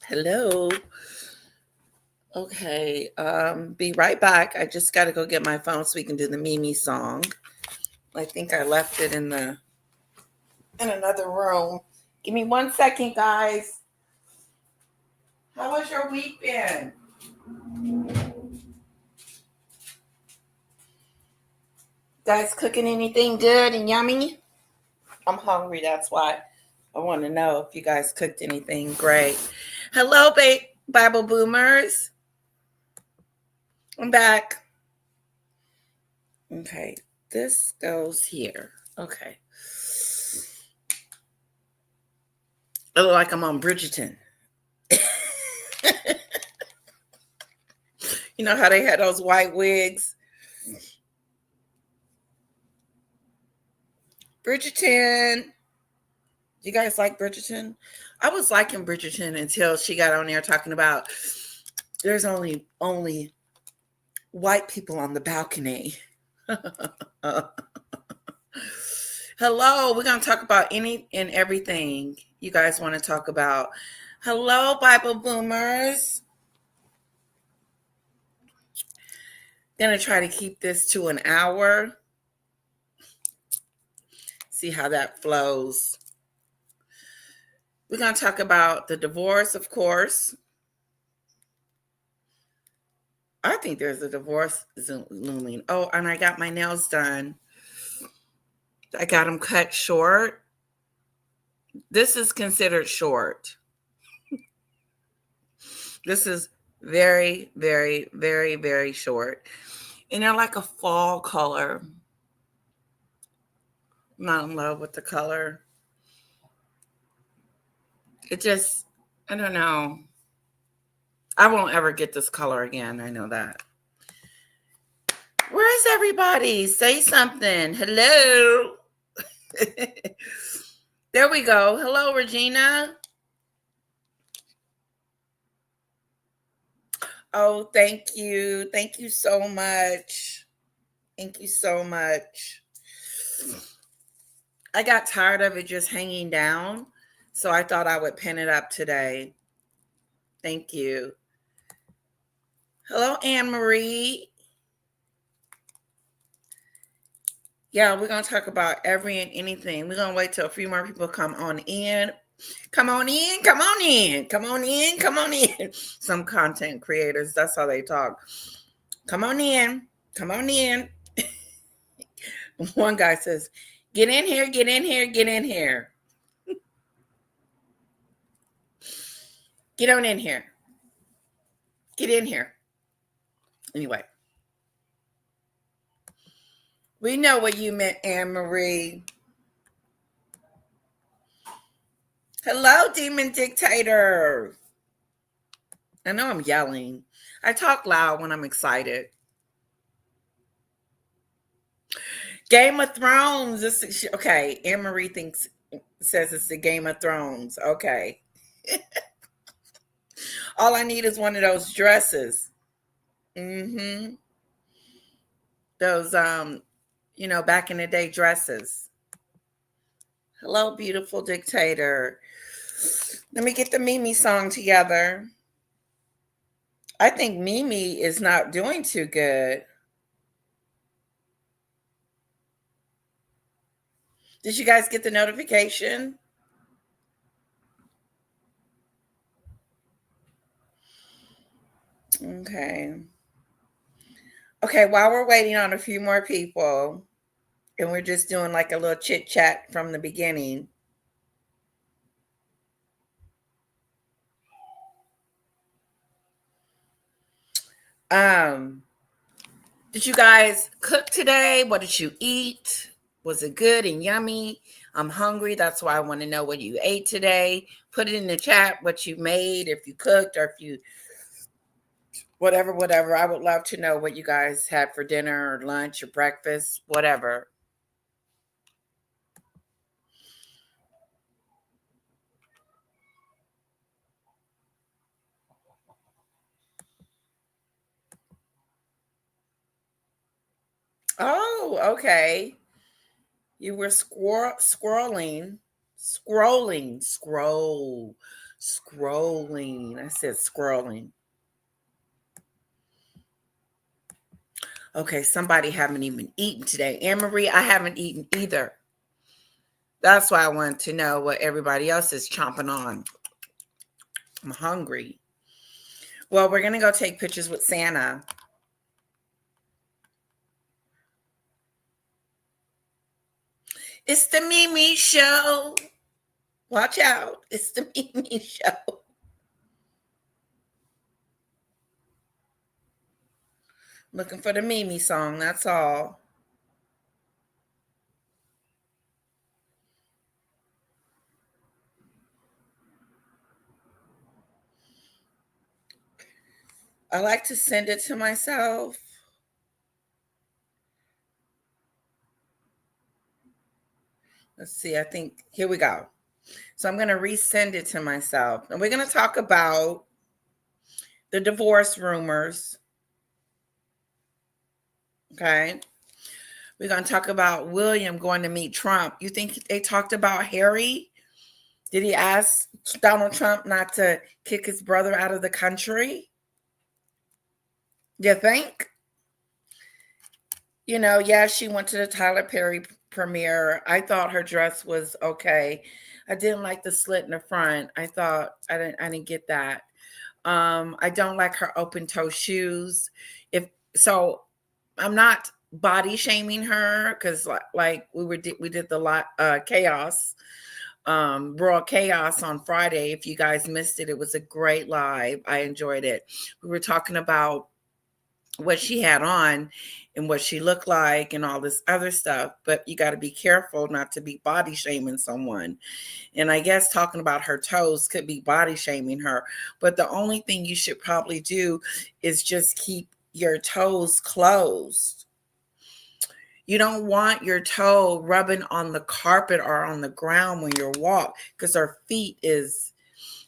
Hello. Okay. Be right back. I just got to go get my phone so we can do the Mimi song. I think I left it in another room. Give me 1 second, guys. How was your week been? Guys, cooking anything good and yummy? I'm hungry. That's why I want to know if you guys cooked anything great. Hello, Bible boomers. I'm back. Okay, this goes here. Okay. I look like I'm on Bridgerton. You know how they had those white wigs? Bridgerton. You guys like Bridgerton? I was liking Bridgerton until she got on there talking about there's only white people on the balcony. Hello, we're going to talk about any and everything you guys want to talk about. Hello, Bible boomers. Gonna try to keep this to an hour. See how that flows. We're going to talk about the divorce, of course. I think there's a divorce looming. Oh, and I got my nails done. I got them cut short. This is considered short. This is very, very, very, very short. And they're like a fall color. I'm not in love with the color. It just, I don't know. I won't ever get this color again. I know that. Where is everybody? Say something. Hello. There we go. Hello, Regina. Oh, thank you. Thank you so much. Thank you so much. I got tired of it just hanging down, so I thought I would pin it up today. Thank you. Hello, Anne Marie. Yeah, we're going to talk about every and anything. We're going to wait till a few more people come on in. Come on in, come on in, come on in, come on in. Some content creators, that's how they talk. Come on in, come on in. One guy says, get in here, get in here, get in here. Get on in here. Get in here. Anyway. We know what you meant, Anne Marie. Hello, Demon Dictator. I know I'm yelling. I talk loud when I'm excited. Game of Thrones. Okay, Anne Marie says it's the Game of Thrones. Okay. All I need is one of those dresses. Mm-hmm. Those back in the day dresses. Hello, beautiful dictator. Let me get the Mimi song together. I think Mimi is not doing too good. Did you guys get the notification? Okay. Okay, while we're waiting on a few more people, and we're just doing like a little chit chat from the beginning. Um, did you guys cook today? What did you eat? Was it good and yummy? I'm hungry. That's why I want to know what you ate today. Put it in the chat what you made, if you cooked or if you whatever. I would love to know what you guys had for dinner or lunch or breakfast, whatever. Oh, okay. You were scroll. Scrolling. I said scrolling. Okay, somebody haven't even eaten today. Anne-Marie, I haven't eaten either. That's why I wanted to know what everybody else is chomping on. I'm hungry. Well, we're going to go take pictures with Santa. It's the Mimi Show. Watch out. It's the Mimi Show. Looking for the Mimi song, that's all. I like to send it to myself. Let's see, I think, here we go. So I'm going to resend it to myself. And we're going to talk about the divorce rumors. Okay. We're going to talk about William going to meet Trump. You think they talked about Harry? Did he ask Donald Trump not to kick his brother out of the country? You think? Yeah, she went to the Tyler Perry premiere. I thought her dress was okay. I didn't like the slit in the front. I didn't get that. I don't like her open toe shoes. If so, I'm not body shaming her because like we did the chaos, raw chaos on Friday. If you guys missed it, it was a great live. I enjoyed it. We were talking about what she had on and what she looked like and all this other stuff, but you got to be careful not to be body shaming someone. And I guess talking about her toes could be body shaming her, but the only thing you should probably do is just keep your toes closed. You don't want your toe rubbing on the carpet or on the ground when you're walk, because her feet is,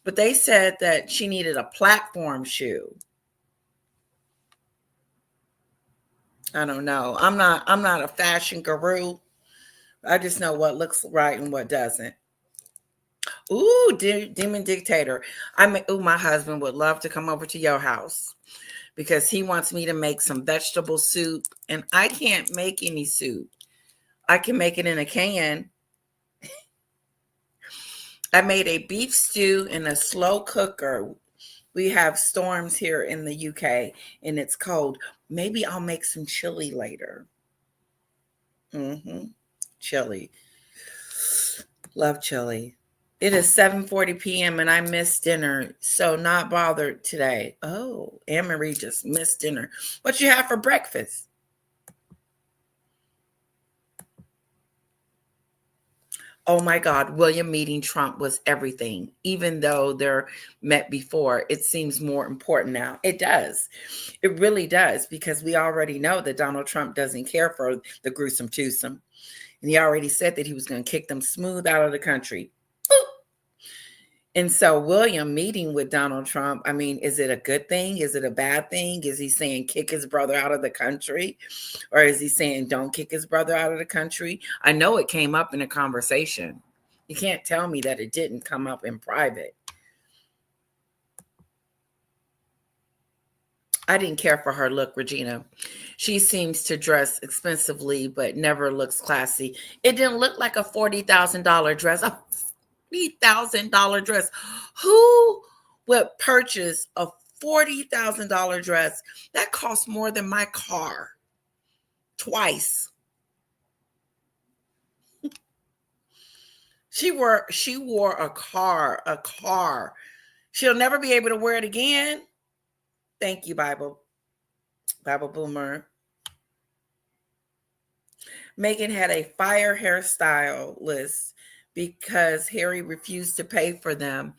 but they said that she needed a platform shoe. I don't know. I'm not a fashion guru. I just know what looks right and what doesn't. Ooh, demon dictator. My husband would love to come over to your house because he wants me to make some vegetable soup, and I can't make any soup. I can make it in a can. I made a beef stew in a slow cooker. We have storms here in the UK and it's cold. Maybe I'll make some chili later. Chili. Love chili. It is 7:40 p.m. and I missed dinner, so not bothered today. Oh, Anne-Marie just missed dinner. What you have for breakfast? Oh my God, William meeting Trump was everything. Even though they're met before, it seems more important now. It does. It really does, because we already know that Donald Trump doesn't care for the gruesome twosome. And he already said that he was going to kick them smooth out of the country. And so William meeting with Donald Trump, I mean, is it a good thing? Is it a bad thing? Is he saying kick his brother out of the country? Or is he saying don't kick his brother out of the country? I know it came up in a conversation. You can't tell me that it didn't come up in private. I didn't care for her look, Regina. She seems to dress expensively, but never looks classy. It didn't look like a $40,000 dress. A $40,000 dress. Who would purchase a $40,000 dress that costs more than my car twice? She wore a car. She'll never be able to wear it again. Thank you, Bible Boomer. Meghan had a fire hairstylist because Harry refused to pay for them.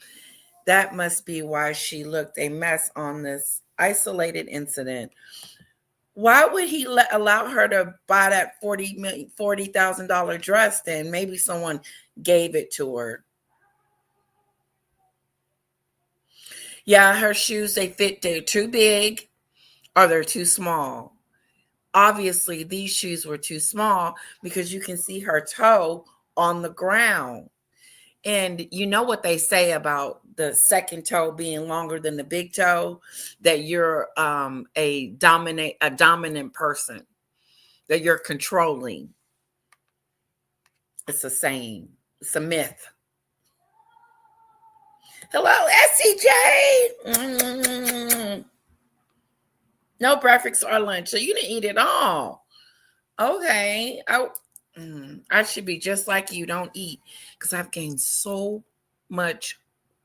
That must be why she looked a mess on this isolated incident. Why would he allow her to buy that $40,000 dress then? Maybe someone gave it to her. Yeah, her shoes, they're too big or they're too small. Obviously, these shoes were too small because you can see her toe on the ground. And you know what they say about the second toe being longer than the big toe, that you're a dominant person, that you're controlling. It's a saying. It's a myth. Hello, SCJ. No breakfast or lunch, so you didn't eat it all. Okay, I should be just like you. Don't eat, because I've gained so much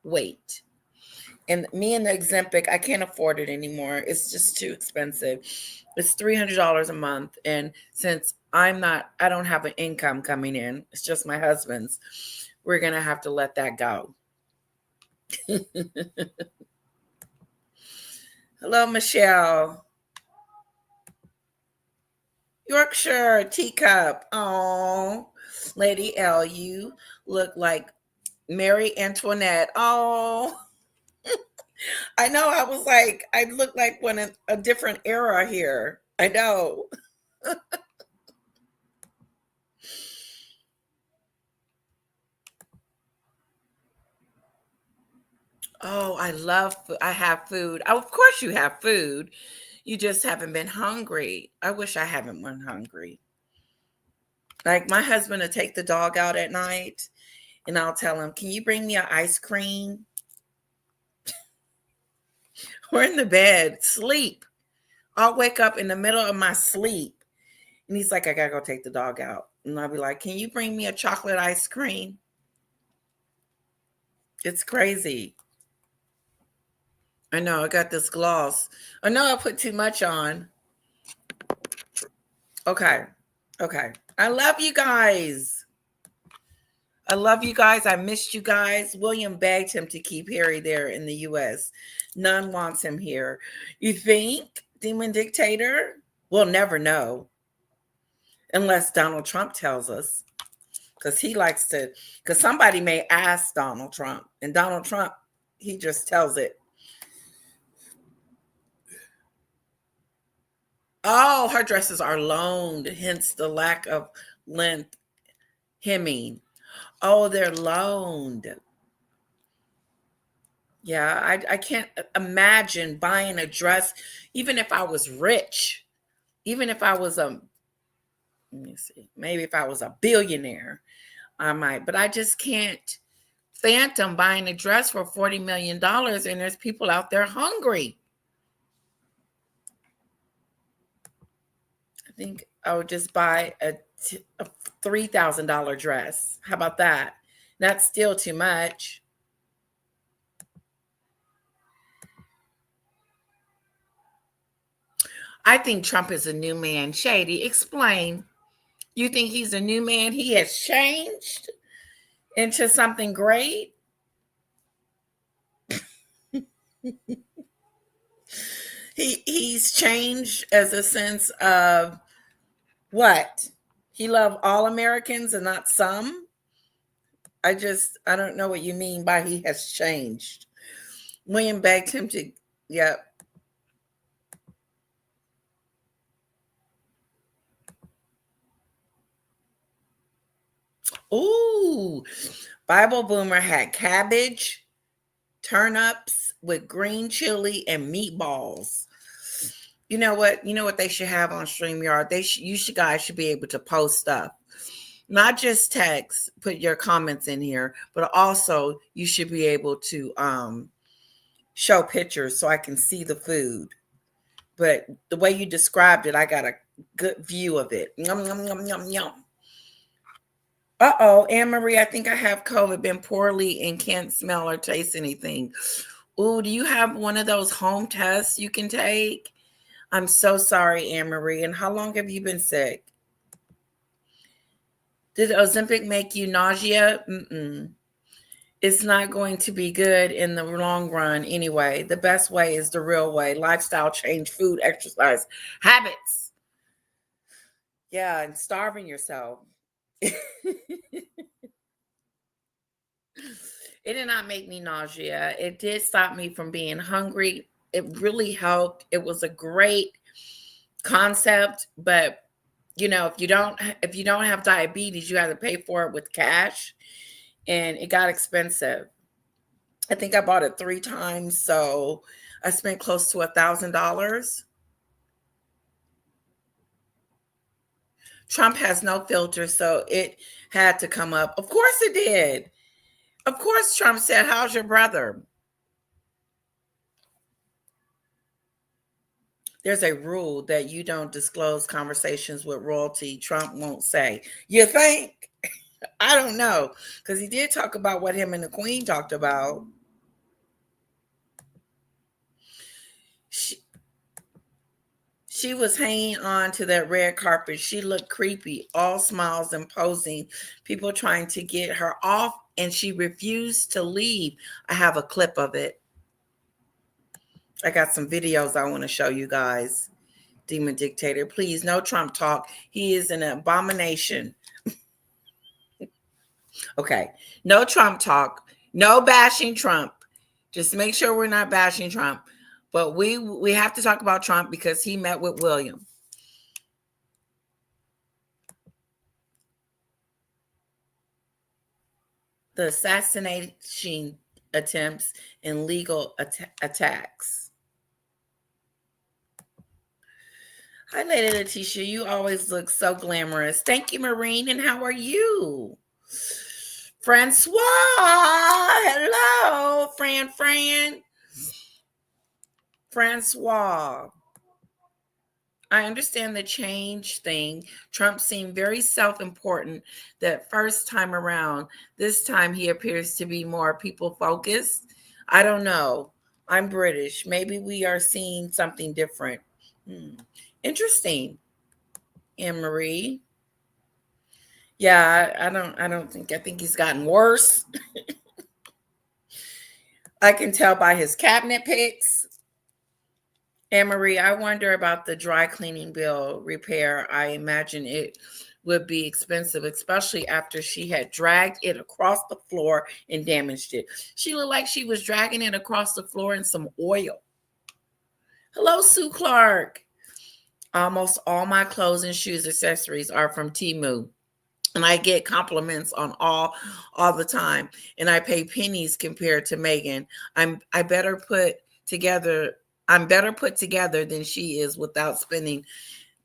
weight. And me and the Ozempic, I can't afford it anymore. It's just too expensive. It's $300 a month. And since I don't have an income coming in, it's just my husband's, we're going to have to let that go. Hello, Michelle. Yorkshire teacup. Oh, Lady L, you look like Mary Antoinette. Oh, I know. I was like, I look like one in a different era here. I know. Oh, I love food. I have food. Oh, of course you have food. You just haven't been hungry. I wish I haven't been hungry. Like my husband will take the dog out at night and I'll tell him, "Can you bring me an ice cream?" We're in the bed, sleep. I'll wake up in the middle of my sleep. And he's like, "I gotta go take the dog out." And I'll be like, "Can you bring me a chocolate ice cream?" It's crazy. I know, I got this gloss. I know I put too much on. Okay. Okay. I love you guys. I love you guys. I missed you guys. William begged him to keep Harry there in the US. None wants him here. You think, Demon Dictator? We'll never know unless Donald Trump tells us. Because he likes to, because somebody may ask Donald Trump, and Donald Trump, he just tells it. Oh, her dresses are loaned, hence the lack of length hemming. Oh, they're loaned. Yeah, I can't imagine buying a dress, even if I was rich, even if I was let me see, maybe if I was a billionaire, I might, but I just can't phantom buying a dress for $40 million and there's people out there hungry. I think I would just buy a $3,000 dress. How about that? That's still too much. I think Trump is a new man. Shady, explain. You think he's a new man? He has changed into something great? He's changed as a sense of what? He loved all Americans and not some? I don't know what you mean by he has changed. William begged him to, yep. Ooh, Bible Boomer had cabbage, turnips with green chili, and meatballs. You know what? You know what they should have on StreamYard? Guys should be able to post stuff. Not just text, put your comments in here, but also you should be able to show pictures so I can see the food. But the way you described it, I got a good view of it. Yum, yum, yum, yum, yum. Uh-oh, Anne Marie, I think I have COVID, been poorly and can't smell or taste anything. Ooh, do you have one of those home tests you can take? I'm so sorry, Anne Marie. And how long have you been sick? Did Ozempic make you nausea? Mm-mm. It's not going to be good in the long run anyway. The best way is the real way. Lifestyle change, food, exercise, habits. Yeah, and starving yourself. It did not make me nausea. It did stop me from being hungry. It really helped. It was a great concept, but if you don't have diabetes, you have to pay for it with cash, and it got expensive. I think I bought it 3 times, so I spent close to $1,000. Trump has no filter, so it had to come up. Of course it did. Of course, Trump said, "How's your brother?" There's a rule that you don't disclose conversations with royalty. Trump won't say. You think? I don't know, because he did talk about what him and the Queen talked about. She, she was hanging on to that red carpet. She looked creepy, all smiles and posing, people trying to get her off, and she refused to leave. I have a clip of it. I got some videos I want to show you guys. Demon dictator, please, no Trump talk. He is an abomination. Okay, no Trump talk. No bashing Trump. Just make sure we're not bashing Trump. But we have to talk about Trump because he met with William. The assassination attempts and legal attacks. Hi, Lady Letitia. You always look so glamorous. Thank you, Maureen. And how are you? Francois. Hello, Fran. Francois. I understand the change thing. Trump seemed very self-important that first time around. This time he appears to be more people-focused. I don't know. I'm British. Maybe we are seeing something different. Interesting. Anne Marie. Yeah, I think he's gotten worse. I can tell by his cabinet picks. Anne Marie, I wonder about the dry cleaning bill repair. I imagine it would be expensive, especially after she had dragged it across the floor and damaged it. She looked like she was dragging it across the floor in some oil. Hello, Sue Clark. Almost all my clothes and shoes accessories are from Temu. And I get compliments on all the time. And I pay pennies compared to Meghan. I'm better put together than she is without spending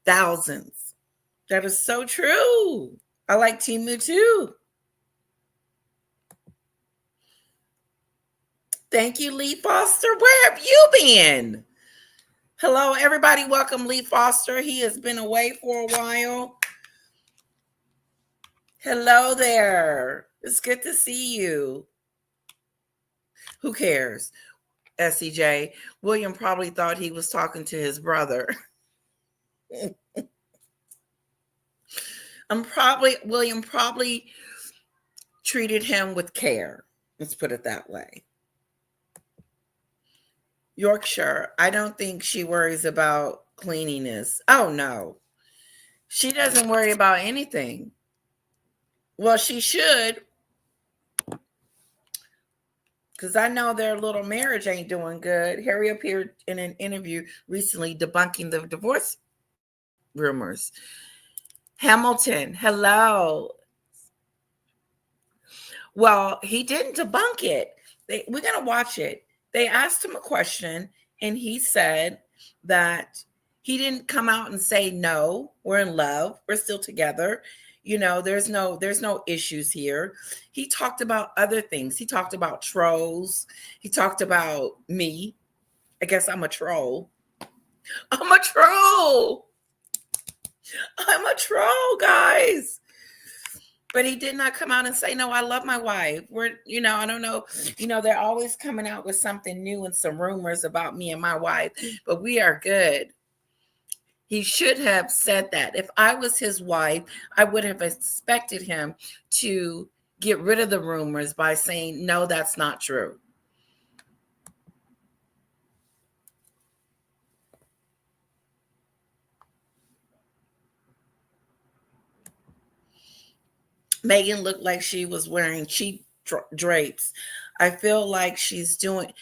thousands. That is so true. I like Temu too. Thank you, Lee Foster. Where have you been? Hello, everybody. Welcome, Lee Foster. He has been away for a while. Hello there. It's good to see you. Who cares? SEJ. William probably thought he was talking to his brother. William probably treated him with care. Let's put it that way. Yorkshire. I don't think she worries about cleanliness. Oh no. She doesn't worry about anything. Well, she should. Because I know their little marriage ain't doing good. Harry appeared in an interview recently debunking the divorce rumors. Hamilton, hello. Well, he didn't debunk it. We're going to watch it. They asked him a question, and he said that he didn't come out and say, no, we're in love. We're still together. You know, there's no issues here. He talked about other things. He talked about trolls. He talked about me. I guess I'm a troll. I'm a troll. I'm a troll, guys. But he did not come out and say, no, I love my wife. I don't know. They're always coming out with something new and some rumors about me and my wife, but we are good. He should have said that. If I was his wife, I would have expected him to get rid of the rumors by saying, no, that's not true. Meghan looked like she was wearing cheap drapes. I feel like she's doing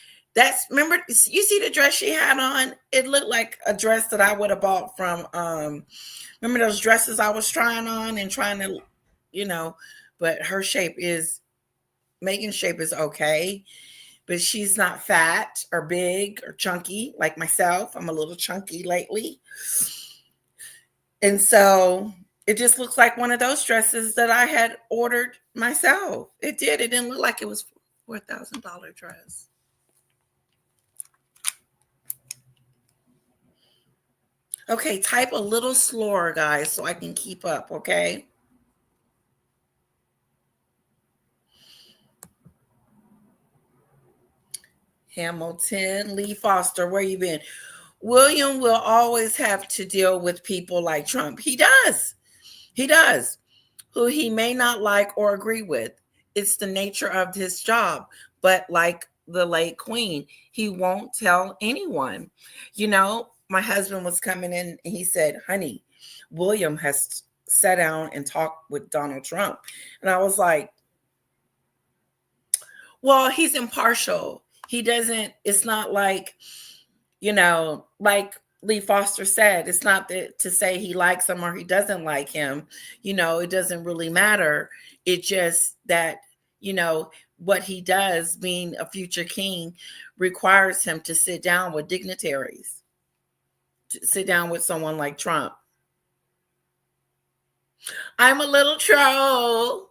remember, you see the dress she had on? It looked like a dress that I would have bought from remember those dresses I was trying on and trying to, but Meghan's shape is okay. but she's not fat or big or chunky like myself. I'm a little chunky lately. And so it just looks like one of those dresses that I had ordered myself. It did. It didn't look like it was a $4,000 dress. Okay, type a little slower, guys, so I can keep up, okay? Hamilton, Lee Foster, where you been? William will always have to deal with people like Trump. He does. He does. Who he may not like or agree with. It's the nature of his job. But like the late Queen, he won't tell anyone. You know, my husband was coming in and he said, honey, William has sat down and talked with Donald Trump. And I was like, well, he's impartial. He doesn't, it's not like, like Lee Foster said, it's not that to say he likes him or he doesn't like him. It doesn't really matter. It's just that, what he does, being a future king, requires him to sit down with dignitaries, to sit down with someone like Trump. I'm a little troll.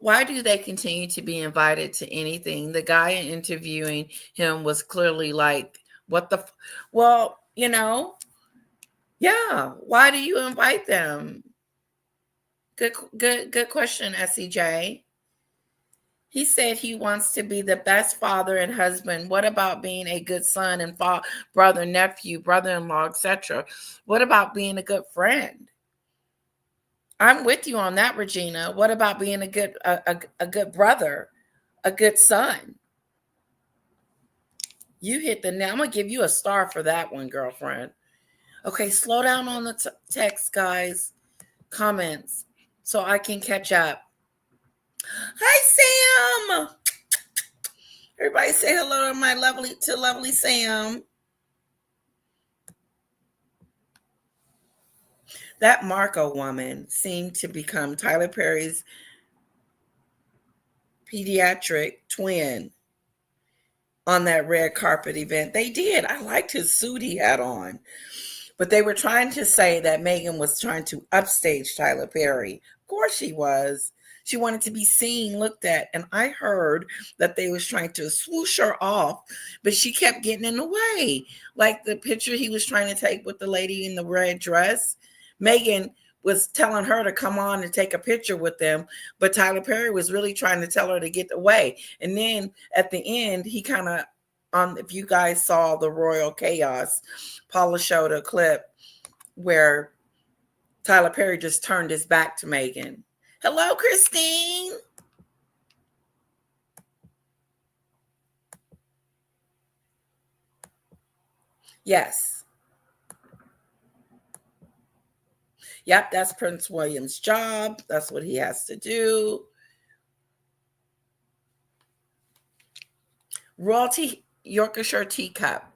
Why do they continue to be invited to anything? The guy interviewing him was clearly like, what the? Well, yeah. Why do you invite them? Good question, SEJ. He said he wants to be the best father and husband. What about being a good son and brother, nephew, brother-in-law, etc.? What about being a good friend? I'm with you on that, Regina. What about being a good brother, a good son? You hit the nail. I'm going to give you a star for that one, girlfriend. Okay, slow down on the text, guys. Comments, so I can catch up. Hi, Sam. Everybody say hello to lovely Sam. That Marco woman seemed to become Tyler Perry's pediatric twin on that red carpet event. They did. I liked his suit he had on. But they were trying to say that Meghan was trying to upstage Tyler Perry. Of course she was. She wanted to be seen, looked at. And I heard that they was trying to swoosh her off, but she kept getting in the way. Like the picture he was trying to take with the lady in the red dress. Meghan was telling her to come on and take a picture with them, but Tyler Perry was really trying to tell her to get away. And then at the end, he kind of, if you guys saw the Royal Chaos, Paula showed a clip where Tyler Perry just turned his back to Meghan. Hello, Christine. Yes. Yep, that's Prince William's job. That's what he has to do. Royalty, Yorkshire teacup.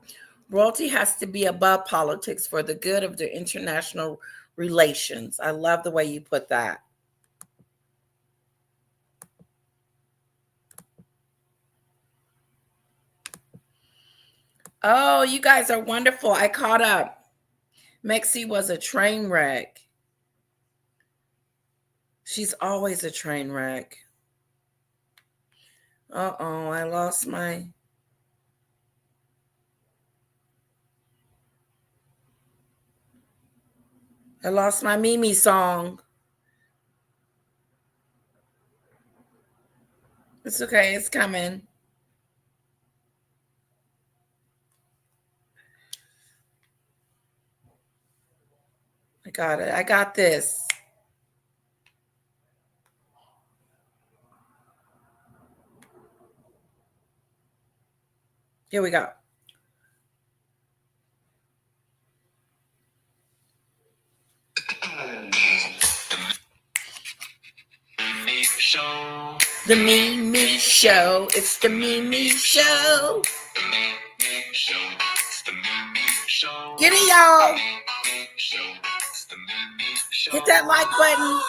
Royalty has to be above politics for the good of their international relations. I love the way you put that. Oh, you guys are wonderful. I caught up. Mexi was a train wreck. She's always a train wreck. Uh-oh, I lost my... Mimi song. It's okay. It's coming. I got it. I got this. Here we go. The Mimi Show. It's the Mimi Show. Get it, y'all. Hit that like button.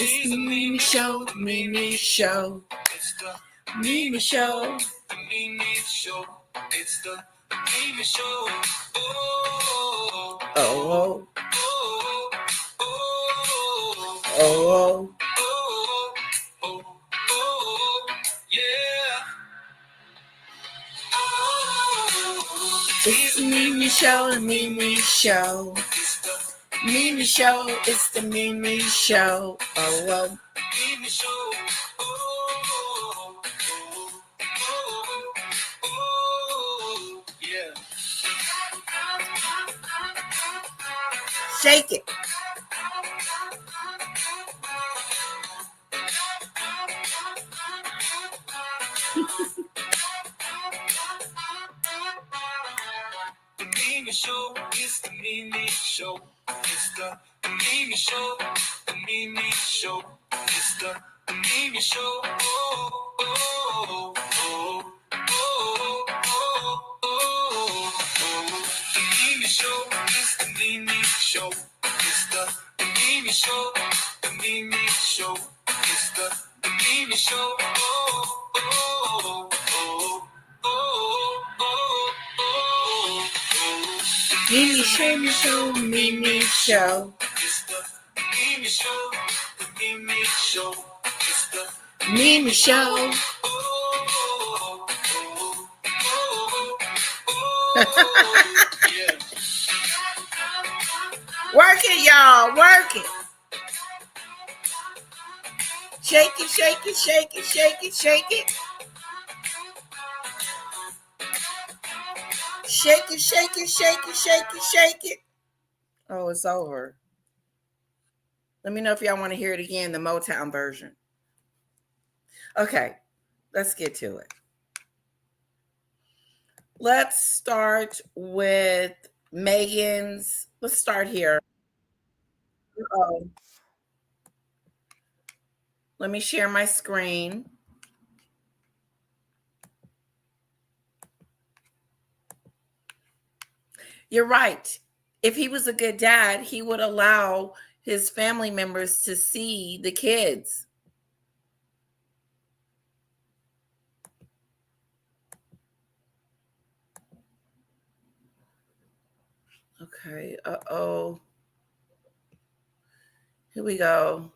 It's the Mimi Show, the Mimi Show. It's the Mimi Show, the Mimi Show. It's the Mimi Show. Oh, oh, oh, oh, oh, oh, oh, oh, yeah. It's the Mimi Show, the Mimi Show. It's the Mimi Show, it's the Mimi Show. Oh, oh. Mimi Show. Oh, oh, oh, oh, yeah. Shake it. The Mimi Show is the Mimi Show. It's the Mimi Show. The Mimi Show. It's the Mimi Show. Oh, oh, oh, oh, oh, oh, oh, oh. The Mimi Show is the Mimi Show. It's the Mimi Show. The Mimi Show. It's the Mimi Show. Oh, oh, oh, oh, oh, oh, oh. Mimi Show, Mimi Show. It's the Mimi Show, the Mimi Show. It's the Mimi Show. Oh, oh, oh, oh, yeah. Work it, y'all. Work it. Shake it, shake it, shake it, shake it, shake it. Shake it, shake it, shake it, shake it, shake it. Oh, it's over. Let me know if y'all want to hear it again, the Motown version. Okay, let's get to it. Let's start with Meghan's. Let's start here. Let me share my screen. You're right. If he was a good dad, he would allow his family members to see the kids. Okay. Uh-oh. Here we go.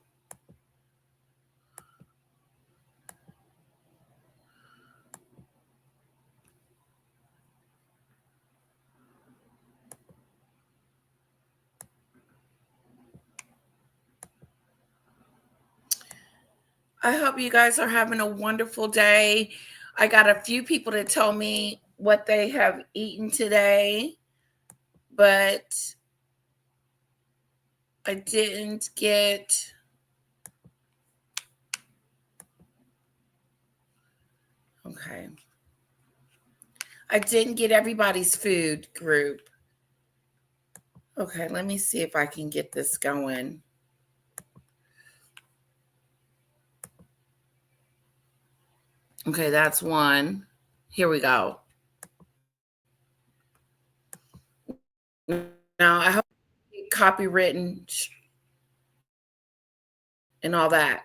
I hope you guys are having a wonderful day. I got a few people to tell me what they have eaten today, but I didn't get... Okay. I didn't get everybody's food group. Okay, let me see if I can get this going. Okay, that's one. Here we go. Now, I hope it's copywritten and all that.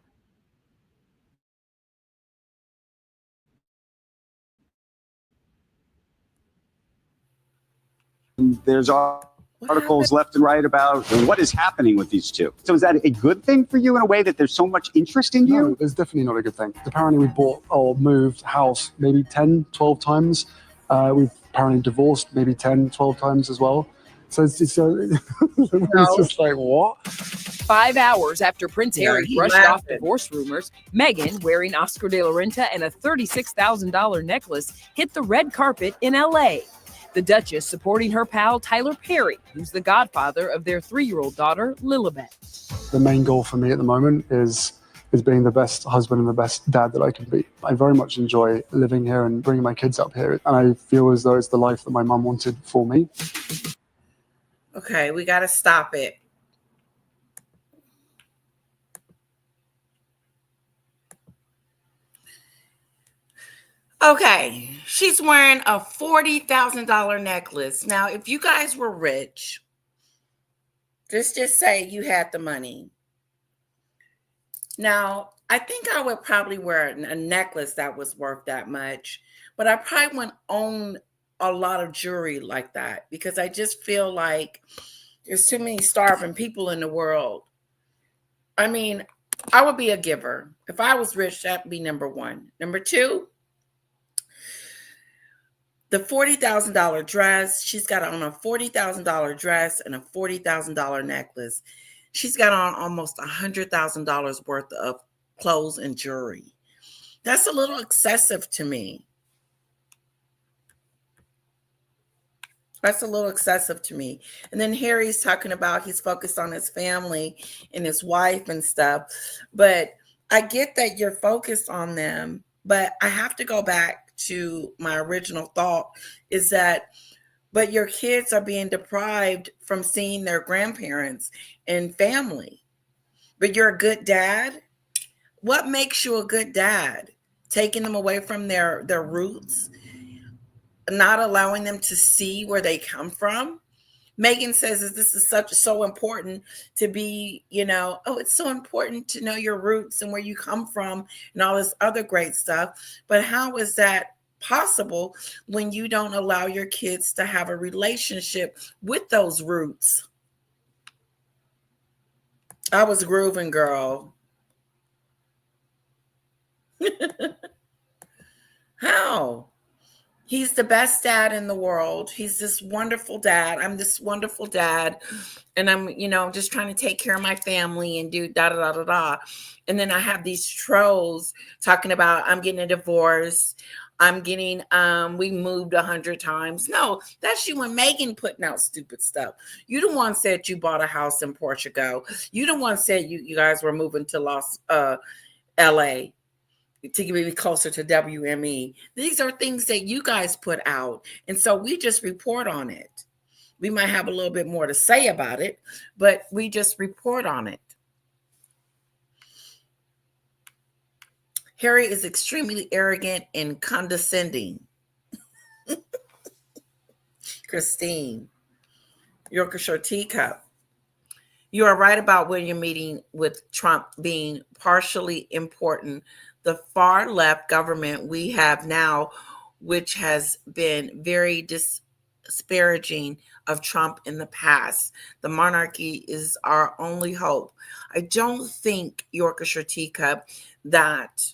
There's articles left and right about what is happening with these two. So is that a good thing for you in a way that there's so much interest in you? No, it's definitely not a good thing. Apparently we bought or moved house maybe 10, 12 times. We've apparently divorced maybe 10, 12 times as well. So it's just like, what? 5 hours after Prince Harry brushed off divorce rumors, Meghan, wearing Oscar de la Renta and a $36,000 necklace, hit the red carpet in L.A. The Duchess supporting her pal Tyler Perry, who's the godfather of their 3-year-old daughter, Lilibet. The main goal for me at the moment is being the best husband and the best dad that I can be. I very much enjoy living here and bringing my kids up here. And I feel as though it's the life that my mum wanted for me. Okay, we got to stop it. Okay, she's wearing a $40,000 necklace. Now, if you guys were rich, just say you had the money. Now, I think I would probably wear a necklace that was worth that much, but I probably wouldn't own a lot of jewelry like that because I just feel like there's too many starving people in the world. I mean, I would be a giver. If I was rich, that'd be number one. Number two, the $40,000 dress. She's got on a $40,000 dress and a $40,000 necklace. She's got on almost $100,000 worth of clothes and jewelry. That's a little excessive to me. That's a little excessive to me. And then Harry's talking about he's focused on his family and his wife and stuff. But I get that you're focused on them. But I have to go back to my original thought is that, but your kids are being deprived from seeing their grandparents and family. But you're a good dad. What makes you a good dad? Taking them away from their roots, not allowing them to see where they come from. Meghan says that this is so important to be, oh, it's so important to know your roots and where you come from and all this other great stuff. But how is that possible when you don't allow your kids to have a relationship with those roots? I was grooving, girl. How? He's the best dad in the world. He's this wonderful dad. I'm this wonderful dad. And I'm, just trying to take care of my family and do da da da da da. And then I have these trolls talking about I'm getting a divorce. I'm getting, we moved 100 times. No, that's you and Meghan putting out stupid stuff. You the one said you bought a house in Portugal. You the one said you guys were moving to LA. To be closer to WME. These are things that you guys put out. And so we just report on it. We might have a little bit more to say about it, but we just report on it. Harry is extremely arrogant and condescending. Christine, Yorkshire Teacup. You are right about William meeting with Trump being partially important. The far left government we have now, which has been very disparaging of Trump in the past. The monarchy is our only hope. I don't think, Yorkshire Teacup, that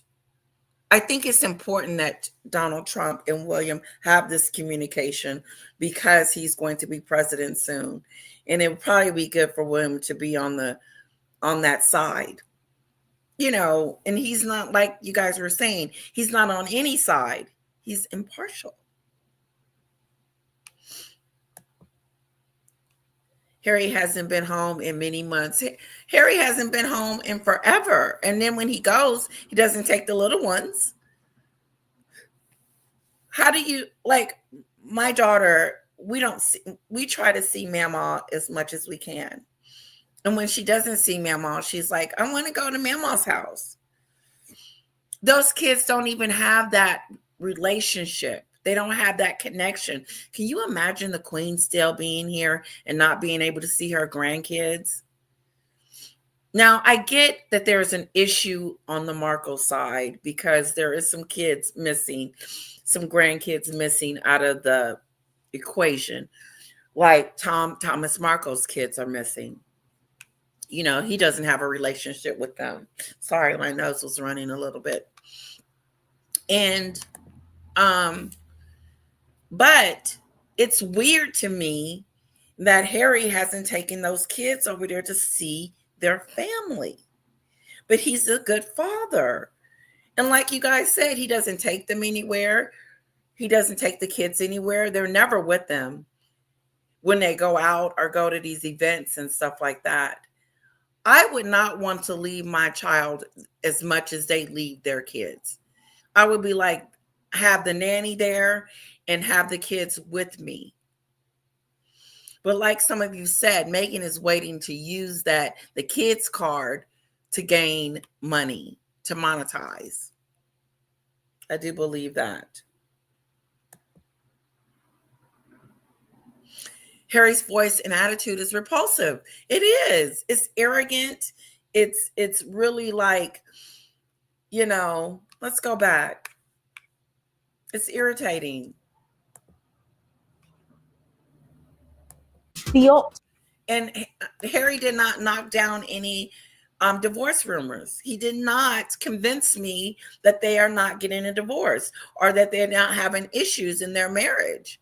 I think it's important that Donald Trump and William have this communication because he's going to be president soon. And it would probably be good for William to be on that side. And he's not, like you guys were saying, he's not on any side. He's impartial. Harry hasn't been home in many months. Harry hasn't been home in forever. And then when he goes, he doesn't take the little ones. How do you, like my daughter, we try to see Mama as much as we can. And when she doesn't see Mama, she's like, I want to go to Mama's house. Those kids don't even have that relationship. They don't have that connection. Can you imagine the Queen still being here and not being able to see her grandkids? Now, I get that there's an issue on the Markle side because there is some kids missing, some grandkids missing out of the equation. Like Thomas Markle's kids are missing. He doesn't have a relationship with them. Sorry, my nose was running a little bit. And, but it's weird to me that Harry hasn't taken those kids over there to see their family. But he's a good father. And like you guys said, he doesn't take them anywhere. He doesn't take the kids anywhere. They're never with them when they go out or go to these events and stuff like that. I would not want to leave my child as much as they leave their kids. I would be like, have the nanny there and have the kids with me. But like some of you said, Meghan is waiting to use the kids card to gain money, to monetize. I do believe that. Harry's voice and attitude is repulsive. It is. It's arrogant. It's really like, let's go back. It's irritating. And Harry did not knock down any divorce rumors. He did not convince me that they are not getting a divorce or that they're not having issues in their marriage.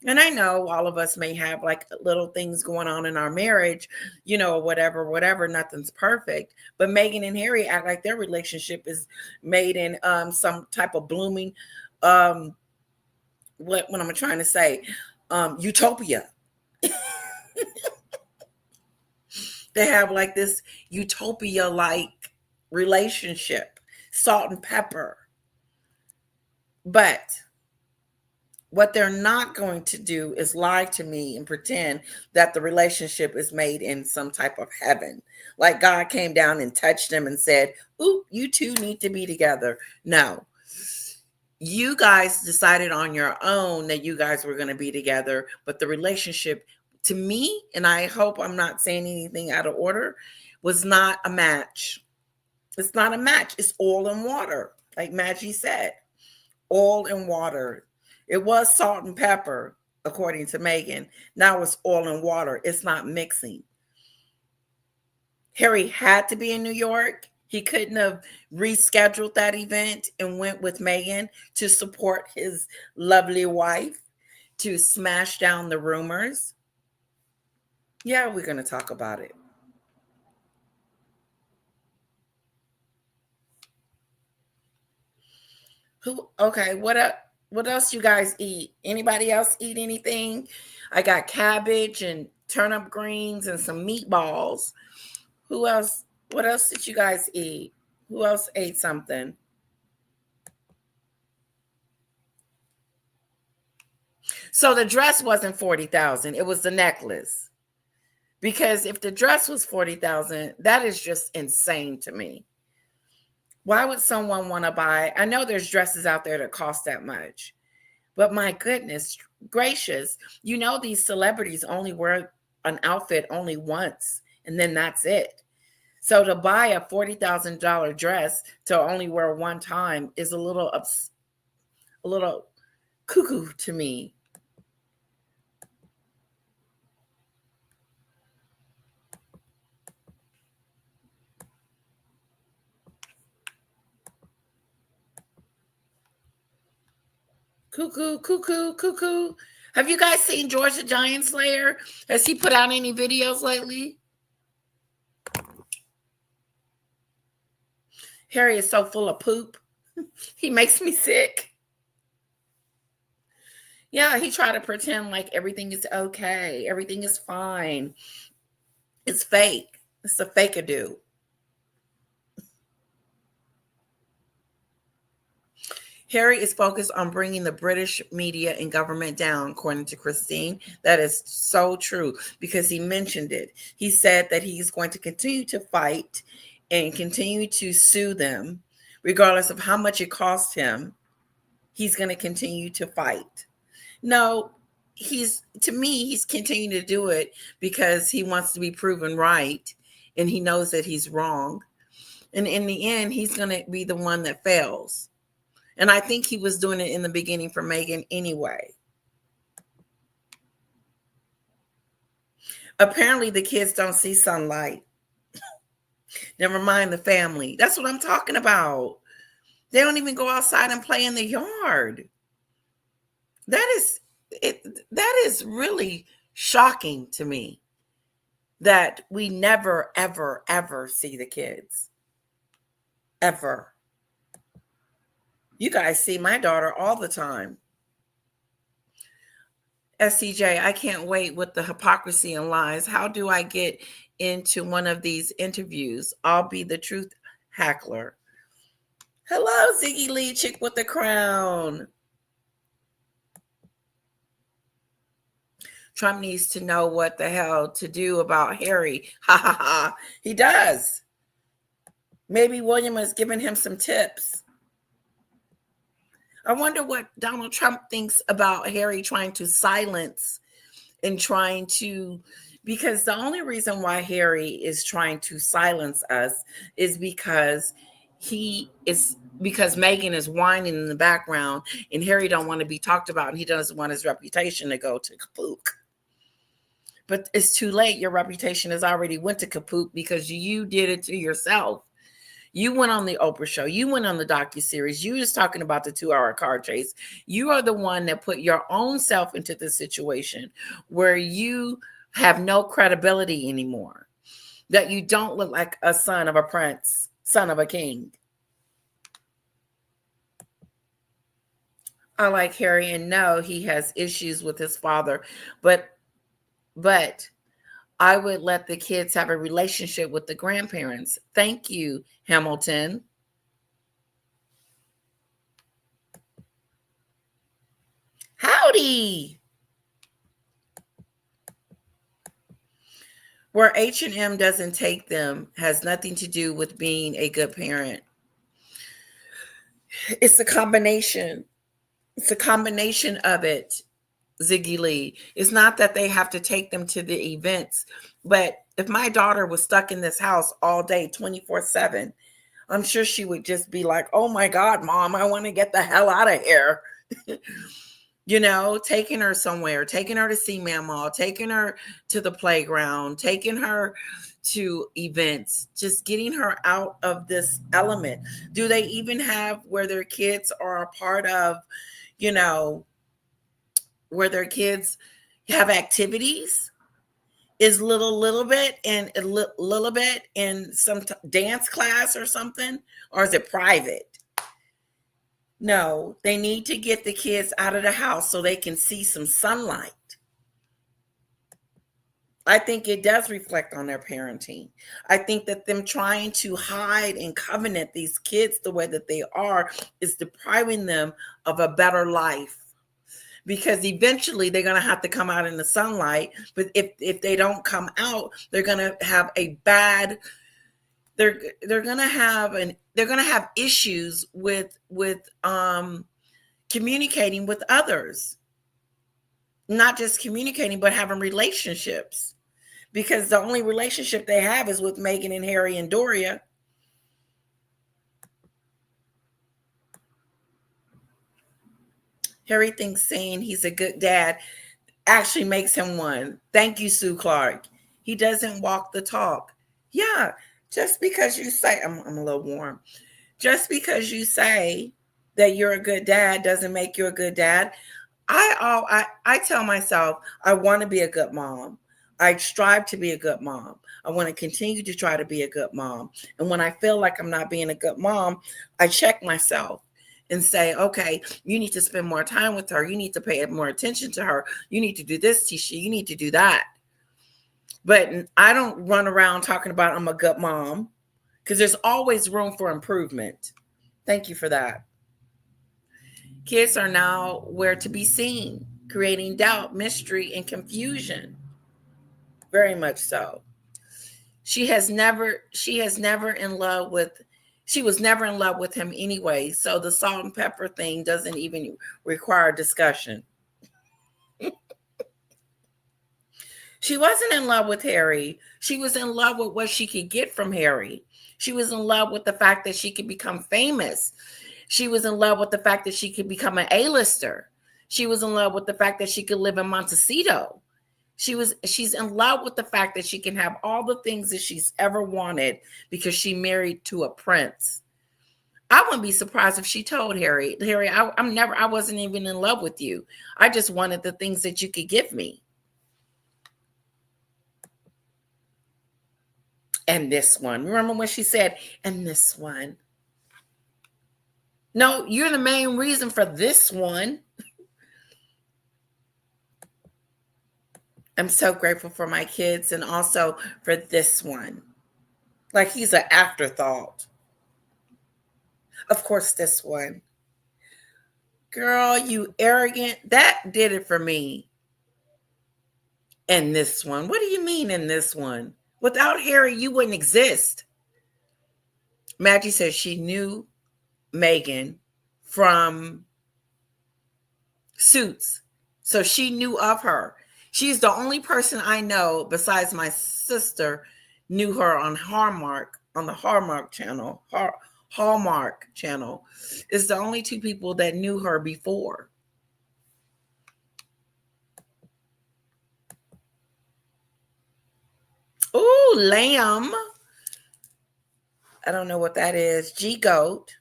And I know all of us may have like little things going on in our marriage, whatever, nothing's perfect. But Meghan and Harry act like their relationship is made in some type of blooming, what am I trying to say? Utopia. They have like this utopia like relationship, salt and pepper. But what they're not going to do is lie to me and pretend that the relationship is made in some type of heaven. Like God came down and touched them and said, "Ooh, you two need to be together." No. You guys decided on your own that you guys were going to be together, but the relationship, to me, and I hope I'm not saying anything out of order, was not a match. It's not a match. It's oil and water, like Maggie said. Oil and water. It was salt and pepper, according to Meghan. Now it's oil and water. It's not mixing. Harry had to be in New York. He couldn't have rescheduled that event and went with Meghan to support his lovely wife, to smash down the rumors. Yeah, we're going to talk about it. Okay, what else you guys eat? Anybody else eat anything? I got cabbage and turnip greens and some meatballs. Who else? What else did you guys eat? Who else ate something? So the dress wasn't 40,000. It was the necklace. Because if the dress was 40,000, that is just insane to me. Why would someone want to buy? I know there's dresses out there that cost that much. But my goodness gracious, these celebrities only wear an outfit only once, and then that's it. So to buy a $40,000 dress to only wear one time is a little cuckoo to me. Cuckoo. Have you guys seen George the Giant Slayer? Has he put out any videos lately? Harry is so full of poop. He makes me sick. Yeah, he tried to pretend like everything is okay. Everything is fine. It's fake. It's a fake-a-do. Harry is focused on bringing the British media and government down, according to Christine. That is so true because he mentioned it. He said that he's going to continue to fight and continue to sue them, regardless of how much it costs him. He's going to continue to fight. No, he's continuing to do it because he wants to be proven right and he knows that he's wrong. And in the end, he's going to be the one that fails. And I think he was doing it in the beginning for Meghan anyway. Apparently, the kids don't see sunlight. Never mind the family. That's what I'm talking about. They don't even go outside and play in the yard. That is really shocking to me that we never, ever, ever see the kids. Ever. You guys see my daughter all the time. SCJ, I can't wait with the hypocrisy and lies. How do I get into one of these interviews? I'll be the truth hackler. Hello, Ziggy Lee, chick with the crown. Trump needs to know what the hell to do about Harry. Ha ha ha. He does. Maybe William has given him some tips. I wonder what Donald Trump thinks about Harry trying to silence and trying to Because the only reason why Harry is trying to silence us is because Meghan is whining in the background and Harry don't want to be talked about and he doesn't want his reputation to go to kaput. But it's too late. Your reputation has already went to kaput because you did it to yourself. You went on the Oprah show. You went on the docuseries. You was talking about the 2-hour car chase. You are the one that put your own self into this situation where you have no credibility anymore, that you don't look like a son of a prince, son of a king. I like Harry and know he has issues with his father, but I would let the kids have a relationship with the grandparents. Thank you, Hamilton. Howdy. Where H&M doesn't take them has nothing to do with being a good parent. It's a combination. It's a combination of it, Ziggy Lee. It's not that they have to take them to the events, but if my daughter was stuck in this house all day, 24/7, I'm sure she would just be like, oh my God, Mom, I want to get the hell out of here. You know, taking her somewhere, taking her to see Mama, taking her to the playground, taking her to events, just getting her out of this element. Do they even have where their kids are a part of, you know, where their kids have activities? Is little bit and a little bit in some dance class or something? Or is it private? No, they need to get the kids out of the house so they can see some sunlight. I think it does reflect on their parenting. I think that them trying to hide and covenant these kids the way that they are is depriving them of a better life. Because eventually they're going to have to come out in the sunlight. But if they don't come out, they're going to have a bad, they're going to have issues with communicating with others. Not just communicating, but having relationships. Because the only relationship they have is with Meghan and Harry and Doria. Harry thinks saying he's a good dad actually makes him one. Thank you, Sue Clark. He doesn't walk the talk. Yeah, just because you say, I'm a little warm. Just because you say that you're a good dad doesn't make you a good dad. I tell myself I want to be a good mom. I strive to be a good mom. I want to continue to try to be a good mom. And when I feel like I'm not being a good mom, I check myself and say, okay, you need to spend more time with her. You need to pay more attention to her. You need to do this, Tisha. You need to do that. But I don't run around talking about I'm a good mom because there's always room for improvement. Thank you for that. Kids are now where to be seen, creating doubt, mystery, and confusion. Very much so. She was never in love with him anyway. So the salt and pepper thing doesn't even require discussion. She wasn't in love with Harry. She was in love with what she could get from Harry. She was in love with the fact that she could become famous. She was in love with the fact that she could become an A-lister. She was in love with the fact that she could live in Montecito. She's in love with the fact that she can have all the things that she's ever wanted because she married to a prince. I wouldn't be surprised if she told Harry, I wasn't even in love with you. I just wanted the things that you could give me. And this one. Remember when she said, and this one? No, you're the main reason for this one. I'm so grateful for my kids and also for this one. Like he's an afterthought. Of course, this one. Girl, you arrogant. That did it for me. And this one. What do you mean in this one? Without Harry, you wouldn't exist. Maggie says she knew Meghan from Suits. So she knew of her. She's the only person I know besides my sister knew her on the Hallmark channel. Hallmark channel is the only two people that knew her before. Ooh, lamb. I don't know what that is. G-goat,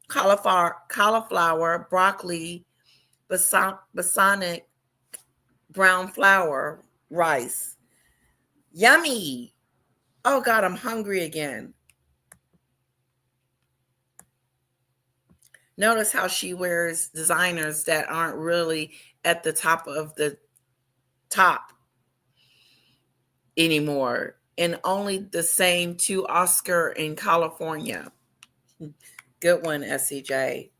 cauliflower, broccoli, balsamic, brown flour, rice. Yummy. Oh God, I'm hungry again. Notice how she wears designers that aren't really at the top of the top anymore, and only the same to Oscar in California. Good one, SCJ.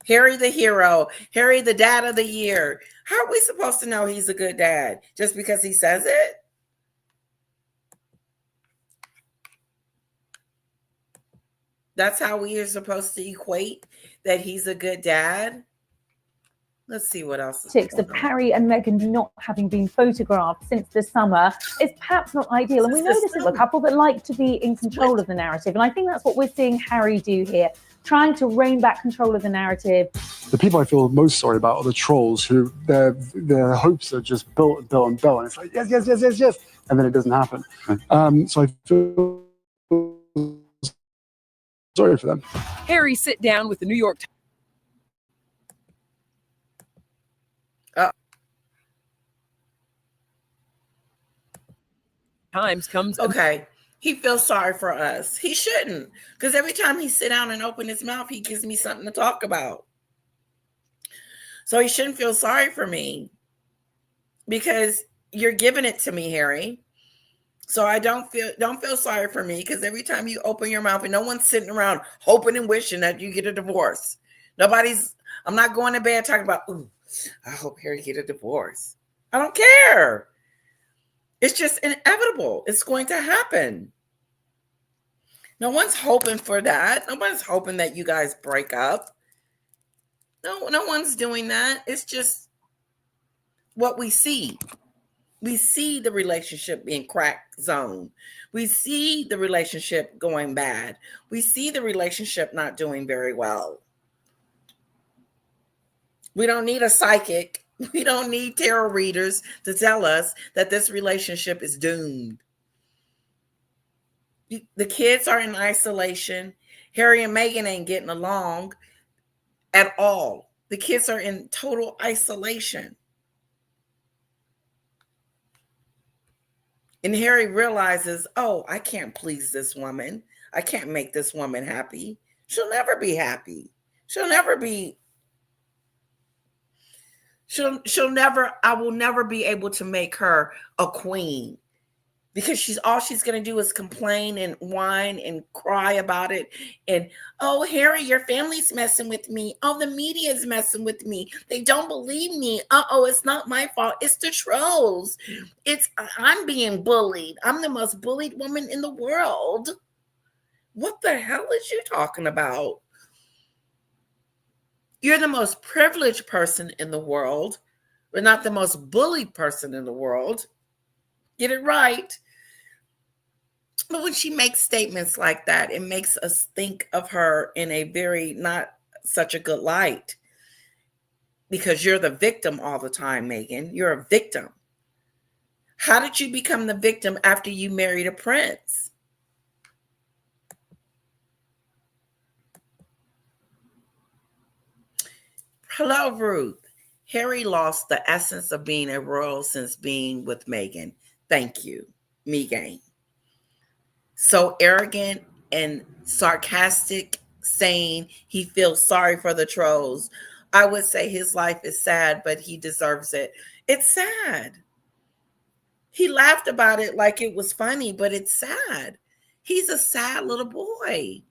Harry the hero, Harry the dad of the year. How are we supposed to know he's a good dad? Just because he says it? That's how we are supposed to equate that he's a good dad? Let's see what else is of Harry and Meghan not having been photographed since the summer is perhaps not ideal. And we know this is a couple that like to be in control of the narrative. And I think that's what we're seeing Harry do here, trying to rein back control of the narrative. The people I feel most sorry about are the trolls who their hopes are just built and built and built. And it's like, yes, yes, yes, yes, yes. And then it doesn't happen. So I feel sorry for them. Harry sit down with the New York Times comes. Okay. He feels sorry for us. He shouldn't, because every time he sit down and open his mouth, he gives me something to talk about. So he shouldn't feel sorry for me, because you're giving it to me, Harry. So I don't feel sorry for me, because every time you open your mouth, and no one's sitting around hoping and wishing that you get a divorce. I'm not going to bed talking about, ooh, I hope Harry get a divorce. I don't care. It's just inevitable. It's going to happen. No one's hoping for that. Nobody's hoping that you guys break up. No one's doing that. It's just what we see. We see the relationship being crack zone. We see the relationship going bad. We see the relationship not doing very well. We don't need a psychic. We don't need tarot readers to tell us that this relationship is doomed. The kids are in isolation. Harry and Meghan ain't getting along at all. The kids are in total isolation. And Harry realizes, oh, I can't please this woman. I can't make this woman happy. She'll never be happy. I will never be able to make her a queen, because all she's going to do is complain and whine and cry about it. And, oh, Harry, your family's messing with me. Oh, the media's messing with me. They don't believe me. Uh-oh, it's not my fault. It's the trolls. I'm being bullied. I'm the most bullied woman in the world. What the hell is you talking about? You're the most privileged person in the world, but not the most bullied person in the world. Get it right. But when she makes statements like that, it makes us think of her in a very not such a good light, because you're the victim all the time, Meghan. You're a victim. How did you become the victim after you married a prince? Hello, Ruth. Harry lost the essence of being a royal since being with Meghan. Thank you, Meghan. So arrogant and sarcastic, saying he feels sorry for the trolls. I would say his life is sad, but he deserves it. It's sad. He laughed about it like it was funny, but it's sad. He's a sad little boy.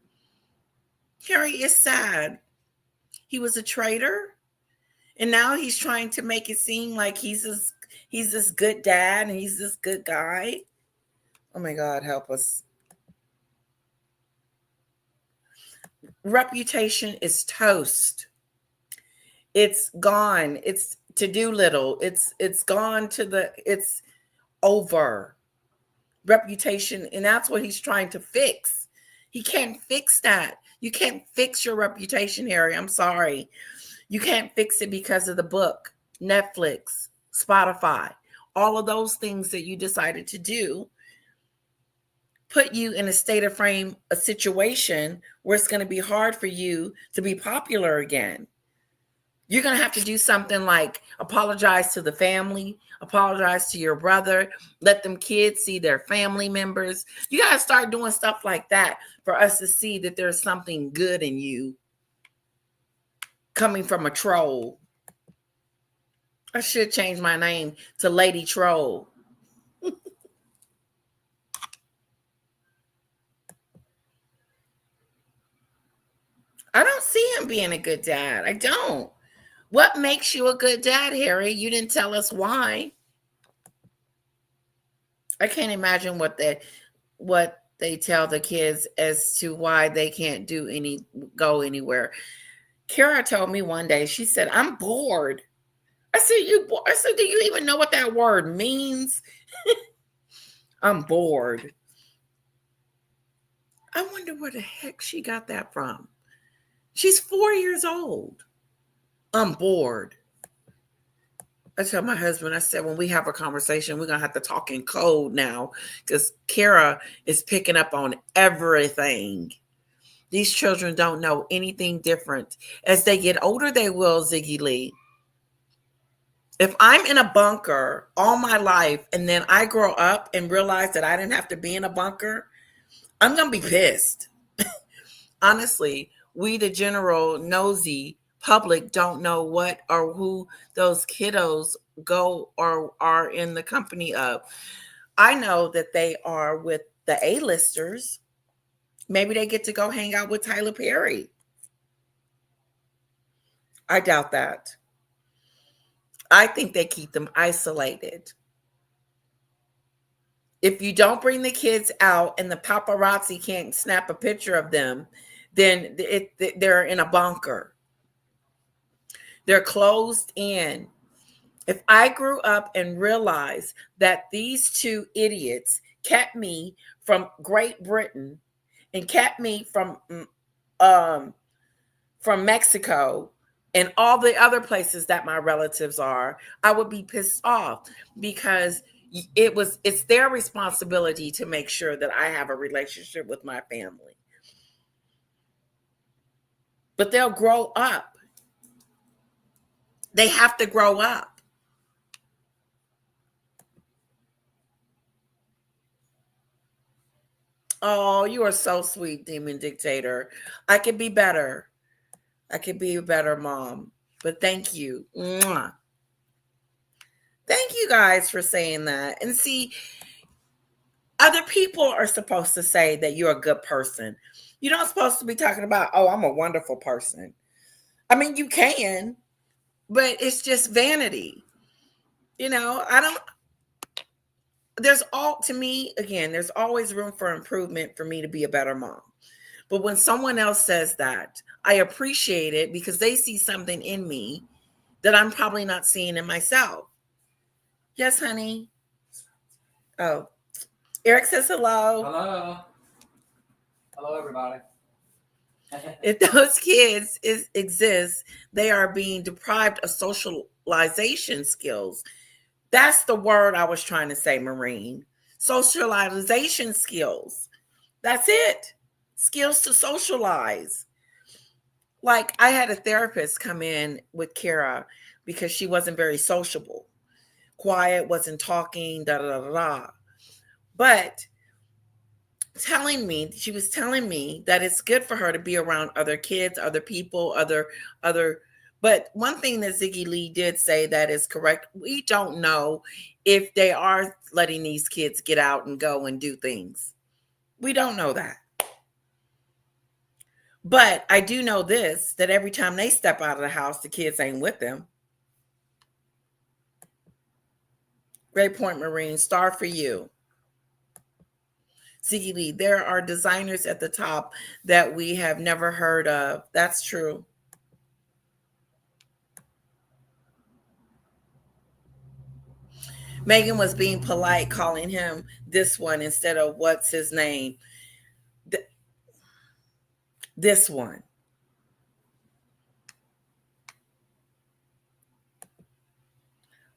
Harry is sad. He was a traitor, and now he's trying to make it seem like he's this good dad and he's this good guy. Oh my God, help us. Reputation is toast. It's gone. to do little. It's gone to it's over. Reputation, and that's what he's trying to fix. He can't fix that. You can't fix your reputation, Harry. I'm sorry. You can't fix it because of the book, Netflix, Spotify, all of those things that you decided to do put you in a state of frame, a situation where it's going to be hard for you to be popular again. You're going to have to do something like apologize to the family, apologize to your brother, let them kids see their family members. You got to start doing stuff like that for us to see that there's something good in you coming from a troll. I should change my name to Lady Troll. I don't see him being a good dad. I don't. What makes you a good dad, Harry? You didn't tell us why. I can't imagine what they tell the kids as to why they can't go anywhere. Kara told me one day, she said, I'm bored. I said, do you even know what that word means? I'm bored. I wonder where the heck she got that from. She's 4 years old. I'm bored. I tell my husband, I said, when we have a conversation, we're going to have to talk in code now because Kara is picking up on everything. These children don't know anything different. As they get older, they will, Ziggy Lee. If I'm in a bunker all my life and then I grow up and realize that I didn't have to be in a bunker, I'm going to be pissed. Honestly, we, the general nosy public, don't know what or who those kiddos go or are in the company of. I know that they are with the A-listers. Maybe they get to go hang out with Tyler Perry. I doubt that. I think they keep them isolated. If you don't bring the kids out and the paparazzi can't snap a picture of them, then they're in a bunker. They're closed in. If I grew up and realized that these two idiots kept me from Great Britain and kept me from Mexico and all the other places that my relatives are, I would be pissed off because it's their responsibility to make sure that I have a relationship with my family. But they'll grow up. They have to grow up. Oh, you are so sweet, Demon Dictator. I could be better. I could be a better mom. But thank you. Mwah. Thank you guys for saying that. And see, other people are supposed to say that you're a good person. You're not supposed to be talking about, oh, I'm a wonderful person. I mean, you can, but it's just vanity. You know, there's always room for improvement for me to be a better mom. But when someone else says that, I appreciate it because they see something in me that I'm probably not seeing in myself. Yes, honey. Oh, Eric says hello. Hello. Hello, everybody. If those kids exist, they are being deprived of socialization skills. That's the word I was trying to say, Maureen. Socialization skills. That's it. Skills to socialize. Like I had a therapist come in with Kara because she wasn't very sociable. Quiet, wasn't talking, da da da da. But she was telling me that it's good for her to be around other kids, other people, other. But one thing that Ziggy Lee did say that is correct. We don't know if they are letting these kids get out and go and do things. We don't know that. But I do know this, that every time they step out of the house, the kids ain't with them. Great point, Marine. Star for you. Ziggy Lee, there are designers at the top that we have never heard of. That's true. Meghan was being polite, calling him this one instead of what's his name. This one.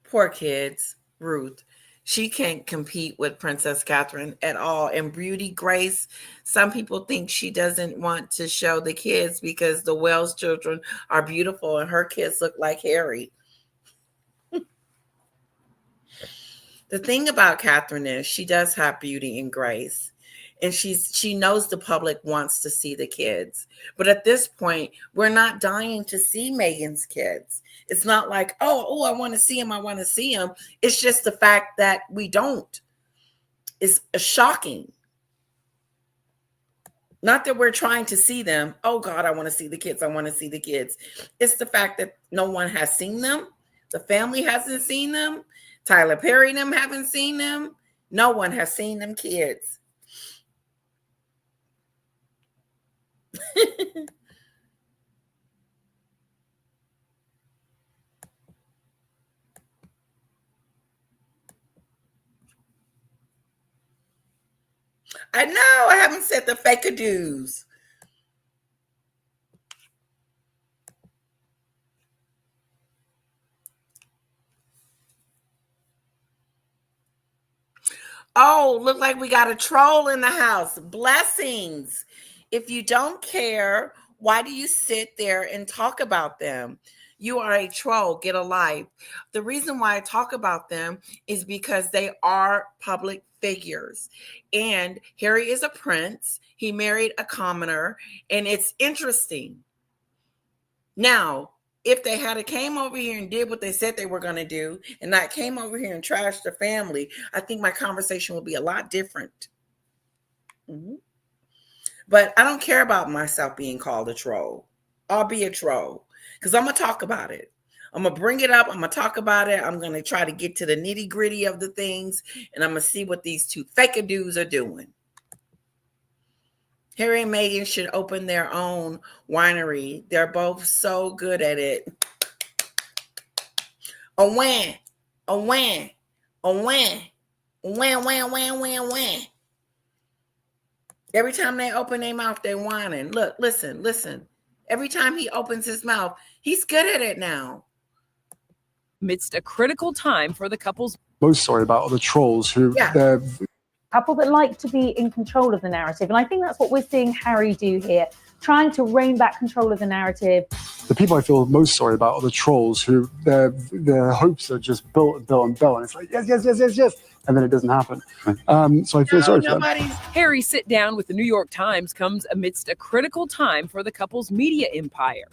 Poor kids, Ruth. She can't compete with Princess Catherine at all. And beauty, grace, some people think she doesn't want to show the kids because the Wells children are beautiful and her kids look like Harry. The thing about Catherine is she does have beauty and grace. And she knows the public wants to see the kids. But at this point, we're not dying to see Meghan's kids. It's not like, oh, I want to see him. I want to see him. It's just the fact that we don't. It's shocking. Not that we're trying to see them. Oh, God, I want to see the kids. I want to see the kids. It's the fact that no one has seen them. The family hasn't seen them. Tyler Perry and them haven't seen them. No one has seen them kids. I know. I haven't said the fake-a-doos. Oh, look like we got a troll in the house. Blessings. If you don't care, why do you sit there and talk about them? You are a troll. Get a life. The reason why I talk about them is because they are public figures. And Harry is a prince. He married a commoner. And it's interesting. Now, if they had came over here and did what they said they were going to do and not came over here and trashed their family, I think my conversation would be a lot different. Mm-hmm. But I don't care about myself being called a troll. I'll be a troll because I'm going to talk about it. I'm going to bring it up. I'm going to talk about it. I'm going to try to get to the nitty gritty of the things, and I'm going to see what these two fake-a-doos are doing. Harry and Meghan should open their own winery. They're both so good at it. A win, a win, a win, win, win, win, win, win. Every time they open their mouth, they're whining. Look, listen. Every time he opens his mouth, he's good at it now. Amidst a critical time for the couple's. Most sorry about are the trolls who they're couple that like to be in control of the narrative. And I think that's what we're seeing Harry do here, trying to rein back control of the narrative. The people I feel most sorry about are the trolls who their hopes are just built and built and built. And it's like, yes. And then it doesn't happen. So I feel sorry for them. Harry's sit down with the New York Times comes amidst a critical time for the couple's media empire.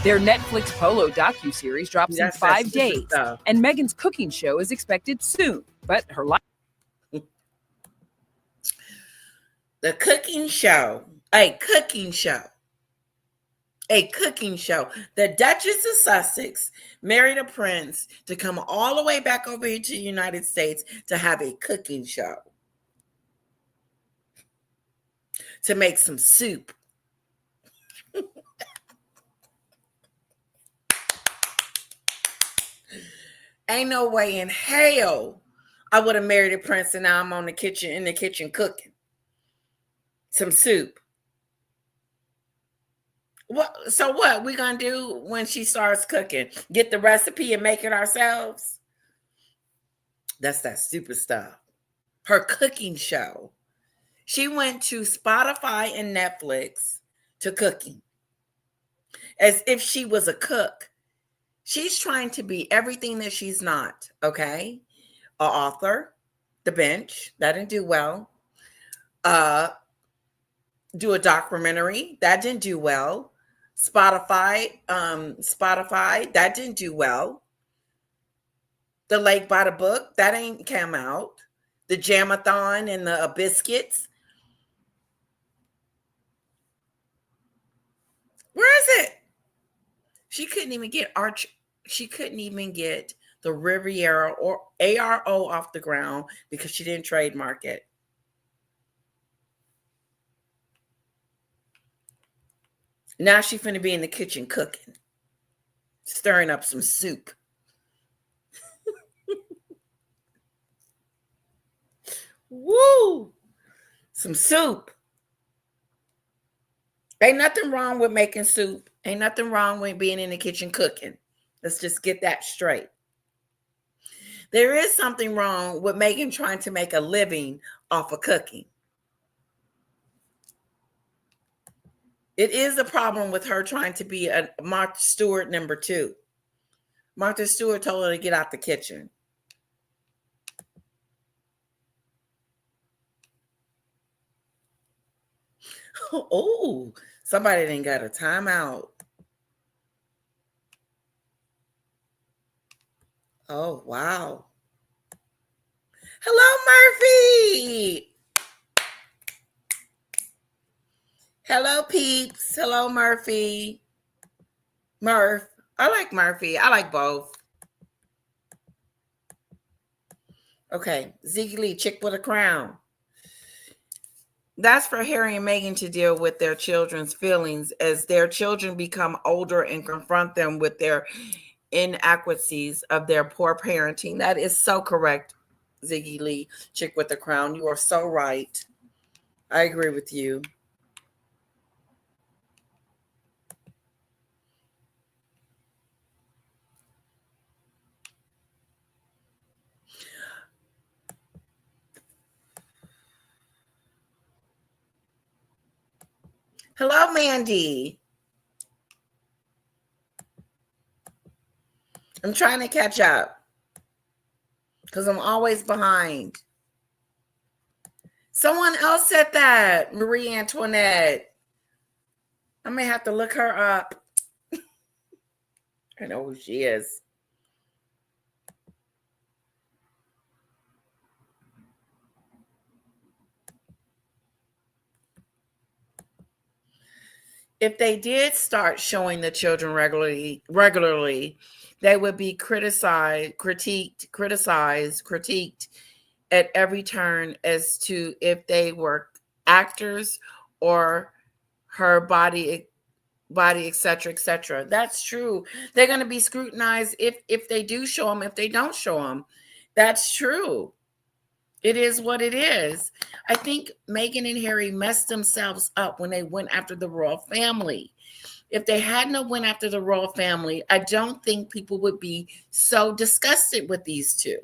Their Netflix Polo docuseries drops in 5 days, and Meghan's cooking show is expected soon. But her life. The cooking show, a cooking show. The Duchess of Sussex married a prince to come all the way back over here to the United States to have a cooking show. To make some soup. Ain't no way in hell I would have married a prince and now I'm in the kitchen cooking some soup. So what we gonna do when she starts cooking? Get the recipe and make it ourselves? That's that stupid stuff. Her cooking show. She went to Spotify and Netflix to cooking as if she was a cook. She's trying to be everything that she's not, okay? An author, The Bench, that didn't do well. Do a documentary, that didn't do well. Spotify, that didn't do well. The Lake by the Book, that ain't come out. The Jamathon and the biscuits. Where is it? She couldn't even get the Riviera or ARO off the ground because she didn't trademark it. Now she's finna be in the kitchen cooking, stirring up some soup. Some soup. Ain't nothing wrong with making soup. Ain't nothing wrong with being in the kitchen cooking. Let's just get that straight. There is something wrong with Meghan trying to make a living off of cooking. It is a problem with her trying to be a Martha Stewart number 2. Martha Stewart told her to get out the kitchen. Oh, somebody didn't got a timeout. Oh, wow. Hello, Murphy. Hello, peeps. Hello, Murphy. Murph. I like Murphy. I like both. Okay. Ziggy Lee, chick with a crown. That's for Harry and Meghan to deal with their children's feelings as their children become older and confront them with their inadequacies of their poor parenting. That is so correct, Ziggy Lee, chick with the crown. You are so right. I agree with you. Hello, Mandy. I'm trying to catch up because I'm always behind. Someone else said that, Marie Antoinette. I may have to look her up. I know who she is. If they did start showing the children regularly, they would be criticized at every turn as to if they were actors or her body, etc., etc. That's true. They're going to be scrutinized if they do show them, if they don't show them. That's true. It is what it is. I think Meghan and Harry messed themselves up when they went after the royal family. If they hadn't went after the royal family, I don't think people would be so disgusted with these two.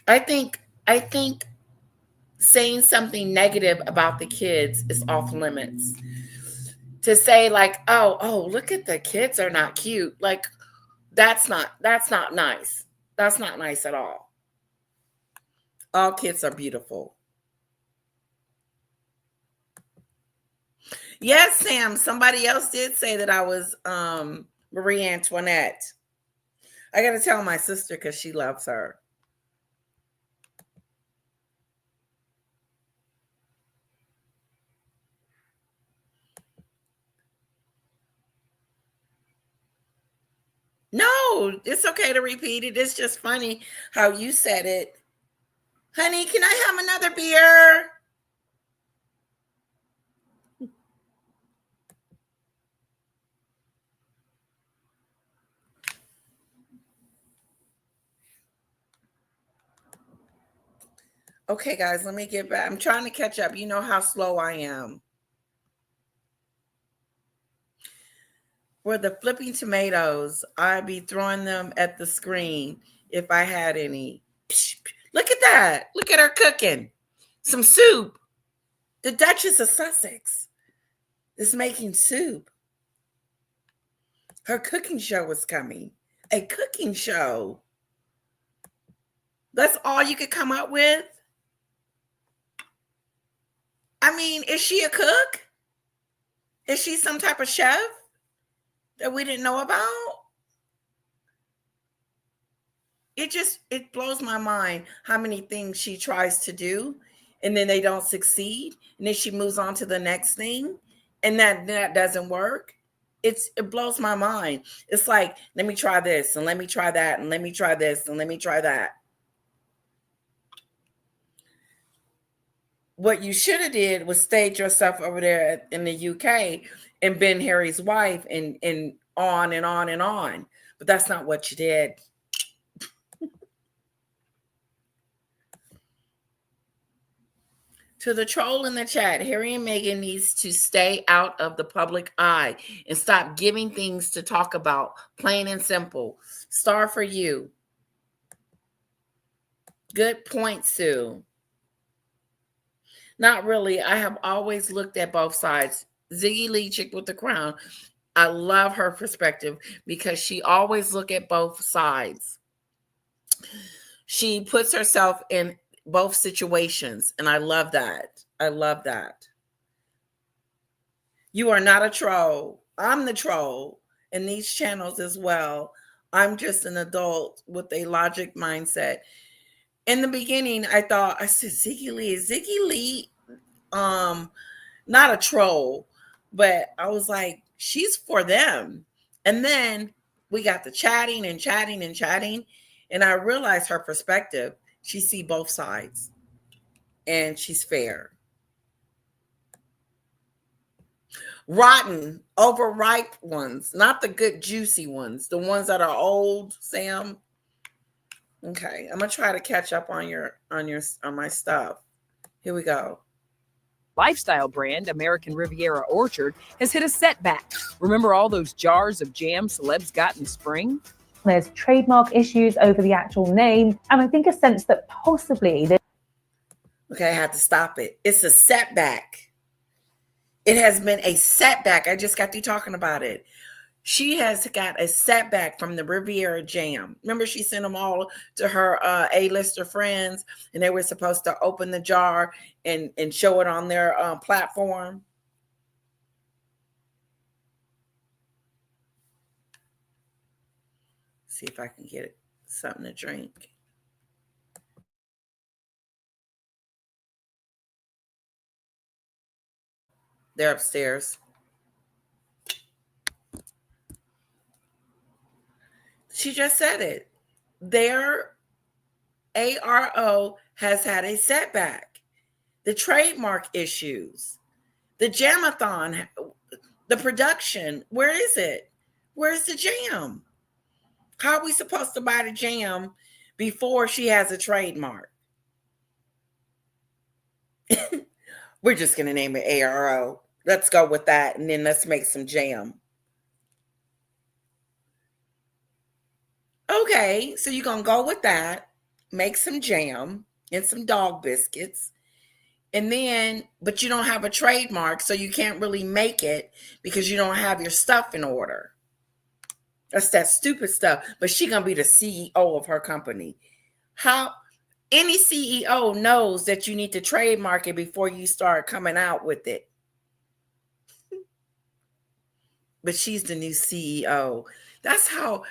I think saying something negative about the kids is off limits. To say like, oh, look at the kids are not cute. Like that's not nice. That's not nice at all. All kids are beautiful. Yes, Sam. Somebody else did say that I was Marie Antoinette. I got to tell my sister because she loves her. No, it's okay to repeat it. It's just funny how you said it. Honey, can I have another beer? Okay, guys, let me get back. I'm trying to catch up. You know how slow I am. For the flipping tomatoes, I'd be throwing them at the screen if I had any. Look at that. Look at her cooking. Some soup. The Duchess of Sussex is making soup. Her cooking show is coming. A cooking show. That's all you could come up with? I mean, is she a cook? Is she some type of chef that we didn't know about? It blows my mind how many things she tries to do and then they don't succeed. And then she moves on to the next thing and that doesn't work. It blows my mind. It's like, let me try this and let me try that and let me try this and let me try that. What you should have did was stayed yourself over there in the UK and been Harry's wife and on and on and on. But that's not what you did. To the troll in the chat, Harry and Meghan needs to stay out of the public eye and stop giving things to talk about. Plain and simple. Star for you. Good point, Sue. Not really. I have always looked at both sides. Ziggy Lee, chick with the crown. I love her perspective because she always look at both sides. She puts herself in both situations, and I love that. I love that. You are not a troll. I'm the troll in these channels as well. I'm just an adult with a logic mindset. In the beginning, I said, Ziggy Lee, not a troll, but I was like, she's for them. And then we got to chatting, and I realized her perspective. She see both sides, and she's fair. Rotten, overripe ones, not the good juicy ones, the ones that are old, Sam. Okay, I'm gonna try to catch up on my stuff. Here we go. Lifestyle brand American Riviera Orchard has hit a setback. Remember all those jars of jam celebs got in the spring? There's trademark issues over the actual name, and I think a sense that possibly okay, I have to stop it. It's a setback. It has been a setback. I just got through talking about it. She has got a setback from the Riviera Jam. Remember, she sent them all to her A-lister friends, and they were supposed to open the jar and show it on their platform. See if I can get something to drink. They're upstairs. She just said it. Their ARO has had a setback. The trademark issues, the jamathon, the production. Where is it? Where's the jam? How are we supposed to buy the jam before she has a trademark? We're just going to name it ARO. Let's go with that, and then let's make some jam. Okay, so you're going to go with that, make some jam and some dog biscuits, and then, but you don't have a trademark, so you can't really make it because you don't have your stuff in order. That's that stupid stuff. But she's going to be the CEO of her company. How? Any CEO knows that you need to trademark it before you start coming out with it. But she's the new CEO. That's how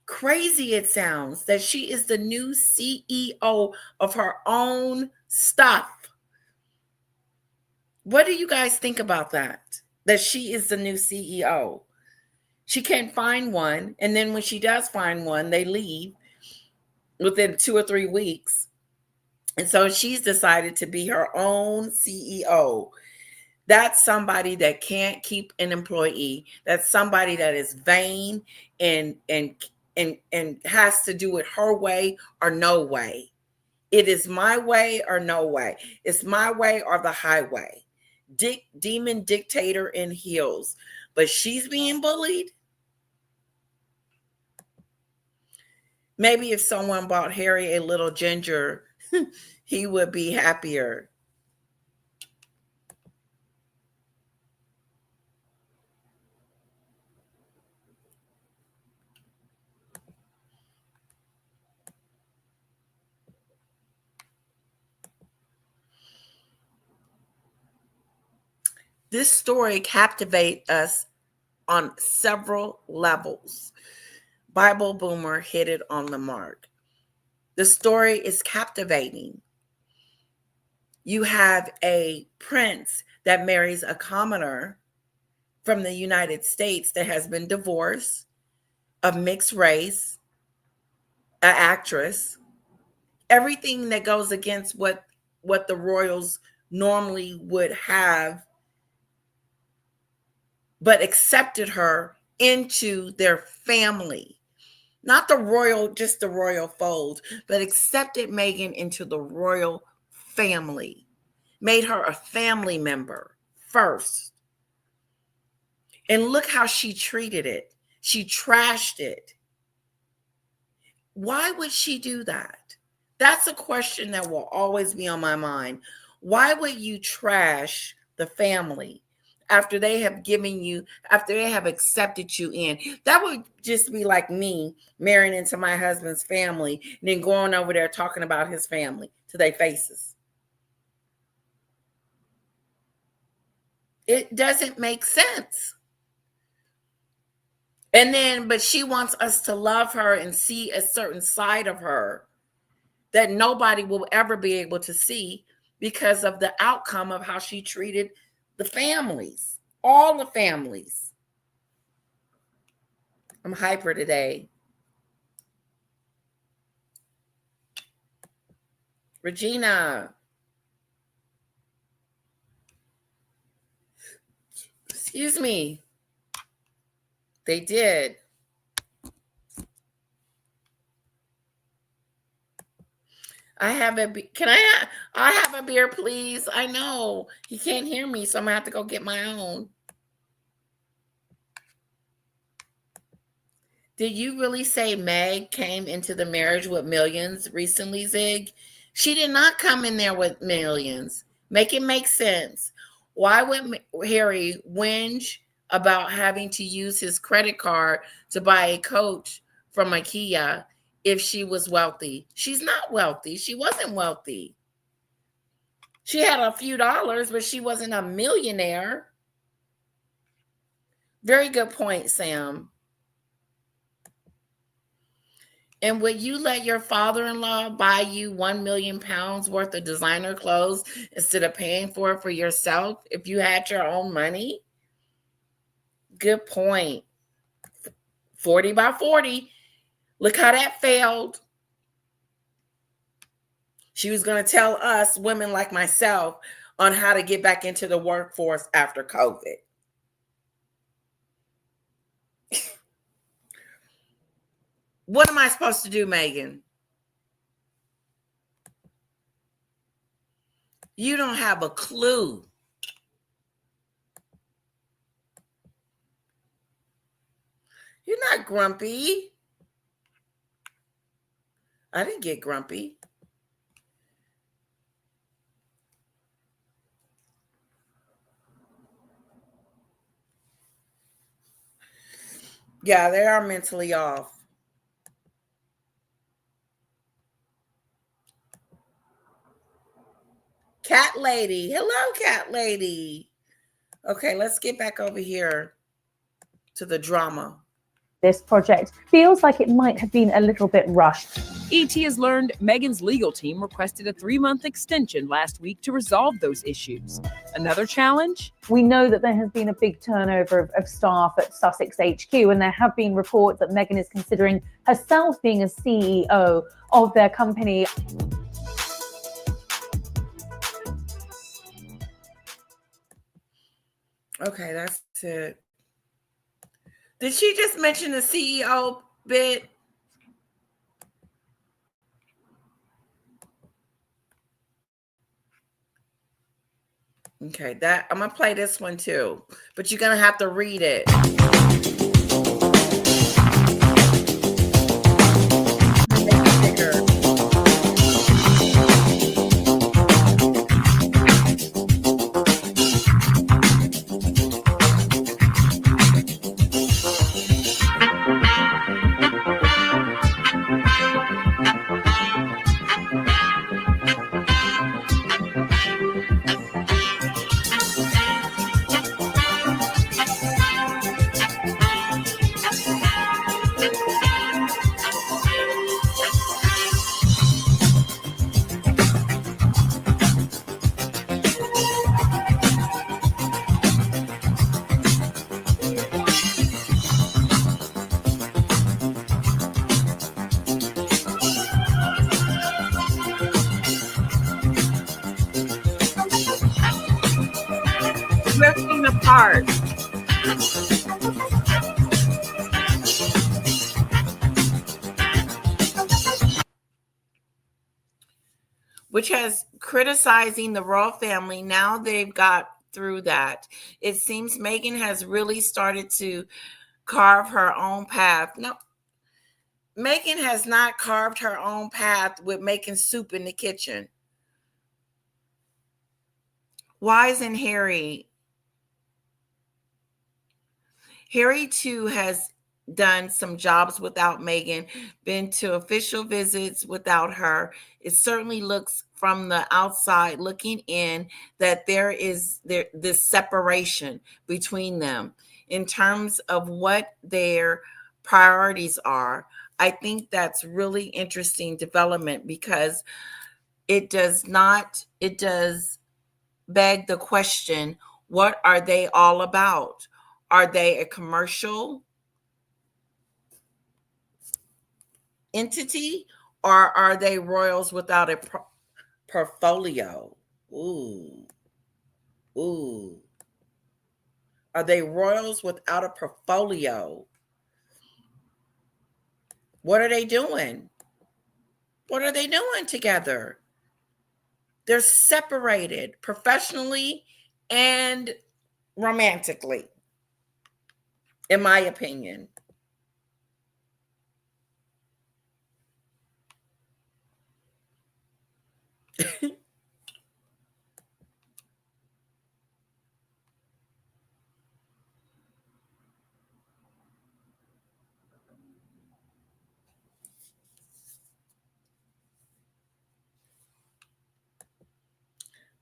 crazy it sounds, that she is the new CEO of her own stuff. What do you guys think about that? That she is the new CEO. She can't find one. And then when she does find one, they leave within 2 or 3 weeks. And so she's decided to be her own CEO. That's somebody that can't keep an employee. That's somebody that is vain and has to do it her way or no way. It is my way or no way. It's my way or the highway. Demon dictator in heels. But she's being bullied. Maybe if someone bought Harry a little ginger, he would be happier. This story captivates us on several levels. Bible Boomer hit it on the mark. The story is captivating. You have a prince that marries a commoner from the United States that has been divorced, of mixed race, an actress, everything that goes against what the royals normally would have, but accepted her into their family. Not the royal, just the royal fold, but accepted Meghan into the royal family. made her a family member first. And look how she treated it. She trashed it. Why would she do that? That's a question that will always be on my mind. Why would you trash the family after they have given you, after they have accepted you in? That would just be like me marrying into my husband's family and then going over there talking about his family to their faces. It doesn't make sense. And then, but she wants us to love her and see a certain side of her that nobody will ever be able to see because of the outcome of how she treated the families, all the families. I'm hyper today. Regina. Excuse me. They did. I have a, can I have a beer, please? I know he can't hear me, so I'm gonna have to go get my own. Did you really say Meg came into the marriage with millions recently, Zig? She did not come in there with millions. Make it make sense. Why would Harry whinge about having to use his credit card to buy a coach from IKEA if she was wealthy? She's not wealthy. She wasn't wealthy. She had a few dollars, but she wasn't a millionaire. Very good point, Sam. And would you let your father-in-law buy you 1 million pounds worth of designer clothes instead of paying for it for yourself if you had your own money? Good point. 40 by 40. Look how that failed. She was going to tell us, women like myself, on how to get back into the workforce after COVID. What am I supposed to do, Meghan? You don't have a clue. You're not grumpy. I didn't get grumpy. Yeah, they are mentally off. Cat Lady. Hello, Cat Lady. Okay, let's get back over here to the drama. This project feels like it might have been a little bit rushed. ET has learned Meghan's legal team requested a 3-month extension last week to resolve those issues. Another challenge? We know that there has been a big turnover of staff at Sussex HQ, and there have been reports that Meghan is considering herself being a CEO of their company. Okay, that's it. Did she just mention the CEO bit? Okay, that I'm gonna play this one too, but you're gonna have to read it. Drifting apart. which has criticizing the royal family. Now they've got through that. It seems Meghan has really started to carve her own path. No, Meghan has not carved her own path with making soup in the kitchen. Why isn't Harry? Harry too has done some jobs without Meghan, been to official visits without her. It certainly looks from the outside looking in that there is this separation between them in terms of what their priorities are. I think that's really interesting development because it does beg the question, what are they all about? Are they a commercial entity, or are they royals without a portfolio? Ooh. Are they royals without a portfolio? What are they doing? What are they doing together? They're separated professionally and romantically, in my opinion.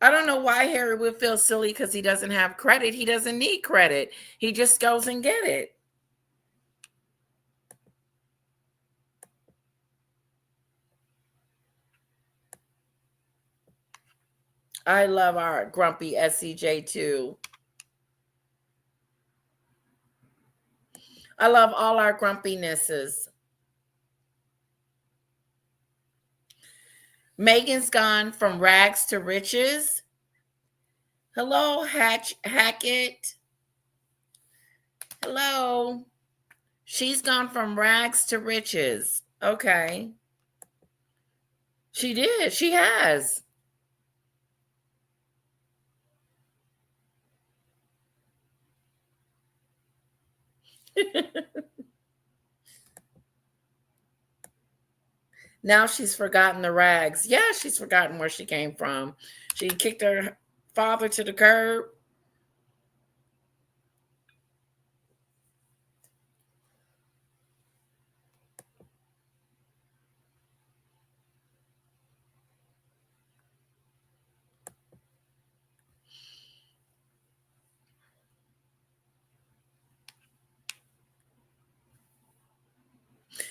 I don't know why Harry would feel silly because he doesn't have credit. He doesn't need credit. He just goes and get it. I love our grumpy SCJ too. I love all our grumpinesses. Meghan's gone from rags to riches. Hello, Hackett. Hello. She's gone from rags to riches. Okay. She did. She has. Now she's forgotten the rags. Yeah, she's forgotten where she came from. She kicked her father to the curb.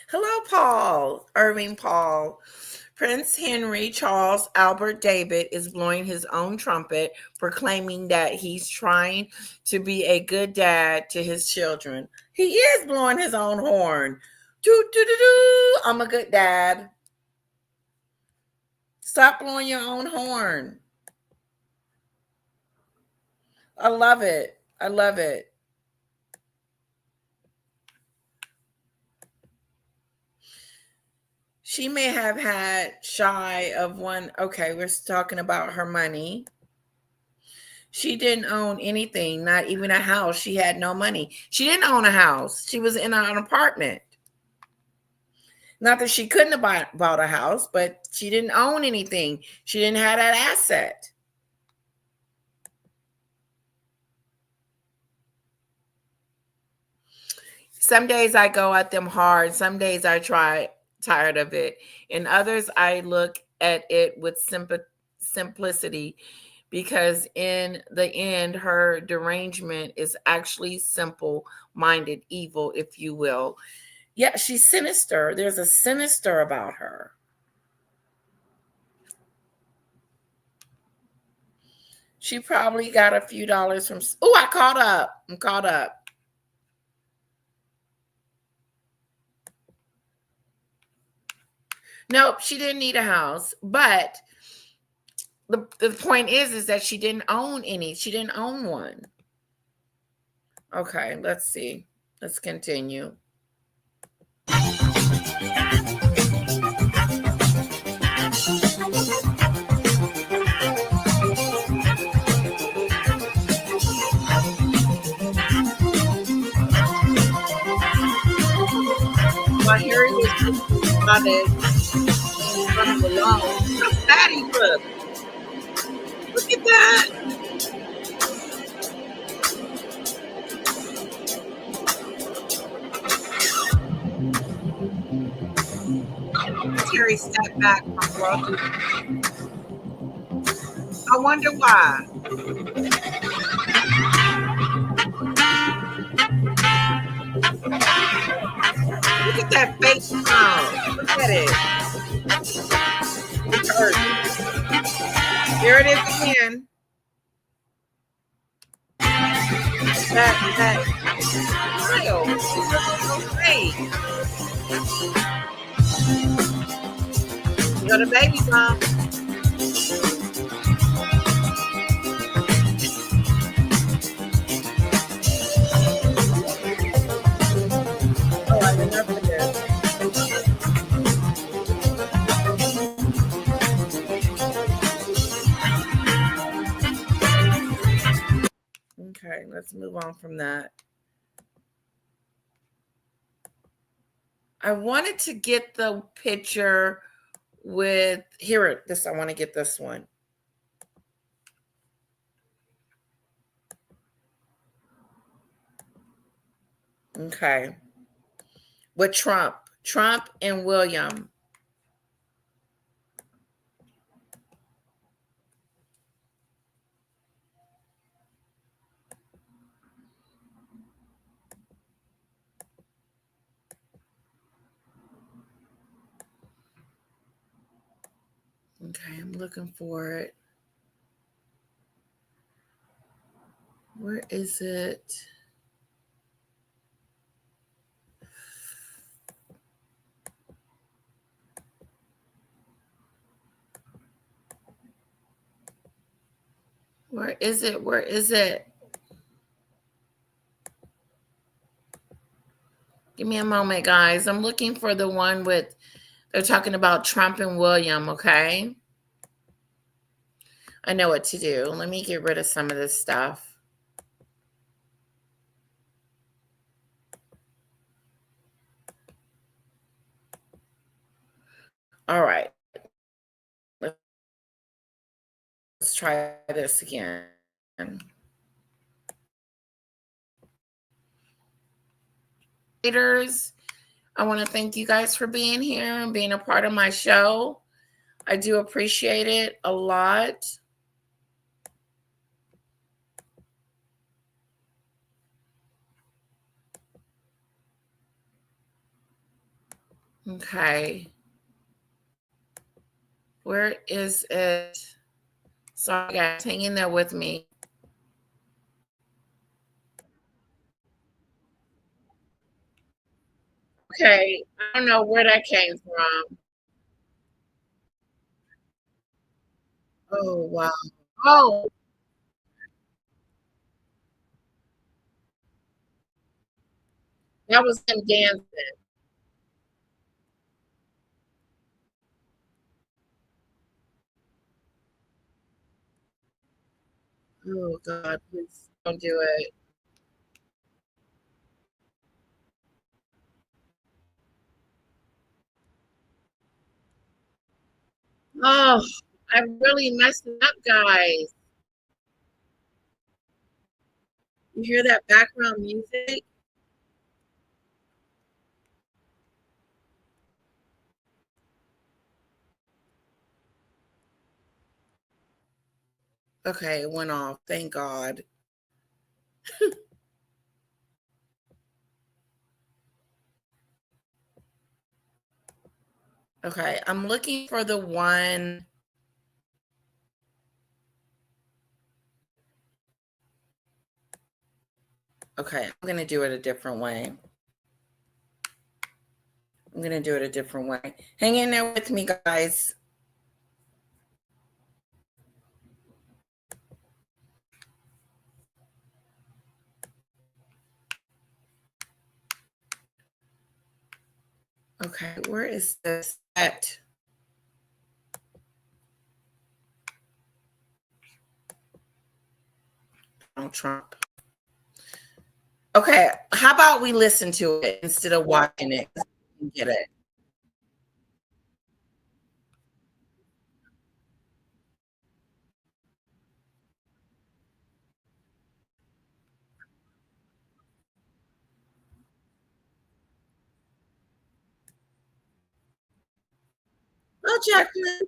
Hello, Paul. Irving Paul. Prince Henry Charles Albert David is blowing his own trumpet, proclaiming that he's trying to be a good dad to his children. He is blowing his own horn. Doo-doo-doo-doo. I'm a good dad. Stop blowing your own horn. I love it. I love it. She may have had shy of one. Okay, we're talking about her money. She didn't own anything, not even a house. She had no money. She didn't own a house. She was in an apartment. Not that she couldn't have bought a house, but she didn't own anything. She didn't have that asset. Some days I go at them hard. Some days I try tired of it. In others, I look at it with simplicity, because in the end, her derangement is actually simple-minded evil, if you will. Yeah, she's sinister. There's a sinister about her. She probably got a few dollars from... Oh, I caught up. I'm caught up. Nope, she didn't need a house, but the point is that she didn't own any. She didn't own one. Okay, let's see. Let's continue. about it. Running along. Look how fat he looks. Look at that. Terry stepped back from world. I wonder why. Look at that face now. Look at it. It's hurting. There it is again. That smile. It looks so great. You got a baby mom. Oh, I remember this. Okay, let's move on from that. I wanted to get the picture with I want to get this one. Okay. With Trump and William. Okay, I'm looking for it. Where is it? Where is it? Where is it? Give me a moment, guys. I'm looking for the one with, they're talking about Trump and William, okay? I know what to do. Let me get rid of some of this stuff. All right. Let's try this again. I want to thank you guys for being here and being a part of my show. I do appreciate it a lot. Okay. Where is it? Sorry, guys, hang in there with me. Okay, I don't know where that came from. Oh, wow. Oh, that was him dancing. Oh, God, please don't do it. Oh, I really messed it up, guys. You hear that background music? Okay, it went off. Thank God. Okay, I'm looking for the one. Okay, I'm going to do it a different way. I'm going to do it a different way. Hang in there with me, guys. Okay, where is this at? Donald Trump. Okay, how about we listen to it instead of watching it? Get it. Oh, Jacqueline.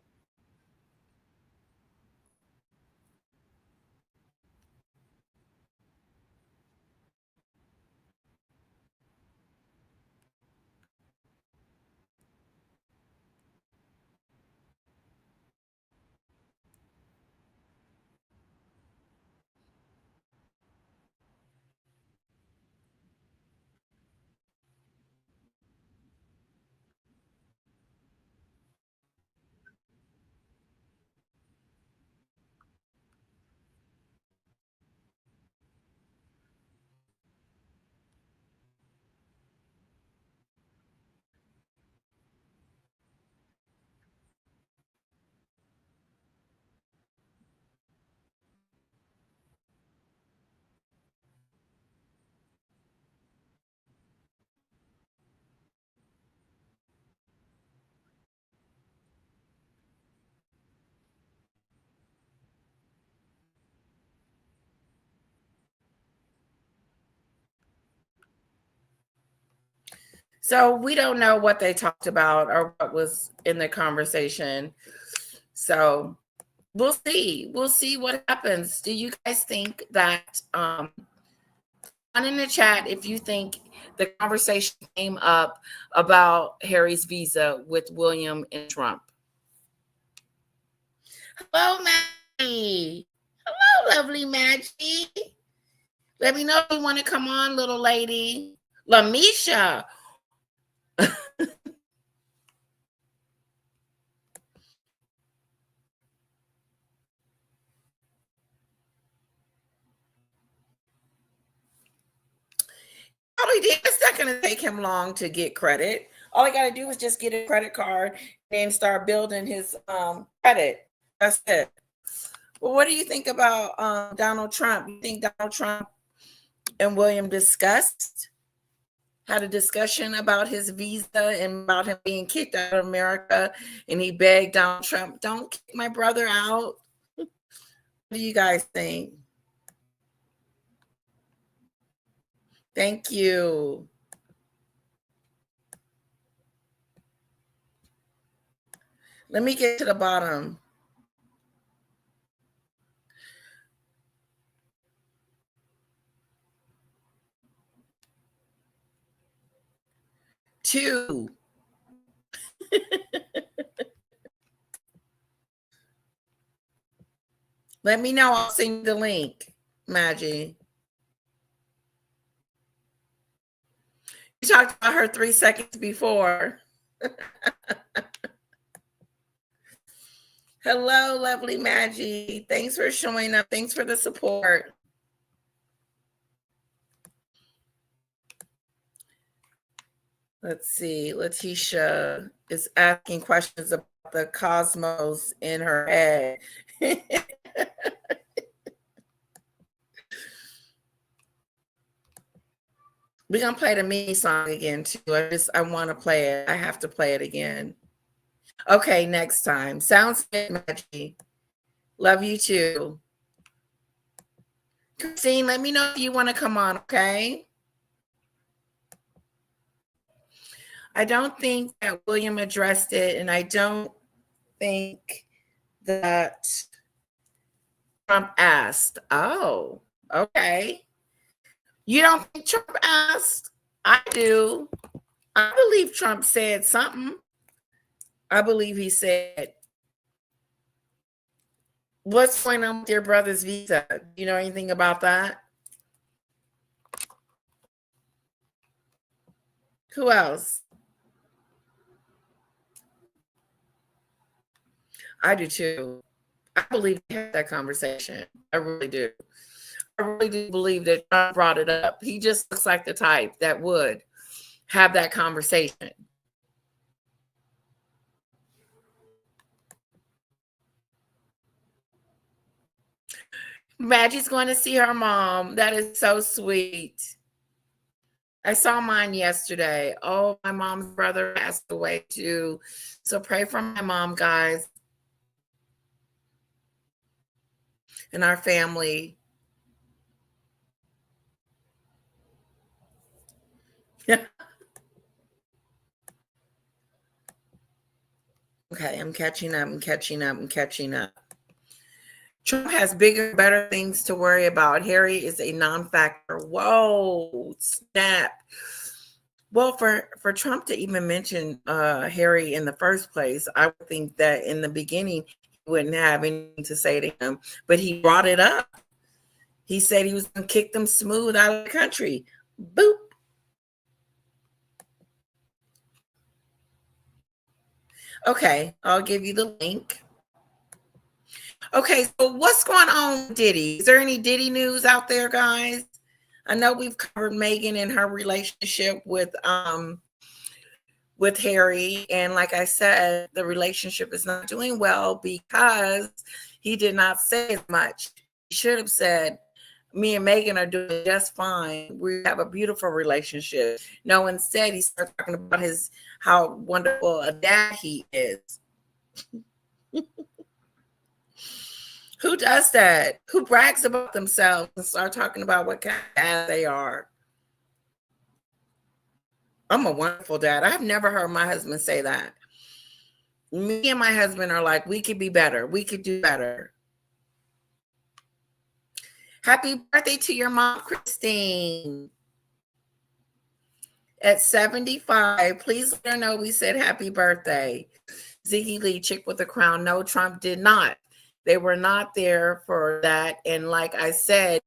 So we don't know what they talked about or what was in the conversation. So we'll see. We'll see what happens. Do you guys think that in the chat if you think the conversation came up about Harry's visa with William and Trump? Hello, Maggie. Hello, lovely Maggie. Let me know if you want to come on, little lady. Lamisha. Probably did. It's not going to take him long to get credit. All I got to do is just get a credit card and start building his credit. That's it. Well, what do you think about Donald Trump? You think Donald Trump and William had a discussion about his visa and about him being kicked out of America, and he begged Donald Trump, "Don't kick my brother out"? What do you guys think? Thank you. Let me get to the bottom. Two. Let me know. I'll send you the link, Maggie. You talked about her 3 seconds before. Hello, lovely Maggie. Thanks for showing up. Thanks for the support. Let's see. Letitia is asking questions about the cosmos in her head. We're gonna play the mini song again too. I want to play it. I have to play it again. Okay, next time. Sounds good, Maggie. Love you too. Christine, let me know if you want to come on, okay? I don't think that William addressed it, and I don't think that Trump asked. Oh, okay. You don't think Trump asked? I do. I believe Trump said something. I believe he said, "What's going on with your brother's visa? Do you know anything about that?" Who else? I do too. I believe he had that conversation. I really do. I really do believe that Trump brought it up. He just looks like the type that would have that conversation. Maggie's going to see her mom. That is so sweet. I saw mine yesterday. Oh, my mom's brother passed away too. So pray for my mom, guys, and our family. Okay, I'm catching up. Trump has bigger, better things to worry about. Harry is a non-factor. Whoa, snap. Well, for Trump to even mention Harry in the first place, I would think that in the beginning he wouldn't have anything to say to him, but he brought it up. He said he was going to kick them smooth out of the country. Boop. Okay, I'll give you the link. Okay, so what's going on with Diddy? Is there any Diddy news out there, guys? I know we've covered Meghan and her relationship with Harry, and like I said, the relationship is not doing well because he did not say as much. He should have said, me and Meghan are doing just fine. We have a beautiful relationship. No, instead he started talking about how wonderful a dad he is. Who does that? Who brags about themselves and start talking about what kind of dad they are? I'm a wonderful dad. I've never heard my husband say that. Me and my husband are like, we could be better. We could do better. Happy birthday to your mom, Christine. At 75, please let her know we said happy birthday. Ziggy Lee, chick with the crown. No, Trump did not. They were not there for that. And like I said,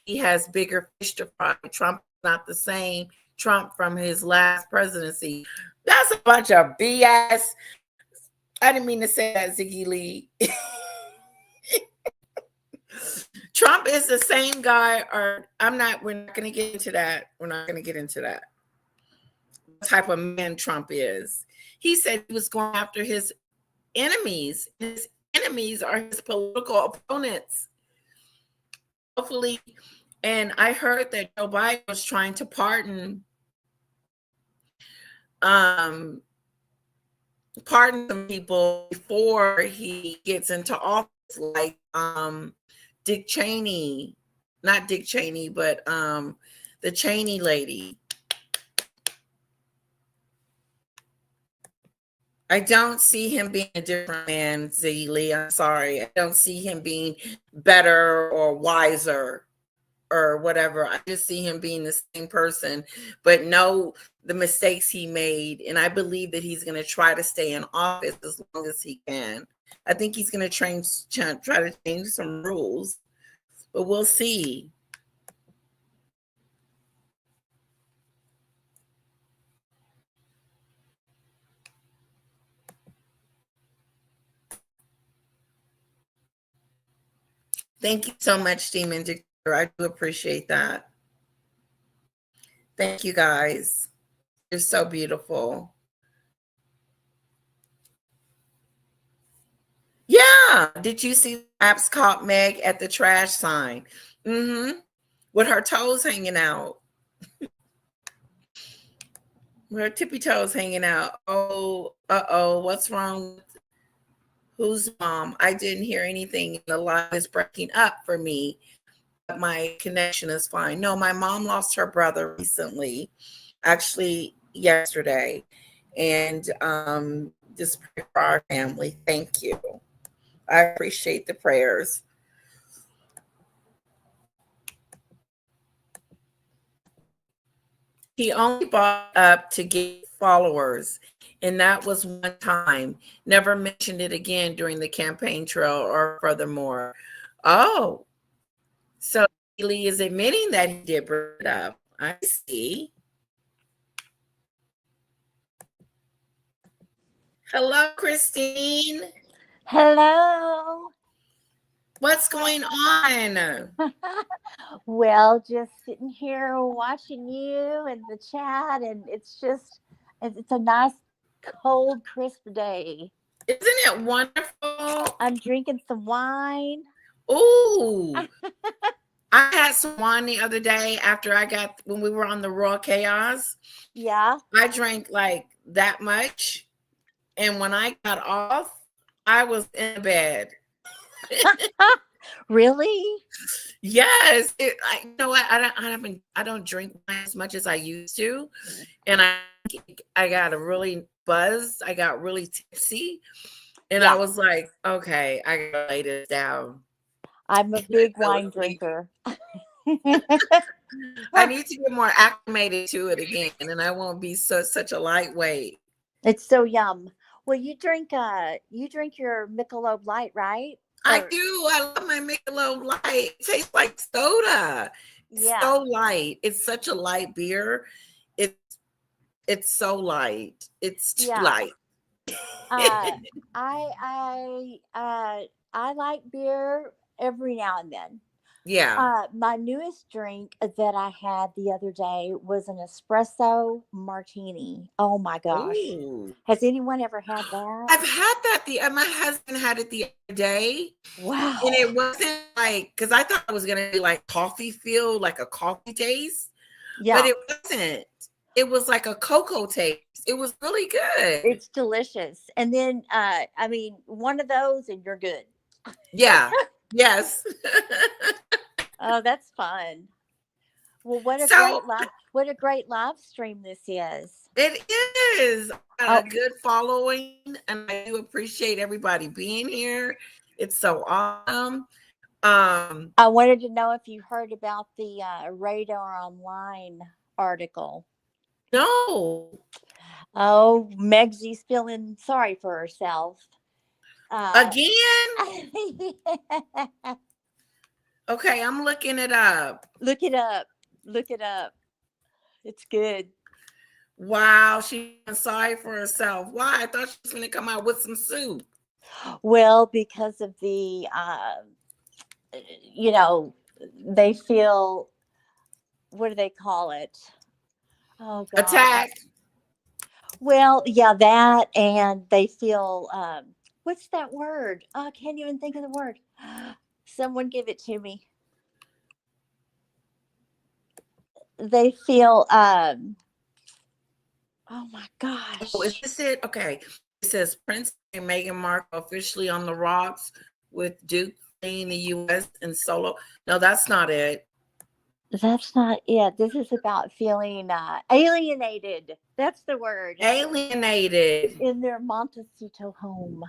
he has bigger fish to fry. Trump is not the same Trump from his last presidency. That's a bunch of BS. I didn't mean to say that, Ziggy Lee. Trump is the same guy, or we're not going to get into that. We're not going to get into that. What type of man Trump is. He said he was going after his enemies. His enemies are his political opponents. Hopefully, and I heard that Joe Biden was trying to pardon some people before he gets into office, like Dick Cheney, not Dick Cheney, but the Cheney lady. I don't see him being a different man, Ziggy Lee. I'm sorry. I don't see him being better or wiser or whatever. I just see him being the same person, but know the mistakes he made. And I believe that he's going to try to stay in office as long as he can. I think he's going to try to change some rules, but we'll see. Thank you so much, Demon Dictator. I do appreciate that. Thank you, guys. You're so beautiful. Yeah. Did you see apps caught Meg at the trash sign? With her toes hanging out. With her tippy toes hanging out. Oh, what's wrong? Whose mom? I didn't hear anything. The line is breaking up for me. But my connection is fine. No, my mom lost her brother recently, actually yesterday. And just pray for our family. Thank you. I appreciate the prayers. He only brought up to get followers, and that was one time. Never mentioned it again during the campaign trail or furthermore. Oh, so Lee is admitting that he did bring it up. I see. Hello, Christine. Hello. What's going on? Well, just sitting here watching you and the chat, and it's a nice cold, crisp day. Isn't it wonderful? I'm drinking some wine. Ooh. I had some wine the other day when we were on the Raw Chaos. Yeah. I drank like that much. And when I got off, I was in bed. Really? Yes, you know what? I don't drink wine as much as I used to, and I got a really buzzed. I got really tipsy, and I Yeah, was like, okay, I gotta lay this down. I'm a And I big fell wine asleep. drinker. I need to get more acclimated to it again, and I won't be such a lightweight. It's so yum. Well, you drink your Michelob Light, right? I Or do. I love my Michelob Light. It tastes like soda. It's yeah. so light. It's such a light beer. It's it's so light. It's too Yeah. light. Uh I like beer every now and then. Yeah. My newest drink that I had the other day was an espresso martini. Oh my gosh. Ooh. Has anyone ever had that? I've had that my husband had it the other day, and Wow. it wasn't like because I thought it was gonna be like coffee feel, like a coffee taste, but Yeah, it wasn't. It was like a cocoa taste. It was really good. it's delicious. And then I mean, one of those and you're good. Yeah. Yes. Oh, that's fun. Well, So what a great live stream this is. it is. I Oh, got a good following, and I do appreciate everybody being here. It's so awesome. I wanted to know if you heard about the Radar Online article. No. Oh, Megsy's feeling sorry for herself. Again? Okay, I'm looking it up. Look it up. Look it up. It's good. Wow, she's sorry for herself. Why? I thought she was going to come out with some soup. Well, because of the, you know, they feel, what do they call it? Oh, God. Attack. Well, yeah, that, and they feel, what's that word? Oh, I can't even think of the word. Someone give it to me. They feel, oh my gosh. Oh, is this it? Okay. It says Prince and Meghan Markle officially on the rocks with Duke fleeing the U.S. in solo. No, that's not it. That's not it. This is about feeling alienated. That's the word. Alienated. In their Montecito home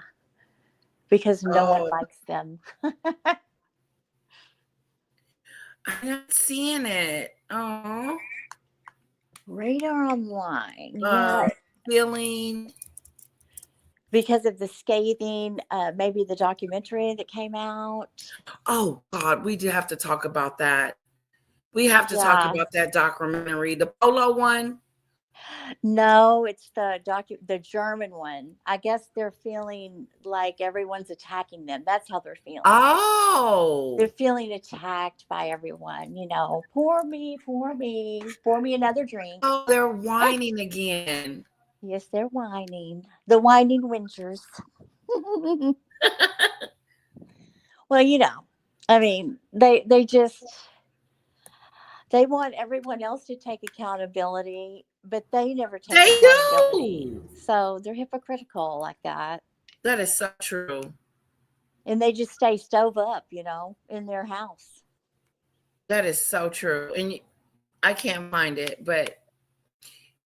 because no one Oh, likes them. I'm not seeing it. Oh, Radar Online. Yeah. feeling. Because of the scathing, maybe the documentary that came out. Oh God, we do have to talk about that. We have to talk Yeah. about that documentary, the polo one. No, it's the German one. I guess they're feeling like everyone's attacking them. That's how they're feeling. Oh, They're feeling attacked by everyone, you know. Pour me another drink. oh, they're whining again. Yes, they're whining. The whining whingers. Well, you know, I mean, they just they want everyone else to take accountability, but they never take They accountability. do. So they're hypocritical like that. That is so true. And they just stay stove up, you know, in their house. That is so true. And I can't find it, but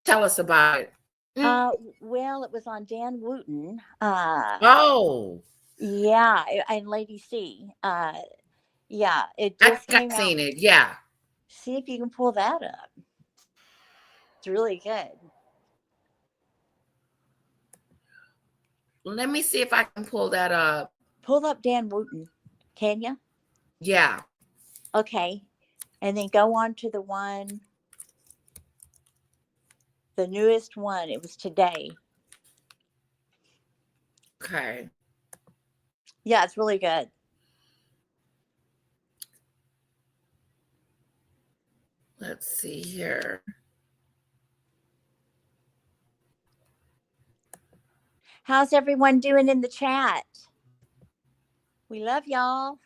tell us about it. Well, it was on Dan Wooten. Oh, Yeah, and Lady C. Yeah, it I just think came I've out. seen it. Yeah. See if you can pull that up. It's really good. Let me see if I can pull that up. Pull up Dan Wooten. Can you? Yeah. Okay. And then go on to the newest one. It was today. Okay. Yeah, it's really good. Let's see here. How's everyone doing in the chat? We love y'all.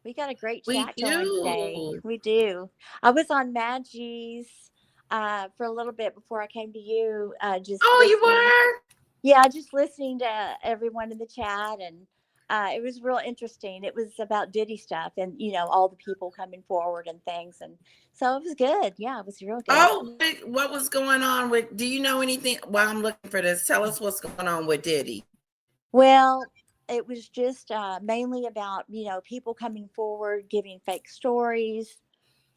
We got a great We chat going today. do. We do. I was on Maggie's for a little bit before I came to you. Just Oh, you listening. were? Yeah, just listening to everyone in the chat, and it was real interesting. It was about Diddy stuff and, all the people coming forward and things. And so it was good. Yeah, it was real good. Oh, what was going on with, do you know anything while I'm looking for this? Tell us what's going on with Diddy. Well, it was just mainly about, people coming forward, giving fake stories,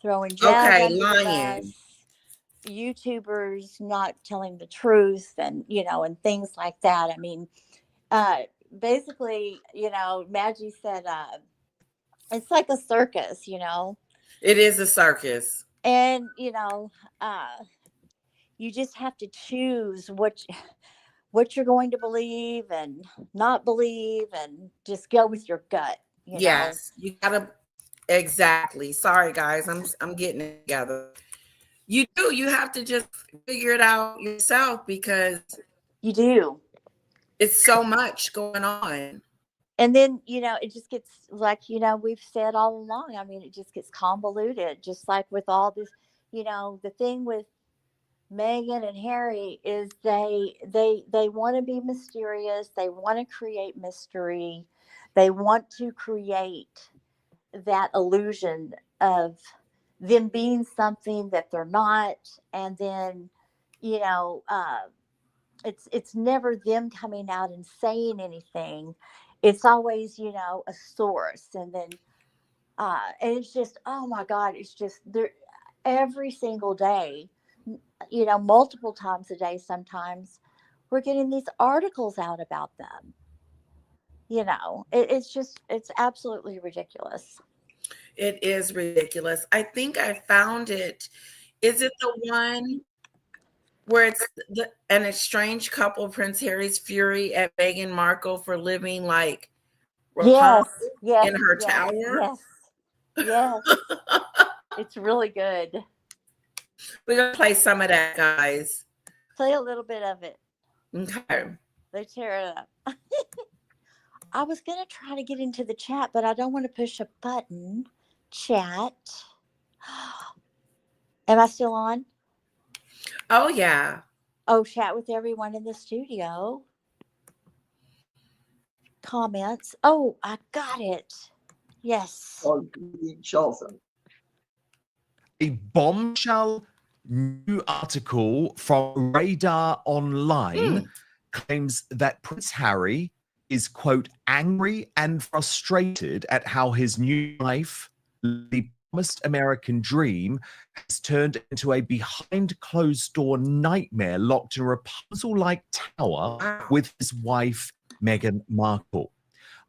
throwing jazz Okay, under the lying. bus, YouTubers not telling the truth, and, and things like that. I mean, basically, Maggie said, it's like a circus, It is a circus. and, you just have to choose what you're going to believe and not believe, and just go with your gut. Yes, you gotta. Exactly. Sorry, guys. I'm getting it together. You do. You have to just figure it out yourself because You do. it's so much going on. And then, it just gets like, we've said all along. I mean, it just gets convoluted, just like with all this, the thing with Meghan and Harry is they want to be mysterious. They want to create mystery. They want to create that illusion of them being something that they're not. And then, it's never them coming out and saying anything. It's always, a source. And then, and it's just, oh my God, it's just there every single day, multiple times a day. Sometimes we're getting these articles out about them. It's absolutely ridiculous. It is ridiculous. I think I found it. Is it the one where it's an estranged couple, Prince Harry's fury at Meghan Markle for living like Rapunzel Yes, in her yes, tower? yes. It's really good. We're gonna play some of that, guys. Play a little bit of it. Okay. They tear it up. I was going to try to get into the chat, but I don't want to push a button. Chat. Am I still on? Oh, yeah. Oh, chat with everyone in the studio. Comments. Oh, I got it. Yes. A bombshell new article from Radar Online claims that Prince Harry is, quote, angry and frustrated at how his new life, the promised American dream, has turned into a behind closed door nightmare locked in a Rapunzel-like tower with his wife, Meghan Markle.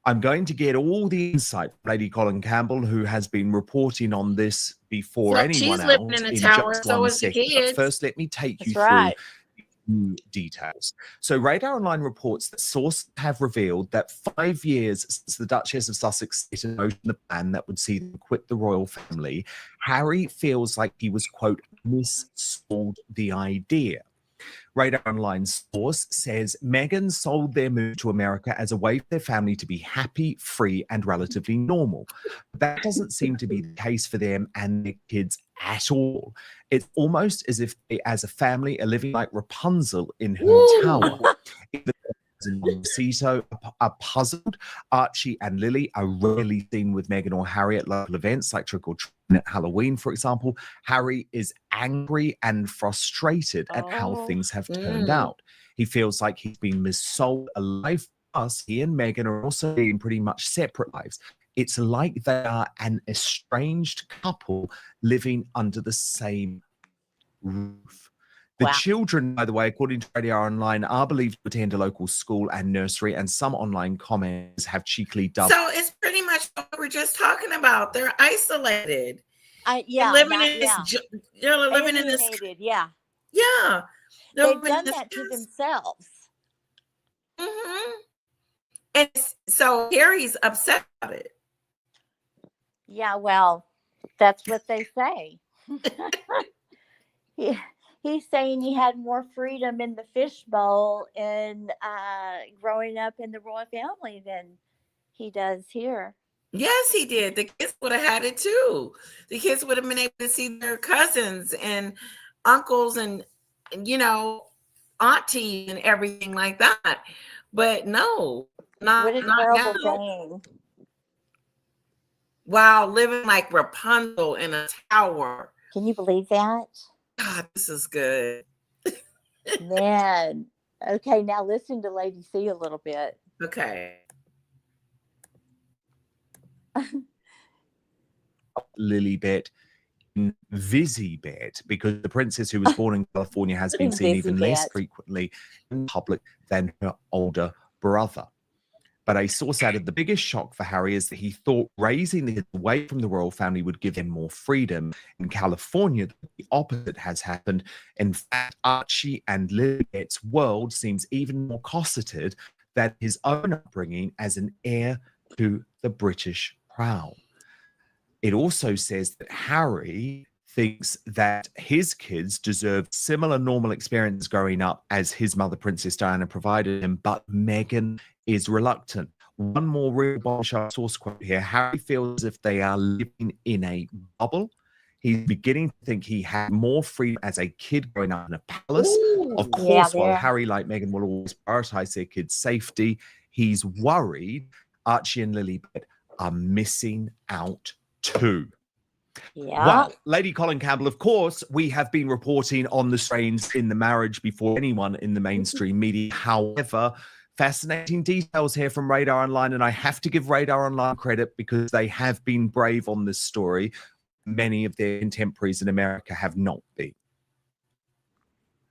I'm going to get all the insight from Lady Colin Campbell, who has been reporting on this before anyone she's else. living in the tower, just so one is the second. kids. But first, let me take you right. through details. So Radar Online reports that sources have revealed that 5 years since the Duchess of Sussex set in motion the plan that would see them quit the royal family, Harry feels like he was, quote, missold the idea. Radar Online source says Meghan sold their move to America as a way for their family to be happy, free, and relatively normal. But that doesn't seem to be the case for them and their kids at all. It's almost as if they, as a family, are living like Rapunzel in her tower. And Cito are puzzled. Archie and Lily are rarely seen with Meghan or Harry at local events like Trick or Treat at Halloween, for example. Harry is angry and frustrated at how things have turned out. He feels like he's been missold a life. Plus, he and Meghan are also leading pretty much separate lives. It's like they are an estranged couple living under the same roof. The children, by the way, according to Radio Online, are believed to attend a local school and nursery, and some online comments have cheekily dubbed. So it's pretty much what we were just talking about. They're isolated. Yeah, they're living in this. They're living in this. Yeah. Yeah. They've done that to themselves. And so Harry's upset about it. Yeah, well, that's what they say. He's saying he had more freedom in the fishbowl in growing up in the royal family than he does here. Yes, he did. The kids would have had it too. The kids would have been able to see their cousins and uncles and aunties and everything like that. But no, Not, What a not terrible now. thing. Wow, living like Rapunzel in a tower. Can you believe that? God, this is good. Man. Okay, now listen to Lady C a little bit. Okay. Lilibet in Visibet, because the princess who was born in California has been seen even less Visibet. frequently in public than her older brother. But a source added the biggest shock for Harry is that he thought raising the kids away from the royal family would give him more freedom. In California, the opposite has happened. In fact, Archie and Lilibet's world seems even more cosseted than his own upbringing as an heir to the British crown. It also says that Harry thinks that his kids deserve similar normal experience growing up as his mother, Princess Diana, provided him, but Meghan is reluctant. One more real bombshell source quote here. Harry feels as if they are living in a bubble. He's beginning to think he had more freedom as a kid growing up in a palace. Ooh. Of course, Yeah, while there. Harry, like Meghan, will always prioritize their kids' safety, he's worried Archie and Lilibet are missing out too. Yeah. Well, Lady Colin Campbell, of course, we have been reporting on the strains in the marriage before anyone in the mainstream media. However, fascinating details here from Radar Online, and I have to give Radar Online credit because they have been brave on this story. Many of their contemporaries in America have not been.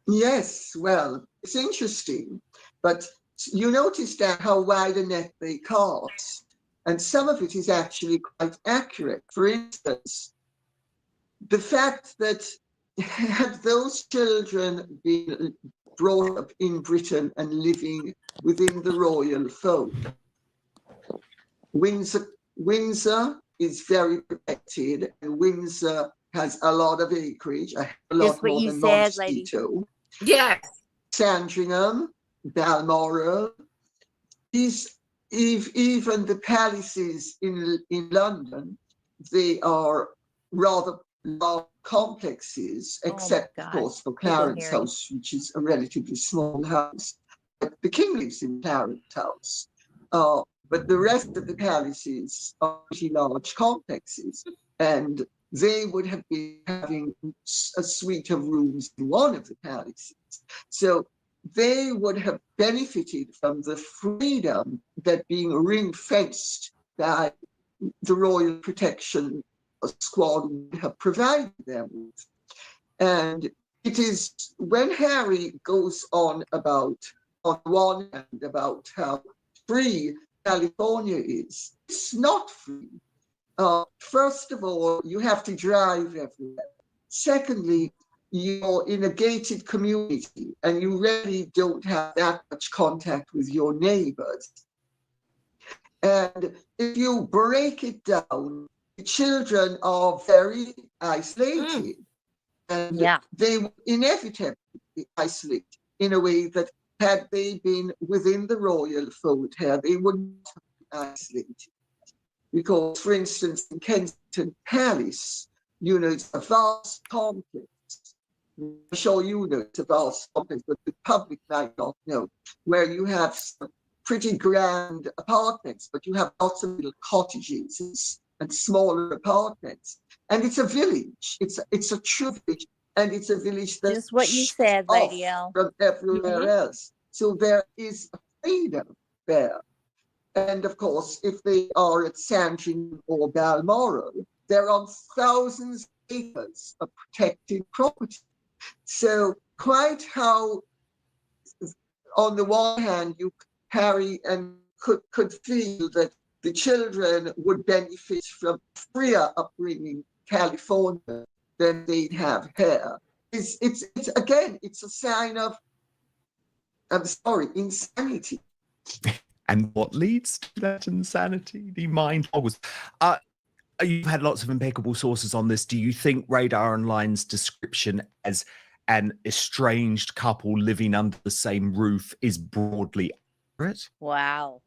Yes, well, it's interesting, but you notice that how wide a net they cast, and some of it is actually quite accurate. For instance, the fact that had those children been brought up in Britain and living within the royal folk, Windsor is very protected, and Windsor has a lot of acreage, a lot Just what more you than said, lady. Montecito. Yes. Sandringham, Balmoral, even the palaces in London, they are rather large complexes, except God. of course for People Clarence hearing. House, which is a relatively small house. But the king lives in Clarence House. But the rest of the palaces are pretty large complexes, and they would have been having a suite of rooms in one of the palaces. So they would have benefited from the freedom that being ring-fenced by the royal protection squad would have provided them with. And it is when Harry goes on one hand, about how free California is, it's not free. First of all, you have to drive everywhere. Secondly, you're in a gated community and you really don't have that much contact with your neighbors. And if you break it down, the children are very isolated. And they will inevitably be isolated in a way that had they been within the royal fold here, they would not have been isolated. Because, for instance, in Kensington Palace, it's a vast complex. I'm sure you know it's a vast complex, but the public might not know, where you have some pretty grand apartments, but you have lots of little cottages and smaller apartments. And it's a village. It's a true village. And it's a village that's just what you said, Lady L. From everywhere else. So there is a freedom there. And of course, if they are at Sandringham or Balmoral, they're on thousands of acres of protected property. So quite how, on the one hand, Harry and could feel that the children would benefit from freer upbringing in California than they'd have here. It's again, it's a sign of, insanity. And what leads to that insanity? The mind boggles. You've had lots of impeccable sources on this. Do you think Radar Online's description as an estranged couple living under the same roof is broadly accurate? Wow.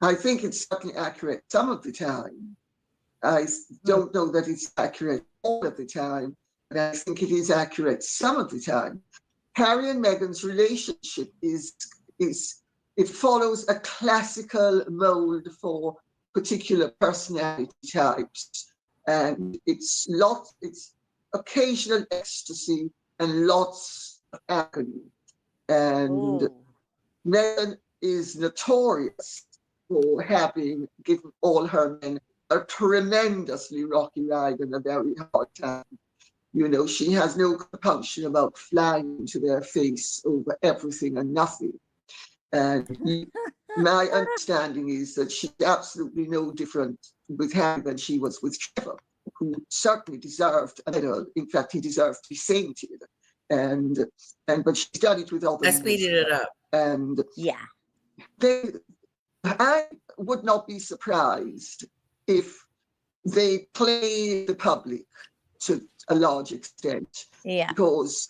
I think it's certainly accurate some of the time. I don't know that it's accurate all of the time, but I think it is accurate some of the time. Harry and Meghan's relationship is it follows a classical mold for particular personality types, and it's occasional ecstasy and lots of agony. And Meghan is notorious for having given all her men a tremendously rocky ride and a very hard time. You know, she has no compunction about flying to their face over everything and nothing. And my understanding is that she's absolutely no different with Harry than she was with Trevor, who certainly deserved a medal. In fact, he deserved to be sainted. But she's done it with other. I speeded it up. And yeah, I would not be surprised if they play the public to a large extent. Yeah. Because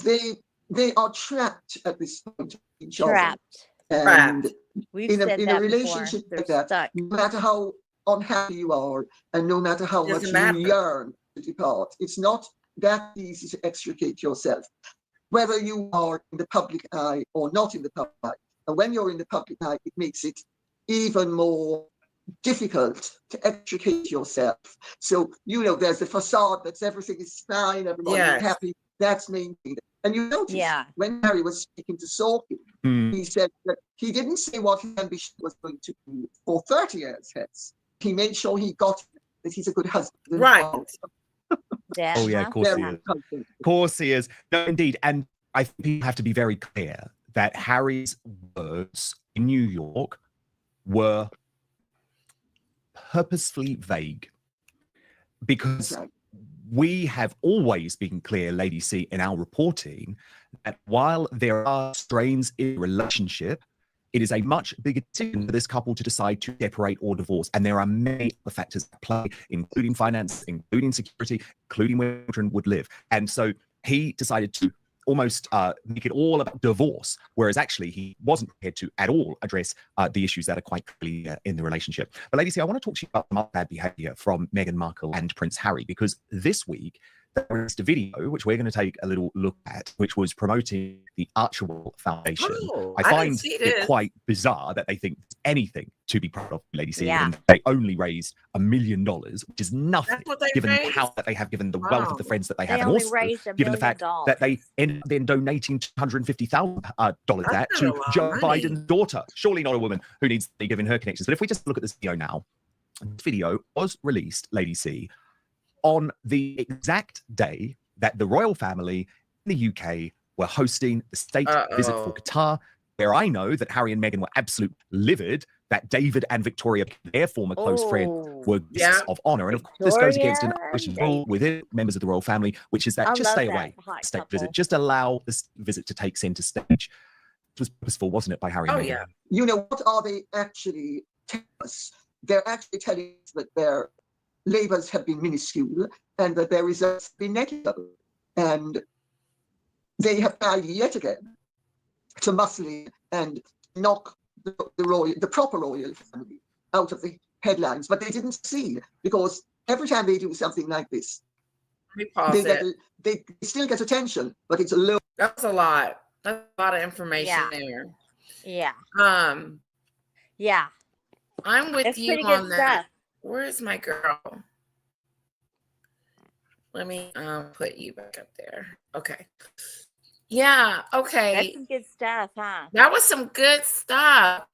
they are trapped at this point. Trapped. And We've in said a that relationship before. like They're that, stuck. no matter how unhappy you are, and no matter how much Doesn't you matter. yearn to depart, it's not that easy to extricate yourself, whether you are in the public eye or not in the public eye. And when you're in the public eye, it makes it even more difficult to extricate yourself. So, you know, there's the facade that everything is fine, everybody's Yes. happy, that's maintained. And you notice Yeah. when Harry was speaking to Sorkin, he said that he didn't say what his ambition was going to be for 30 years hence. He made sure he got that he's a good husband. Right. Yeah. Oh, yeah, of course he Very is. confident. Of course he is. No, indeed. And I think people have to be very clear that Harry's words in New York were purposefully vague, because Right. we have always been clear, Lady C, in our reporting, that while there are strains in the relationship, it is a much bigger decision for this couple to decide to separate or divorce. And there are many other factors at play, including finance, including security, including where children would live. And so he decided to almost make it all about divorce, whereas actually he wasn't prepared to at all address the issues that are quite clearly in the relationship. But ladies, I want to talk to you about some bad behavior from Meghan Markle and Prince Harry, because this week there was a video which we're going to take a little look at, which was promoting the Archewell Foundation. Oh, I I didn't find see it this. quite bizarre that they think there's anything to be proud of, Lady C. Yeah. And they only raised $1 million, which is nothing, That's what they given the raised? power that they have, given the wealth of the Wow. friends that they They have, and only also raised $1 given the fact million. that they ended up then donating $250,000 that That's to not a lot of Joe money. Biden's daughter. Surely not a woman who needs to be given her connections. But if we just look at this video now, this video was released, Lady C, on the exact day that the royal family in the UK were hosting the state visit for Qatar, where I know that Harry and Meghan were absolutely livid that David and Victoria, their former close friend, were guests of honor. And of course, this goes against an Victoria British and rule within members of the royal family, which is that I just love stay that away hot state couple. visit. Just allow this visit to take center stage. It was purposeful, wasn't it, by Harry and Oh, Meghan? yeah. You know, what are they actually telling us? They're actually telling us that their labors have been minuscule and that their results have been negligible. And they have tried yet again to muscle in and knock the proper royal family out of the headlines, but they didn't succeed, because every time they do something like this, Let me pause it. they still get attention, but it's a low. That's a lot. That's a lot of information Yeah. there. Yeah. Yeah. I'm with It's you pretty on good that. stuff. Where's my girl? Let me put you back up there. Okay. Yeah, okay. That's some good stuff, huh? That was some good stuff.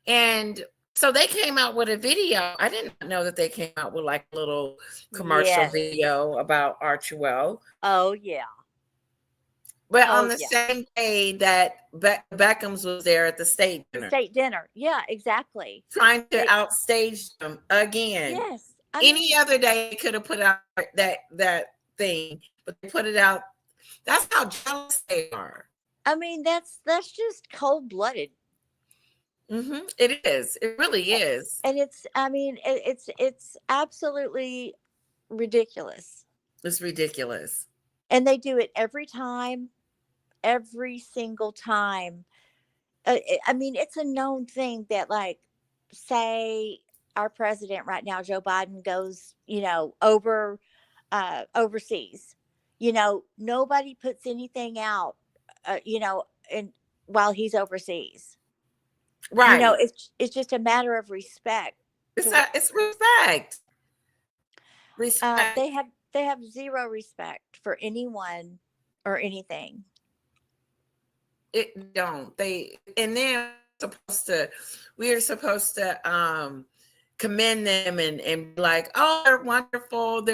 And so they came out with a video. I didn't know that they came out with like a little commercial Yes. video about Archewell. Oh, yeah. But Oh, on the yeah. same day that Beckham's was there at the state dinner, State dinner. Yeah, exactly. trying to outstage them again. Yes. I Any mean, other day they could have put out that thing, but they put it out. That's how jealous they are. I mean, that's just cold-blooded. It is. It really is. And it's, I mean, it's absolutely ridiculous. It's ridiculous. And they do it every time, every single time. I mean, it's a known thing that, like, say our president right now, Joe Biden, goes, you know, overseas. You know, nobody puts anything out, you know, while he's overseas. Right. It's just a matter of respect. It's respect. Respect. They have zero respect for anyone or anything. It don't. And then we're supposed to commend them and be like, oh, they're wonderful.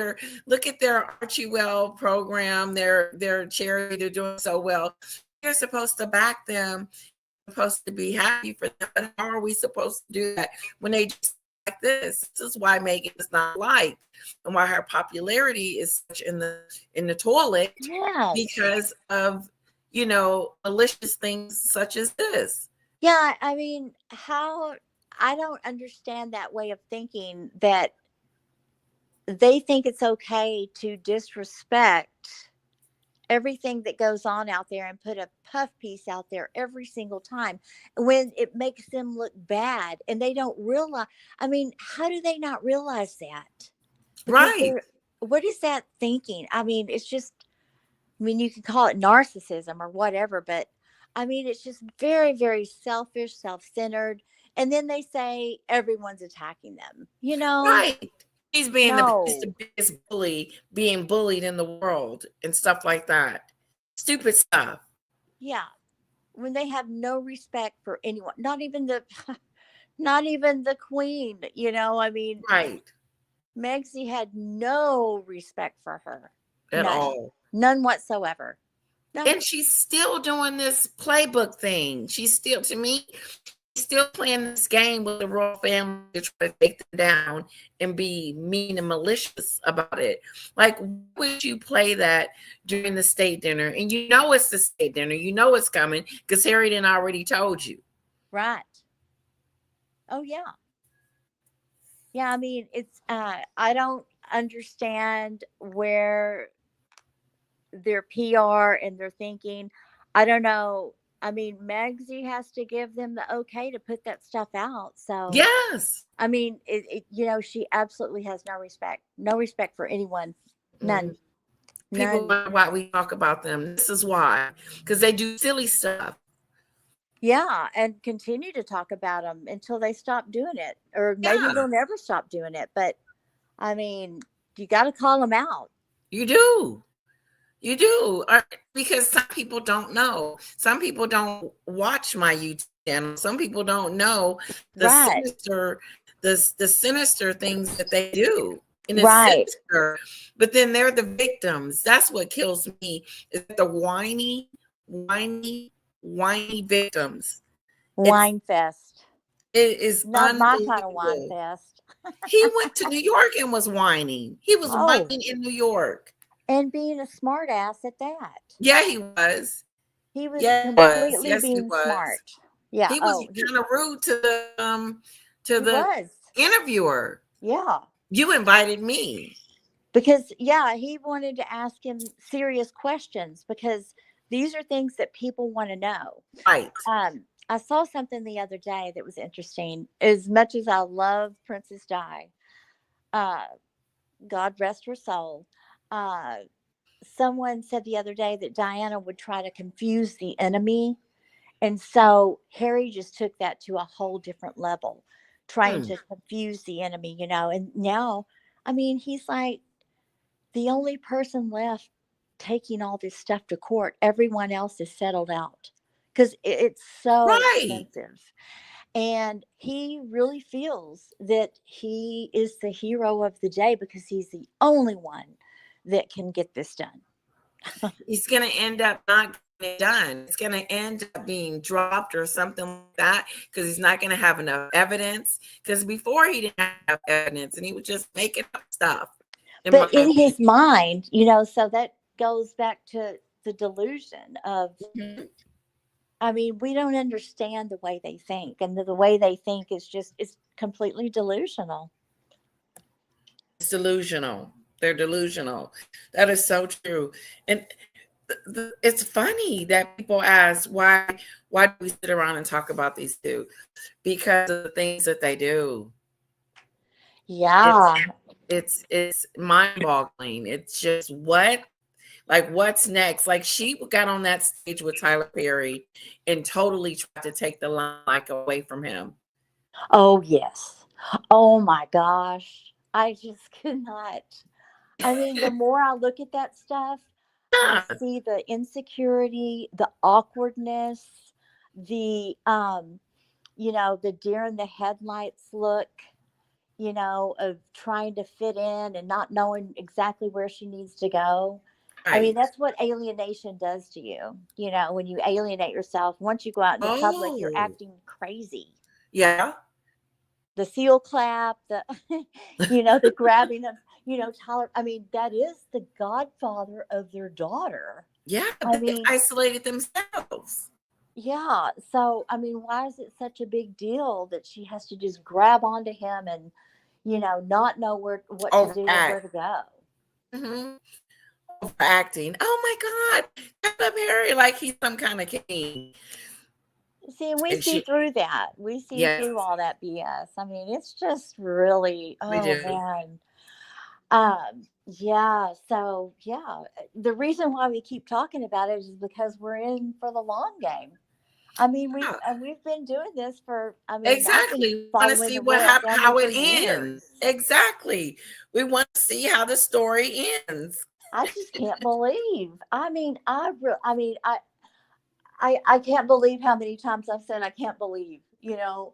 Look at their Archie Well program, their charity, they're doing so well. You're supposed to back them, supposed to be happy for them. But how are we supposed to do that when they just like this? This is why Meghan is not liked and why her popularity is such in the toilet. Yes. Because of malicious things such as this. Yeah, I mean, I don't understand that way of thinking, that they think it's okay to disrespect everything that goes on out there and put a puff piece out there every single time when it makes them look bad, and they don't realize. I mean, how do they not realize that? Right. What is that thinking? I mean, it's just, you can call it narcissism or whatever, but I mean, it's just very, very selfish, self-centered. And then they say everyone's attacking them, Right. He's being No. the biggest bully, being bullied in the world and stuff like that. Stupid stuff. Yeah. When they have no respect for anyone, not even the queen, I mean, Right. Megxie had no respect for her. At all. None whatsoever. No. And she's still doing this playbook thing. She's still, to me, still playing this game with the royal family to try to take them down and be mean and malicious about it. Like, would you play that during the state dinner? And it's the state dinner. It's coming because Harry done already told you. Right. Oh, yeah. Yeah, I mean, it's, I don't understand where their PR and their thinking. I don't know. I mean, Megxie has to give them the okay to put that stuff out. So yes, I mean, she absolutely has no respect for anyone. None. People wonder why we talk about them. This is why, because they do silly stuff. Yeah, and continue to talk about them until they stop doing it, or maybe they'll never stop doing it. But I mean, you got to call them out. You do. Because some people don't know. Some people don't watch my YouTube channel. Some people don't know the sinister things that they do. And it's sinister, but then they're the victims. That's what kills me, is the whiny victims. Wine fest. It is not my kind of wine fest. He went to New York and was whining. He was whining in New York. And being a smart ass at that. Yeah, he was. He was completely being smart. Yeah. He was kind of rude to the interviewer. Yeah. You invited me. Because, he wanted to ask him serious questions, because these are things that people want to know. Right. I saw something the other day that was interesting. As much as I love Princess Di, God rest her soul, someone said the other day that Diana would try to confuse the enemy. And so Harry just took that to a whole different level, trying to confuse the enemy, and now, I mean, he's like the only person left taking all this stuff to court. Everyone else is settled out because it's so expensive. And he really feels that he is the hero of the day because he's the only one that can get this done. He's going to end up not getting it done. It's going to end up being dropped or something like that, because he's not going to have enough evidence. Because before he didn't have evidence and he was just making up stuff. But in his mind, so that goes back to the delusion of, I mean, we don't understand the way they think, and the way they think is completely delusional. It's delusional. They're delusional. That is so true. And it's funny that people ask, why do we sit around and talk about these two? Because of the things that they do. Yeah. It's mind-boggling. It's just, what Like, what's next? Like, she got on that stage with Tyler Perry and totally tried to take the limelight away from him. Oh, yes. Oh, my gosh. I just could not. I mean, the more I look at that stuff, I Yeah. see the insecurity, the awkwardness, the, the deer in the headlights look, of trying to fit in and not knowing exactly where she needs to go. I mean, Right. that's what alienation does to you. When you alienate yourself, once you go out in the public, you're Oh, acting crazy. yeah. The seal clap, the grabbing of, Tyler. I mean, that is the godfather of their daughter. Yeah. I They've mean, isolated themselves. yeah. So, I mean, why is it such a big deal that she has to just grab onto him and, not know what to do and where Overact. to go? Mm-hmm. Overacting. Oh my God. Tyler Perry, like he's some kind of king. See, and we And see she, through that. We see yes, through all that BS. I mean, it's just really, we oh do. man. Yeah. So yeah, the reason why we keep talking about it is because we're in for the long game. I mean, Yeah. we've been doing this for. I mean, I've been Exactly. We want to following see the what royal happens, family how for it years. ends. Exactly. We want to see how the story ends. I just can't believe. I mean, I can't believe how many times I've said I can't believe.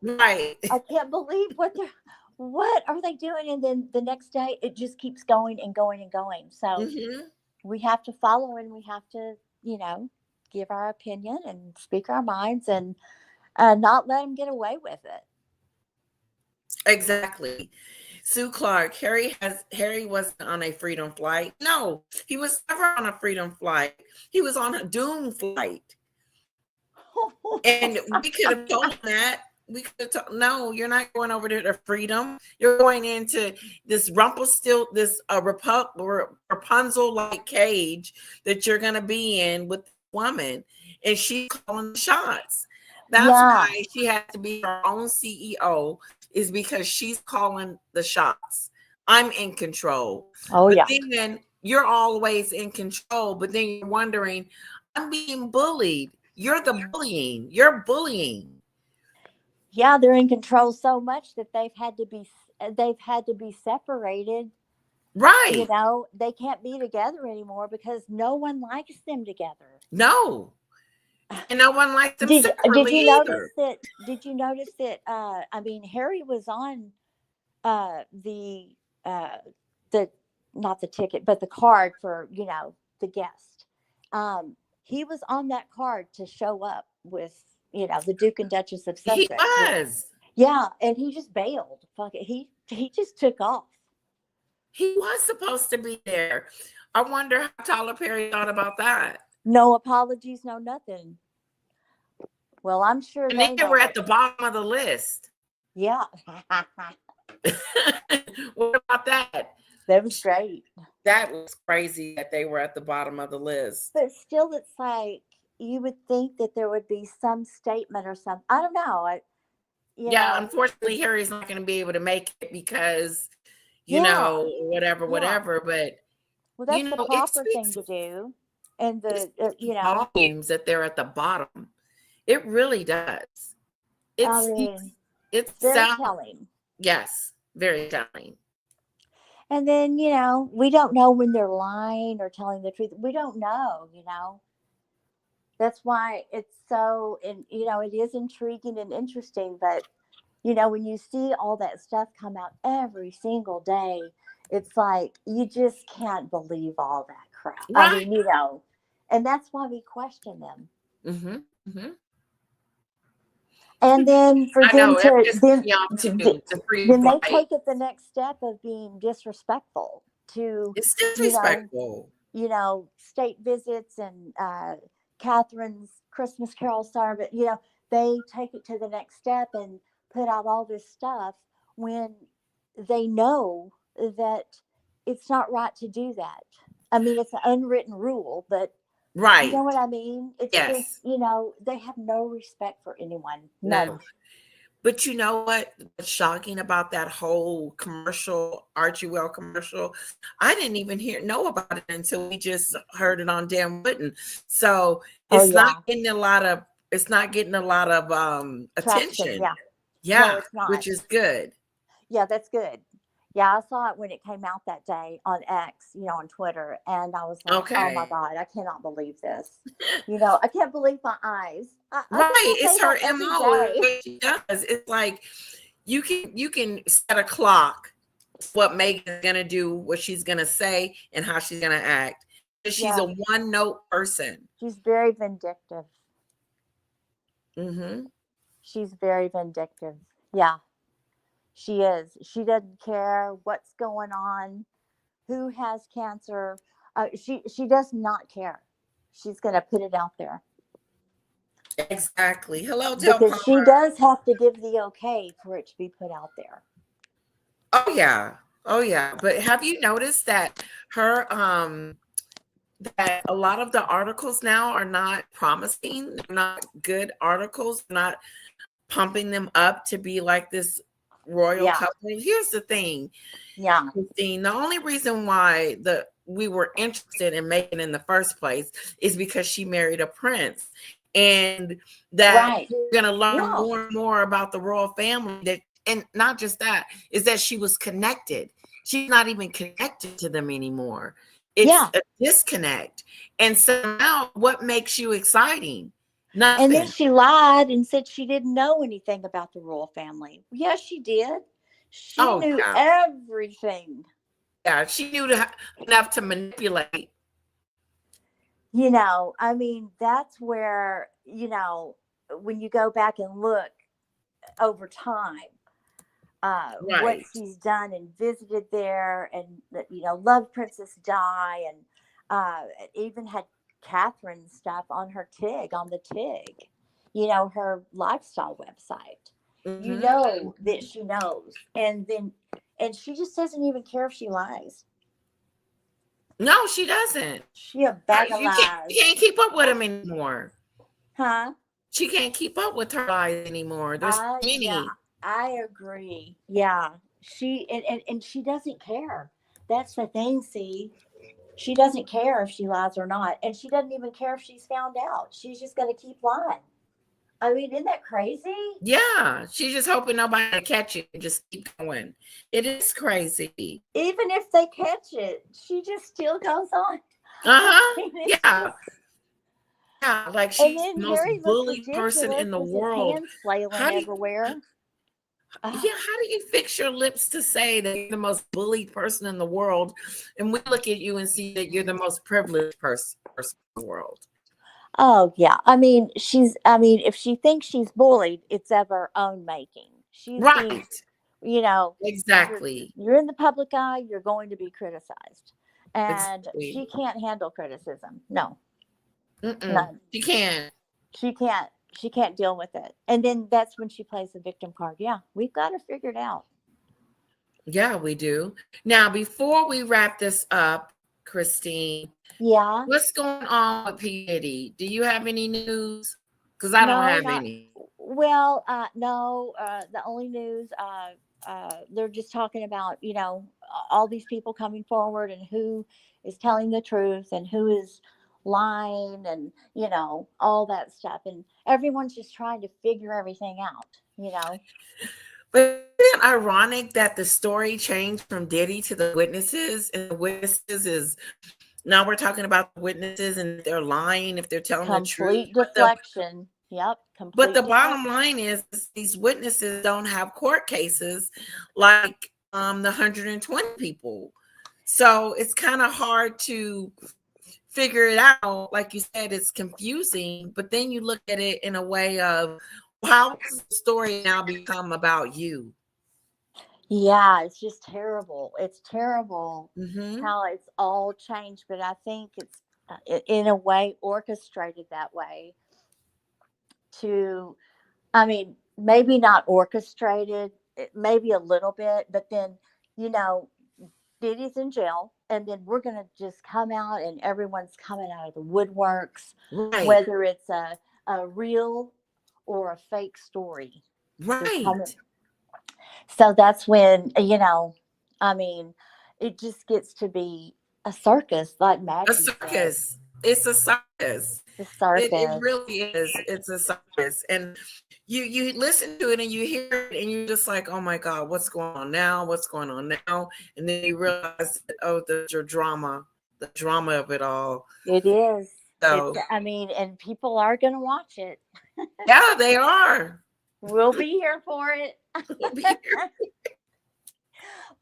Right. I can't believe what are they doing? And then the next day it just keeps going and going and going. So Mm-hmm. we have to follow and we have to, give our opinion and speak our minds and not let them get away with it. Exactly. Sue Clark, Harry wasn't on a freedom flight. No, he was never on a freedom flight. He was on a doom flight. And we could have told him that. We could have told, no, you're not going over to the freedom. You're going into this Rapunzel like cage that you're going to be in with the woman, and she's calling the shots. That's why she has to be her own CEO, is because she's calling the shots. I'm in control. Oh, but yeah. then you're always in control, but then you're wondering, I'm being bullied. You're the bullying. You're bullying. Yeah, they're in control so much that they've had to be separated. Right. They can't be together anymore because no one likes them together. No. And no one likes them Did separately you either. notice that I mean, Harry was on the not the ticket, but the card for, the guest. He was on that card to show up with, the Duke and Duchess of He Sussex. was. Yeah, and he just bailed. Fuck it. He just took off. He was supposed to be there. I wonder how Tyler Perry thought about that. No apologies, no nothing. Well, I'm sure And they they were at the bottom of the list. Yeah. What about that? That was great. That was crazy that they were at the bottom of the list. But still, it's like you would think that there would be some statement or something. I don't know. Unfortunately, Harry's not going to be able to make it because, whatever. But well, that's the proper thing to do. And volumes that they're at the bottom. It really does. It's very telling. Yes, very telling. And then, we don't know when they're lying or telling the truth. We don't know, That's why it's so, and it is intriguing and interesting. But, when you see all that stuff come out every single day, it's like you just can't believe all that crap. Right. I mean, and that's why we question them. Mm-hmm. Mm-hmm. And then for them then they take it the next step of being disrespectful to. It's disrespectful. State visits and Catherine's Christmas Carol star, but they take it to the next step and put out all this stuff when they know that it's not right to do that. I mean, it's an unwritten rule, but right. You know what I mean? It's just, they have no respect for anyone. None. No. But you know what's shocking about that whole commercial, Archie Well commercial? I didn't even know about it until we just heard it on Dan Wooden. So Oh it's yeah, not getting a lot of traction. attention. Yeah, no, Yeah, it's not. which is good. Yeah, that's good. Yeah, I saw it when it came out that day on X, on Twitter, and I was like, "Oh my Okay. God, I cannot believe this." I can't believe my eyes. I Right. think I It's say her that every MO. It's day. what she does. It's like you can set a clock what Megan's gonna do, what she's gonna say, and how she's gonna act. She's Yeah, a one note person. she's very vindictive. Mm-hmm. She's very vindictive. Yeah, she is. She doesn't care what's going on, who has cancer. She does not care. She's going to put it out there Exactly. Hello, Del because she Palmer. does have to give the okay for it to be put out there. Oh yeah. Oh yeah. But have you noticed that that a lot of the articles now are not promising, they're not good articles, not pumping them up to be like this royal Yeah, couple. Here's the thing, yeah, Christine, the only reason why we were interested in Meghan in the first place is because she married a prince, and that right. we're going to learn Yeah, more and more about the royal family. That, and not just that, is that she was connected. She's not even connected to them anymore. It's yeah. a disconnect. And so now, what makes you exciting? And then Nothing. she lied and said she didn't know anything about the royal family. Yes, she did. She Oh knew yeah, everything. yeah. She knew enough to manipulate. I mean, that's where, when you go back and look over time, what Right. she's done and visited there and, loved Princess Di and even had Catherine stuff on her TIG, on the TIG, her lifestyle website. You Mm-hmm. know that she knows. And she just doesn't even care if she lies. No, she doesn't. She a bag of You can't. lies. You can't keep up with him anymore. Huh? She can't keep up with her lies anymore. There's Yeah, many. I agree. Yeah. And she doesn't care. That's the thing, see. She doesn't care if she lies or not. And she doesn't even care if she's found out. She's just gonna keep lying. I mean, isn't that crazy? Yeah, she's just hoping nobody will catch it and just keep going. It is crazy. Even if they catch it, she just still goes on. Uh-huh. It's Yeah. just, Yeah. Like and she's then the most Harry looks bullied person ridiculous in the with his world. hands flailing How do you, everywhere. yeah, how do you fix your lips to say that you're the most bullied person in the world? And we look at you and see that you're the most privileged person in the world. Oh yeah. I mean, if she thinks she's bullied, it's of her own making. She Right. thinks, you're Exactly. you're in the public eye, you're going to be criticized. And Exactly. she can't handle criticism. No. Mm-mm. None. She can't. She can't deal with it. And then that's when she plays the victim card. Yeah, we've got it figured out. Yeah, we do. Now, before we wrap this up, Christine, Yeah. what's going on with P. Diddy? Do you have any news? Because I don't No, have not any. well, no, the only news, they're just talking about, all these people coming forward and who is telling the truth and who is lying and, all that stuff. And everyone's just trying to figure everything out. But isn't it ironic that the story changed from Diddy to the witnesses, and the witnesses is now we're talking about the witnesses and if they're lying, if they're telling the truth. Complete deflection. Yep. But Complete the bottom deflection. line is these witnesses don't have court cases like the 120 people. So it's kind of hard to figure it out. Like you said, it's confusing, but then you look at it in a way of how does the story now become about you? Yeah, it's just terrible. It's terrible Mm-hmm. how it's all changed, but I think it's in a way orchestrated that way to, I mean, maybe not orchestrated, maybe a little bit, but then, you know, Diddy's in jail, and then we're going to just come out and everyone's coming out of the woodworks, Right. whether it's a real or a fake story. Right. So that's when, I mean, it just gets to be a circus, like A Maggie said. circus. It's a circus. The It circus. really is. It's a circus. And you listen to it and you hear it and you're just like, oh my God, what's going on now? What's going on now? And then you realize that, oh, there's your drama, the drama of it all. It is. So I mean, and people are going to watch it. yeah, they are. We'll be here for it. We'll be here.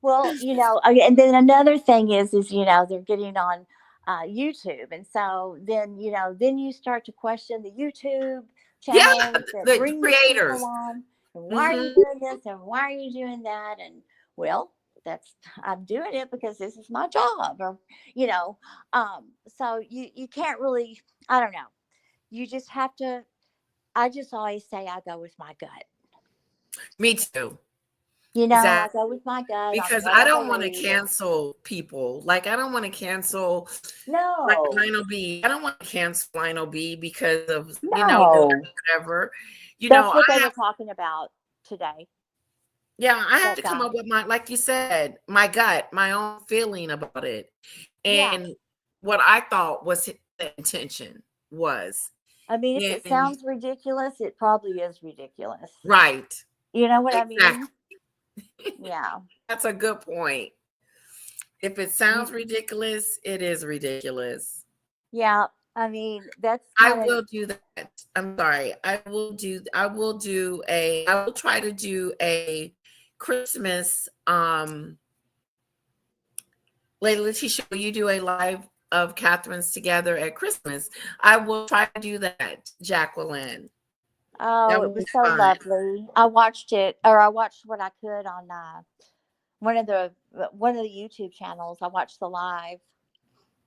Well, and then another thing is, they're getting on YouTube. And so then, then you start to question the YouTube Yeah, channels that the bring these creators. people on. And why are you Mhm. doing this? And why are you doing that? And well, I'm doing it because this is my job, or, so you can't really, I don't know. You just have to, I just always say I go with my gut. Me too. I go with my gut. Because I don't want to cancel people. Like, I don't want to cancel like Lionel B. I don't want to cancel Lionel B because of, whatever. That's what they were talking about today. Yeah, I have to come up with like you said, my gut, my own feeling about it. And what I thought was the intention was. I mean, if it sounds ridiculous, it probably is ridiculous. Right. You know what I mean? Yeah. That's a good point. If it sounds ridiculous, it is ridiculous. Yeah. I mean, I will do that. I'm sorry. I will try to do a Christmas Lady Letitia, will you do a live of Catherine's together at Christmas? I will try to do that, Jacqueline. Oh, it was so lovely. I watched it, or I watched what I could on one of the YouTube channels. I watched the live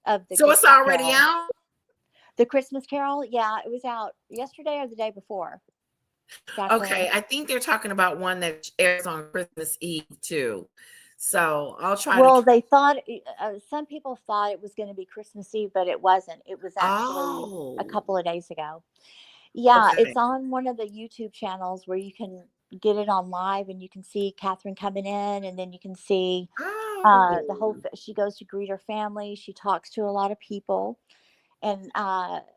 of the. So it's already out? The Christmas Carol, yeah, it was out yesterday or the day before. Jacqueline. Okay, I think they're talking about one that airs on Christmas Eve too. So I'll try. Well, they thought some people thought it was going to be Christmas Eve, but it wasn't. It was actually a couple of days ago. Yeah, it's on one of the YouTube channels where you can get it on live, and you can see Catherine coming in, and then you can see the whole. She goes to greet her family. She talks to a lot of people, and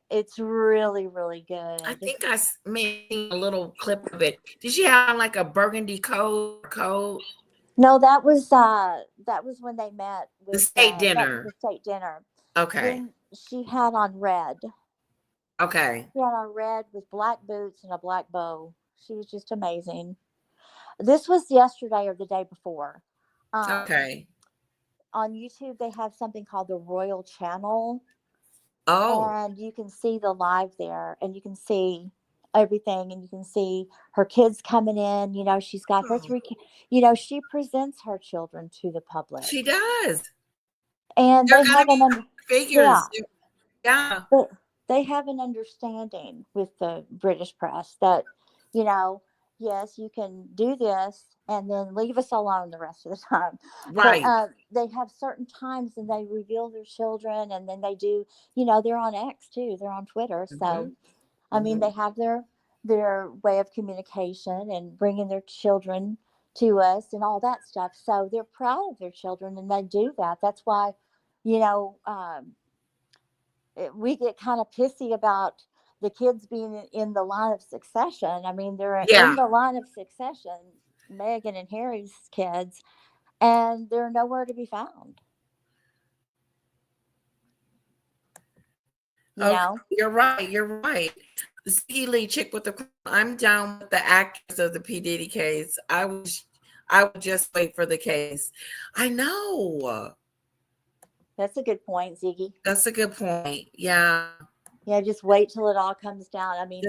it's really, really good. I think I made a little clip of it. Did she have like a burgundy coat? No, that was when they met with the state dinner. The state dinner. Okay. Then she had on red. Okay. She had on red with black boots and a black bow. She was just amazing. This was yesterday or the day before. Okay. On YouTube, they have something called the Royal Channel. Oh. And you can see the live there, and you can see everything, and you can see her kids coming in. She's got her 3 kids. She presents her children to the public. She does. And they have figures. Yeah. They have an understanding with the British press that, yes, you can do this and then leave us alone the rest of the time. Right. But, they have certain times, and they reveal their children, and then they do, they're on X too. They're on Twitter. So, I mean, they have their way of communication and bringing their children to us and all that stuff. So they're proud of their children, and they do that. That's why, we get kind of pissy about the kids being in the line of succession. I mean, they're in the line of succession, Meghan and Harry's kids, and they're nowhere to be found. You're right. You're right. The Ziggy Lee chick with the. I'm down with the actors of the P. Diddy case. I would just wait for the case. I know. That's a good point, Ziggy. That's a good point. Yeah. Yeah, just wait till it all comes down. I mean,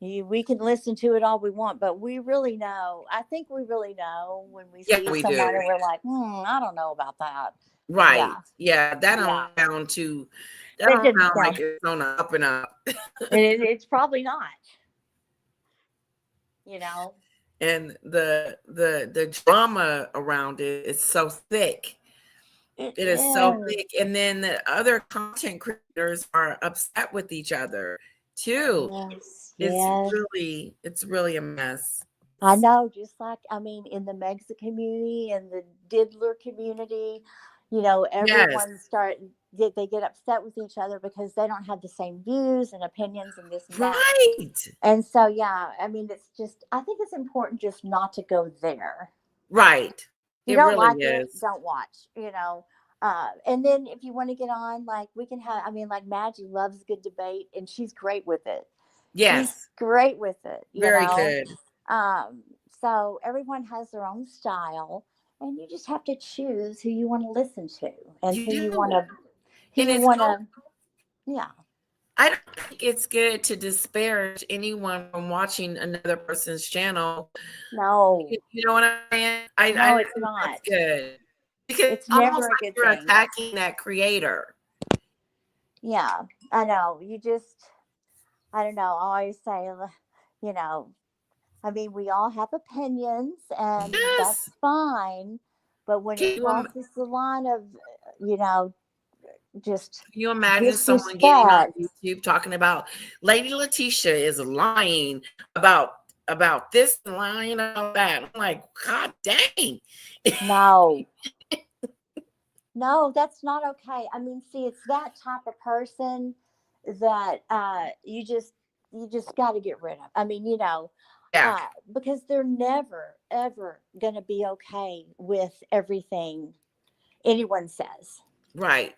we can listen to it all we want, but we really know. I think we really know when we see someone and we're like, I don't know about that. Right. Yeah. That don't sound too. That don't sound like it's on the up and up. It's probably not. And the drama around it is so thick. It is so thick. And then the other content creators are upset with each other too. Yes. It's really a mess. I know, just like, I mean, in the Mexican community and the diddler community, you know, Yes. everyone they get upset with each other because they don't have the same views and opinions and this and that. Right. And so, yeah, I mean, it's just, I think it's important just not to go there. Right. If you It don't really like it, is. don't watch, you know. And then if you want to get on, like, we can have, I mean, like, Maggie loves good debate and she's great with it. Yes. She's great with it, you Very know. good. So everyone has their own style, and you just have to choose who you want to listen to and You who you do. want to, And it's so, yeah. I don't think it's good to disparage anyone from watching another person's channel. No, You know what I'm saying? I no, don't it's think not. that's good. Because It's it's almost never a like good you're thing. attacking that creator. Yeah, I know. You just, I don't know. I always say, you know, I mean, we all have opinions, and Yes. that's fine. But when Can it crosses the line of, you know, just you imagine someone getting on YouTube talking about Lady Letitia is lying about this and lying about that? I'm like, God dang. No. No, that's not okay. I mean, see, it's that type of person that you just got to get rid of. I mean, you know, because they're never ever going to be okay with everything anyone says. Right.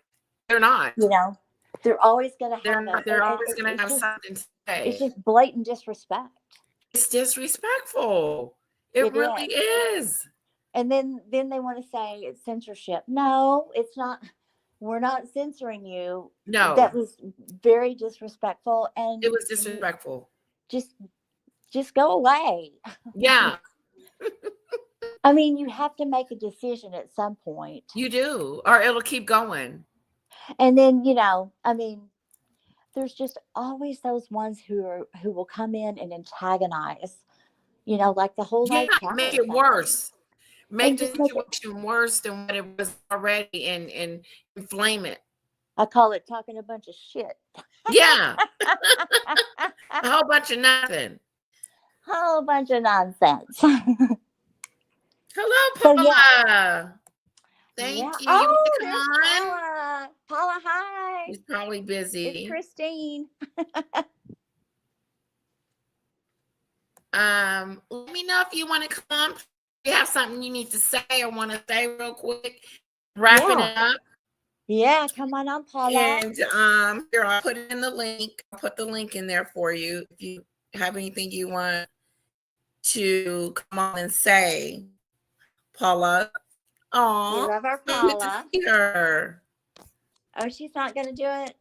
They're not. You know, they're always going to have they're always going to have something to say. It's just blatant disrespect. It's disrespectful. It really is. And then they want to say it's censorship. No, it's not. We're not censoring you. No. That was very disrespectful. And it was disrespectful. Just go away. Yeah. I mean, you have to make a decision at some point. You do, or it'll keep going. And then, you know, I mean, there's just always those ones who will come in and antagonize, you know, like the whole make it worse. Make the situation worse than what it was already and inflame it. I call it talking a bunch of shit. Yeah. A whole bunch of nothing. Whole bunch of nonsense. Hello, Paula. So, yeah. Thank you. Oh, Come there's on. Paula. Paula, hi. She's probably busy. It's Christine. Let me know if you want to come on. If you have something you need to say or want to say real quick. Wrapping it up. Yeah, come on, Paula. And here, I'll put it in the link. I'll put the link in there for you. If you have anything you want to come on and say, Paula. Oh, we love our Paula. Her. Oh, she's not gonna do it.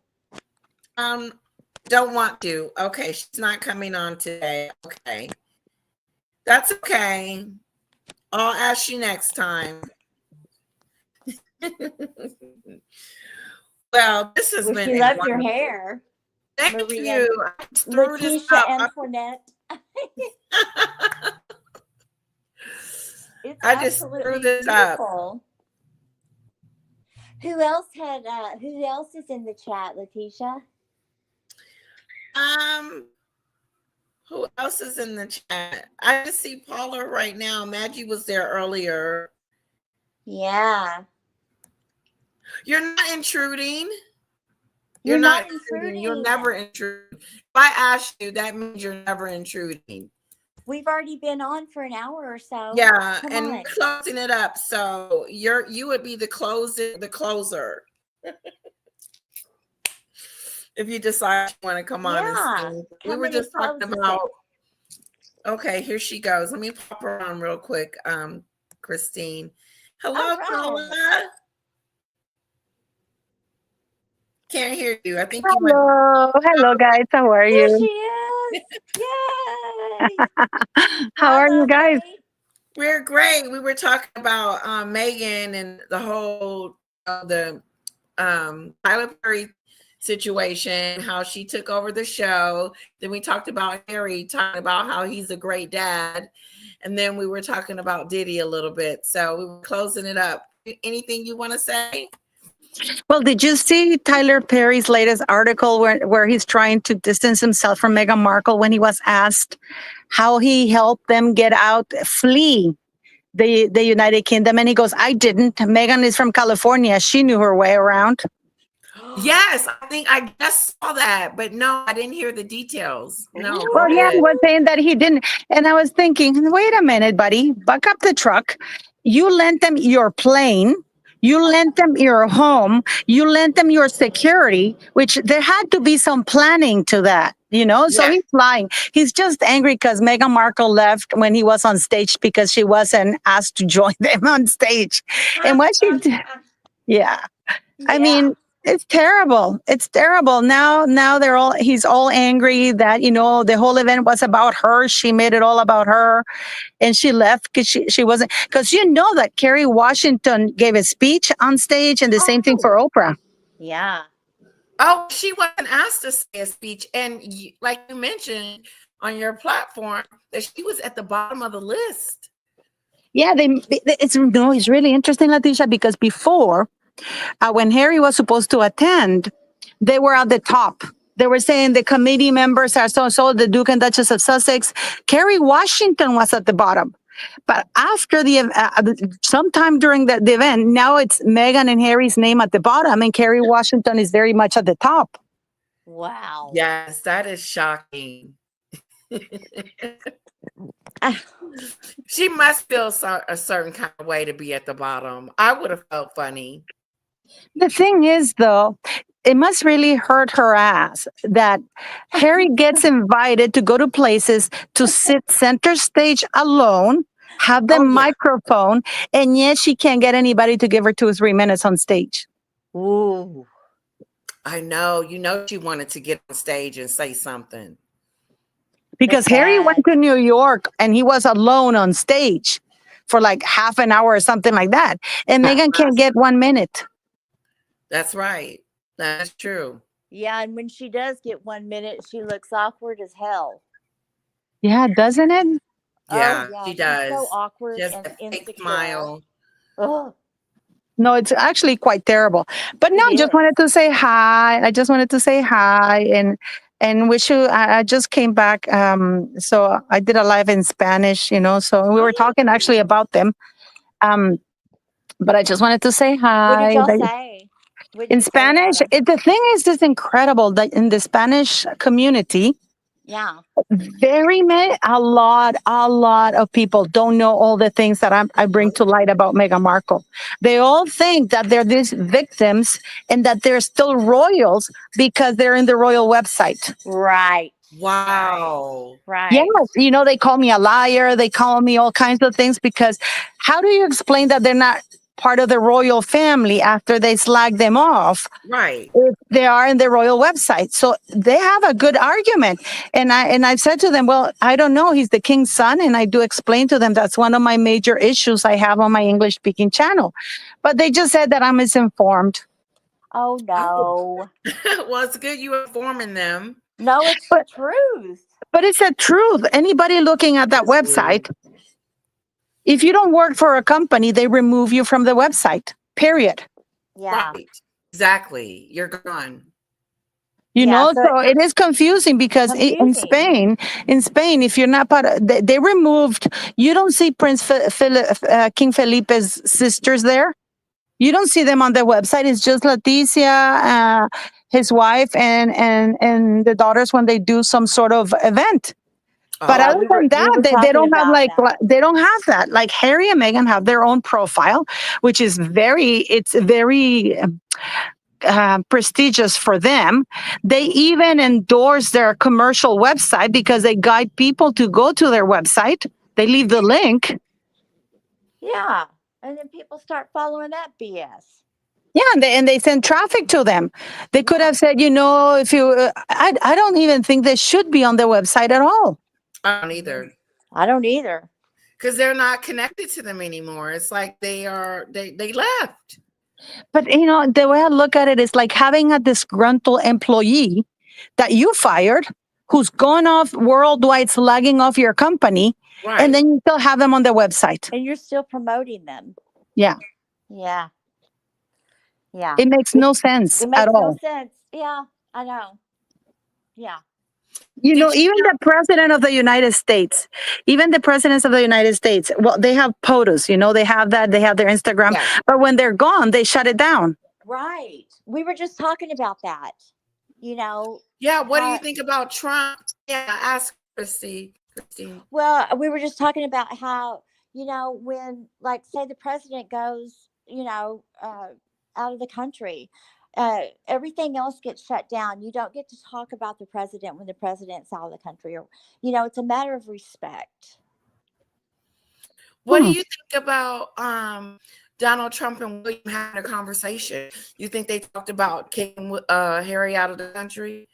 Don't want to. Okay, she's not coming on today. Okay, that's okay. I'll ask you next time. Well, this has been. She loves your hair. Thank Maria. you. Letitia Antoinette. It's I just threw this beautiful. Up. Who else is in the chat, Letitia? Who else is in the chat? I just see Paula right now. Maggie was there earlier. Yeah. You're not intruding. You're not intruding. You'll never intrude. If I ask you, that means you're never intruding. We've already been on for an hour or so. Yeah, and closing it up. So you would be the closer. If you decide you want to come on and sing. We were just talking about. Okay, here she goes. Let me pop her on real quick. Christine. Hello, Paula. Can't hear you. I think you might. Hello, guys. How are you? There she is. Yay! How are you guys? We're great. We were talking about Meghan and the whole the Tyler Perry situation, how she took over the show. Then we talked about Harry, talking about how he's a great dad, and then we were talking about Diddy a little bit. So we were closing it up. Anything you want to say? Well, did you see Tyler Perry's latest article where he's trying to distance himself from Meghan Markle when he was asked how he helped them flee the United Kingdom? And he goes, I didn't. Meghan is from California. She knew her way around. Yes, I think I just saw that, but no, I didn't hear the details. No. Well, yeah, he was saying that he didn't. And I was thinking, wait a minute, buddy, buck up the truck. You lent them your plane. You lent them your home. You lent them your security, which there had to be some planning to that, So Yeah. he's lying. He's just angry because Meghan Markle left when he was on stage because she wasn't asked to join them on stage. And what she did, yeah. I mean, it's terrible. It's terrible. Now he's all angry that, the whole event was about her. She made it all about her. And she left because she wasn't, because that Kerry Washington gave a speech on stage and the same thing for Oprah. Yeah. Oh, she wasn't asked to say a speech. And like you mentioned on your platform, that she was at the bottom of the list. Yeah, it's really interesting, Leticia, because before, when Harry was supposed to attend, they were at the top. They were saying the committee members are so, the Duke and Duchess of Sussex. Kerry Washington was at the bottom. But after sometime during the event, now it's Meghan and Harry's name at the bottom, and Kerry Washington is very much at the top. Wow. Yes, that is shocking. She must feel a certain kind of way to be at the bottom. I would have felt funny. The thing is, though, it must really hurt her ass that Harry gets invited to go to places to sit center stage alone, have the microphone, and yet she can't get anybody to give her 2 or 3 minutes on stage. Ooh. I know. She wanted to get on stage and say something. Because Harry went to New York and he was alone on stage for like half an hour or something like that. And Meghan can't get 1 minute. That's right. That's true. Yeah, and when she does get 1 minute, she looks awkward as hell. Yeah, doesn't it? Yeah, yeah, she does. So awkward Just and a fake insecure. smile. Ugh. No, it's actually quite terrible. But no, I just wanted to say hi. And wish you. I just came back. So I did a live in Spanish. So we were talking actually about them. But I just wanted to say hi. What did y'all say? In Spanish, the thing is just incredible that in the Spanish community, yeah, a lot of people don't know all the things that I bring to light about Meghan Markle. They all think that they're these victims and that they're still royals because they're in the royal website. Right. Wow. Right. Yes, they call me a liar. They call me all kinds of things because how do you explain that they're not part of the royal family after they slag them off? Right. If they are in the royal website. So they have a good argument. And I've said to them, well, I don't know. He's the king's son. And I do explain to them that's one of my major issues I have on my English speaking channel. But they just said that I'm misinformed. Oh, no. Well, it's good you informing them. No, it's the truth. But it's the truth. Anybody looking at that website, if you don't work for a company, they remove you from the website, period. Yeah. Right. Exactly. You're gone. So it is confusing because in Spain, if you're not part of, they removed, you don't see King Felipe's sisters there. You don't see them on the website. It's just Leticia, his wife, and the daughters when they do some sort of event. But other than that, they don't have they don't have that. Like Harry and Meghan have their own profile, which is very prestigious for them. They even endorse their commercial website because they guide people to go to their website. They leave the link. Yeah. And then people start following that BS. Yeah, and they send traffic to them. They could have said, if you, I don't even think they should be on their website at all. I don't either. Because they're not connected to them anymore. It's like they left. But, the way I look at it is like having a disgruntled employee that you fired who's gone off worldwide slagging off your company. Right. And then you still have them on their website. And you're still promoting them. Yeah. Yeah. Yeah. It makes no sense It at makes no all. sense. Yeah, I know. Yeah. You know, Did you even know? the president of the United States, even the presidents of the United States, well, they have POTUS, you know, they have that, they have their Instagram, Yeah. but when they're gone, they shut it down. Right. We were just talking about that. You know, Yeah. What do you how, think about Trump? Yeah. Ask Christine. well, we were just talking about how, when, like, say the president goes, out of the country, everything else gets shut down. You don't get to talk about the president when the president's out of the country, or, it's a matter of respect. What do Hmm. you think about Donald Trump and William having a conversation? You think they talked about kicking Harry out of the country?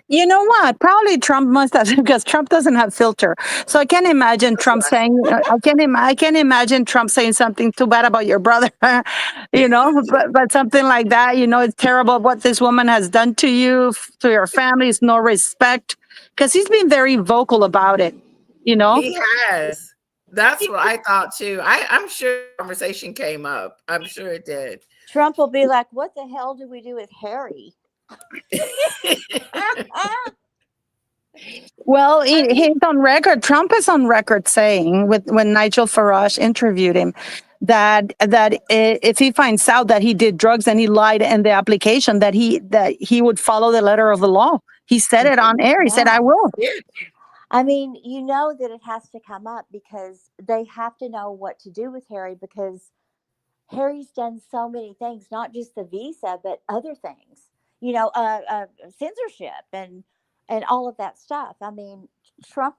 You know what? Probably Trump must have because Trump doesn't have filter. So I can't imagine Trump saying. I can't imagine Trump saying something too bad about your brother. But something like that. You know, it's terrible what this woman has done to you, to your family. It's no respect because he's been very vocal about it. You know. He has. That's what I thought too. I'm sure the conversation came up. I'm sure it did. Trump will be like, "What the hell do we do with Harry?" Well, he's on record. Trump is on record saying, when Nigel Farage interviewed him, that if he finds out that he did drugs and he lied in the application, that he would follow the letter of the law. He said it on air. He said, "I will." I mean, that it has to come up because they have to know what to do with Harry, because Harry's done so many things, not just the visa, but other things, censorship and all of that stuff. I mean, Trump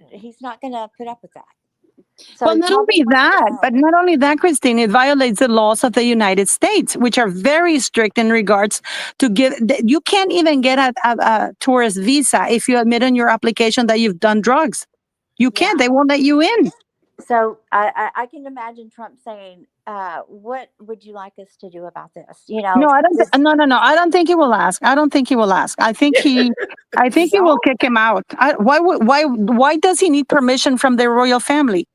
he's not going to put up with that. So Well, not only that, Christine, it violates the laws of the United States, which are very strict in regards to you can't even get a tourist visa if you admit in your application that you've done drugs. You can't. They won't let you in. So I can imagine Trump saying, "What would you like us to do about this?" No, I don't. No. I don't think he will ask. I think he will kick him out. Why does he need permission from the royal family?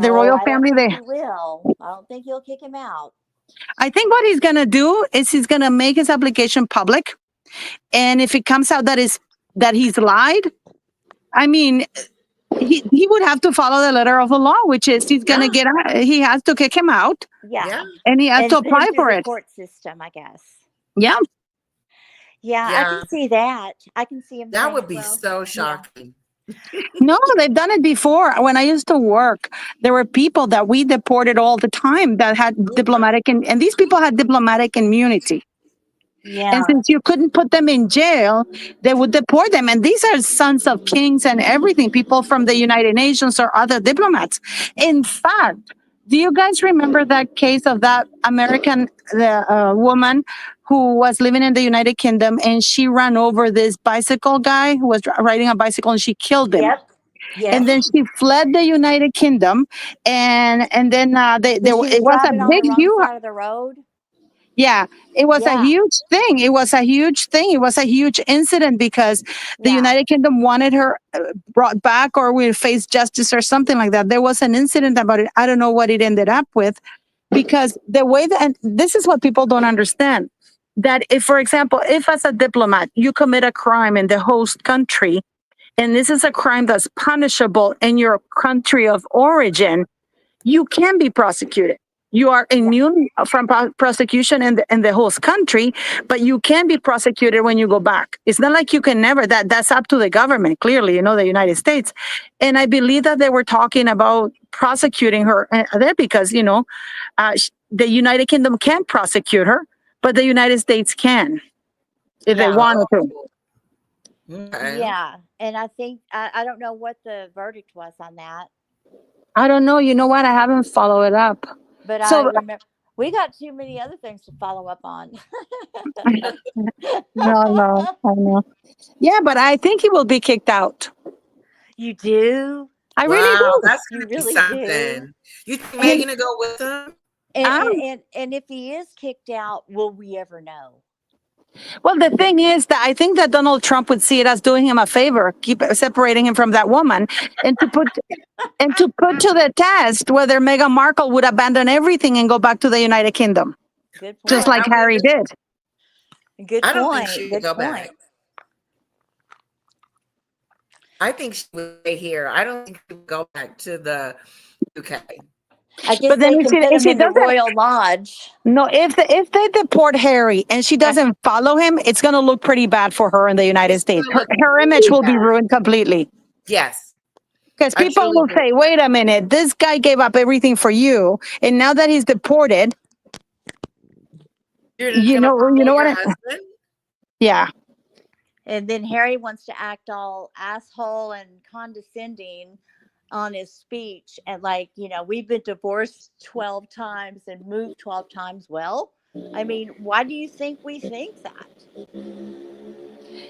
The royal family, he will. I don't think he'll kick him out. I think what he's going to do is he's going to make his application public. And if it comes out that he's lied, I mean, he would have to follow the letter of the law, which is he has to kick him out. Yeah. And he has to apply for it. Court system, I guess. Yeah. Yeah, I can see that. I can see him. That would be so shocking. No, they've done it before. When I used to work, there were people that we deported all the time that had diplomatic, and these people had diplomatic immunity. Yeah. And since you couldn't put them in jail, they would deport them. And these are sons of kings and everything, people from the United Nations or other diplomats. In fact, do you guys remember that case of that American woman who was living in the United Kingdom, and she ran over this bicycle guy who was riding a bicycle, and she killed him? Yep. Yes. And then she fled the United Kingdom, and then it was a big, huge side of the road. Yeah, it was a huge thing. It was a huge thing. It was a huge incident because the United Kingdom wanted her brought back or will face justice or something like that. There was an incident about it. I don't know what it ended up with, because the way that, and this is what people don't understand, that if, for example, if as a diplomat you commit a crime in the host country, and this is a crime that's punishable in your country of origin, you can be prosecuted. You are immune from prosecution in the host country, but you can be prosecuted when you go back. It's not like you can never. That's up to the government, clearly, the United States. And I believe that they were talking about prosecuting her there because, the United Kingdom can't prosecute her, but the United States can if they wanted to. Okay. Yeah. And I think, I don't know what the verdict was on that. I don't know. You know what? I haven't followed it up. But I remember we got too many other things to follow up on. No, I know. Yeah, but I think he will be kicked out. You do? I really do. That's gonna be something. You think Meghan to go with him? And if he is kicked out, will we ever know? Well, the thing is that I think that Donald Trump would see it as doing him a favor, keep separating him from that woman, and to put to the test whether Meghan Markle would abandon everything and go back to the United Kingdom. Good point. just like Harry did. Good I don't point. think she would Good go point. back. I think she would stay here. I don't think she would go back to the UK. I guess But then they if can put if him she in the doesn't, Royal Lodge. no, if they deport Harry and she doesn't follow him, it's going to look pretty bad for her in the United It's States. gonna look Her image really will be bad. ruined completely. Yes, Because I people truly will do. say, wait a minute, this guy gave up everything for you. And now that he's deported, You're not you gonna know follow what? your husband? Yeah, And then Harry wants to act all asshole and condescending on his speech. And like, we've been divorced 12 times and moved 12 times. Well, I mean, why do you think we think that?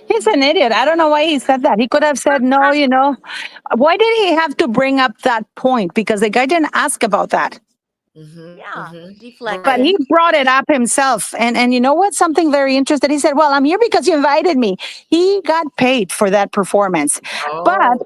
he's an idiot. I don't know why he said that. He could have said, no, why did he have to bring up that point? Because the guy didn't ask about that. Yeah, But deflecting. he brought it up himself. And you know what? Something very interesting. He said, well, I'm here because you invited me. He got paid for that performance. But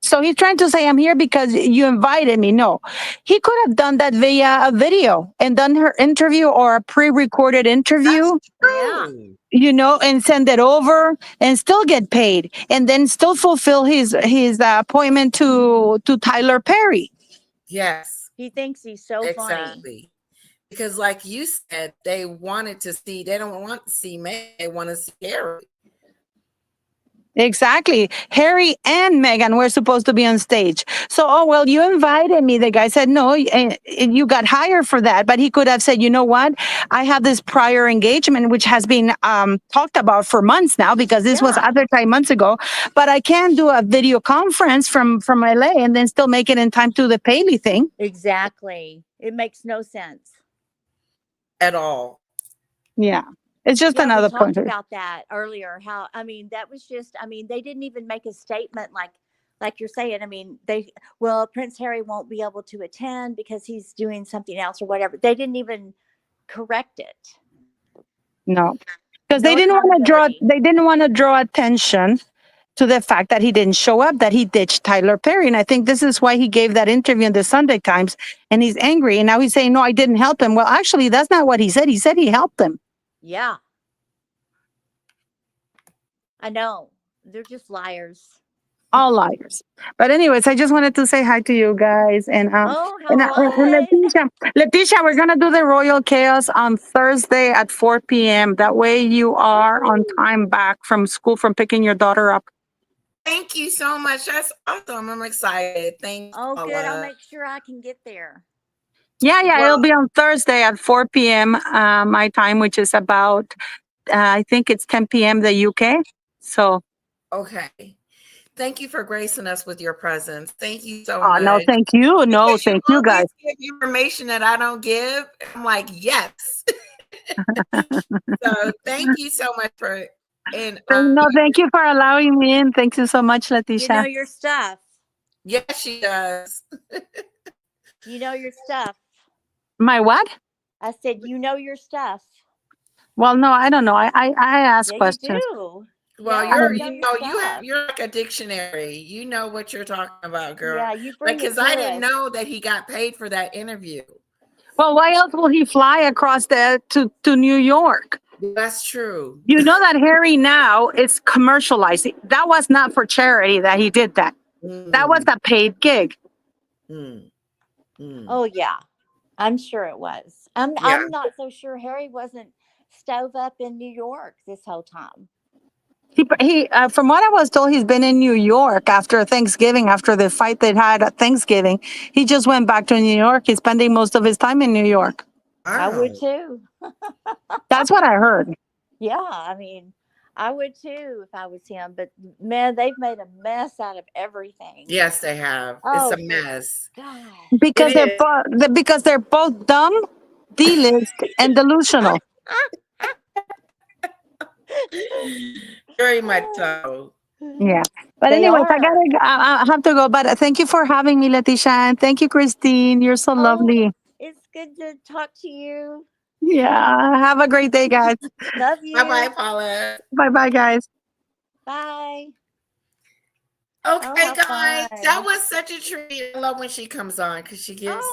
so he's trying to say, I'm here because you invited me. No, he could have done that via a video and done her interview or a pre-recorded interview. Yeah. And send it over and still get paid and then still fulfill his appointment to Tyler Perry. Yes. He thinks he's so funny. Exactly. Because like you said, they don't want to see Meghan, they want to see Harry. Exactly. Harry and Meghan were supposed to be on stage. So, you invited me. The guy said, no, and you got hired for that. But he could have said, you know what? I have this prior engagement, which has been talked about for months now because this was advertised months ago. But I can't do a video conference from LA and then still make it in time to the Paley thing. Exactly. It makes no sense. At all. Yeah. It's just another we talked point. about that earlier. How, that was just, they didn't even make a statement like you're saying. Prince Harry won't be able to attend because he's doing something else or whatever. They didn't even correct it. No, because they didn't want to draw attention to the fact that he didn't show up, that he ditched Tyler Perry. And I think this is why he gave that interview in the Sunday Times and he's angry. And now he's saying, no, I didn't help him. Well, actually, that's not what he said. He said he helped him. Yeah. I know. They're just liars. All liars. But anyways, I just wanted to say hi to you guys. And Leticia, we're going to do the Royal Chaos on Thursday at 4 p.m. That way you are on time back from school from picking your daughter up. Thank you so much. That's awesome. I'm excited. Thanks. Oh, good. I'll make sure I can get there. Yeah. It'll be on Thursday at 4 p.m. My time, which is about, I think it's 10 p.m. the UK. So. Okay. Thank you for gracing us with your presence. Thank you so much. No, thank you. No, thank you guys. Give information that I don't give. I'm like, yes. So thank you so much for. And thank you for allowing me in. Thank you so much, Leticia. You know your stuff. Yes, she does. You know your stuff. My what? I said, you know your stuff. Well, no, I don't know. I ask questions. You do. Well, you're like a dictionary. You know what you're talking about, girl. Yeah, you bring because I didn't know that he got paid for that interview. Well, why else will he fly across to New York? That's true. You know that Harry now is commercialized. That was not for charity that he did that. That was a paid gig. Oh yeah, I'm sure it was. I'm not so sure Harry wasn't stove up in New York this whole time. He from what I was told, he's been in New York after Thanksgiving, after the fight they had at Thanksgiving. He just went back to New York. He's spending most of his time in New York. Wow. I would too. That's what I heard. Yeah, I would too if I was him. But man, they've made a mess out of everything. Yes, they have. It's a mess. God. Because they're both dumb, D-list, and delusional. Very much so. Yeah. But anyways, I have to go. But thank you for having me, Leticia. And thank you, Christine. You're so lovely. It's good to talk to you. Yeah. Have a great day, guys. Love you. Bye-bye, Paula. Bye-bye, guys. Bye. Okay, guys. That was such a treat. I love when she comes on because she gives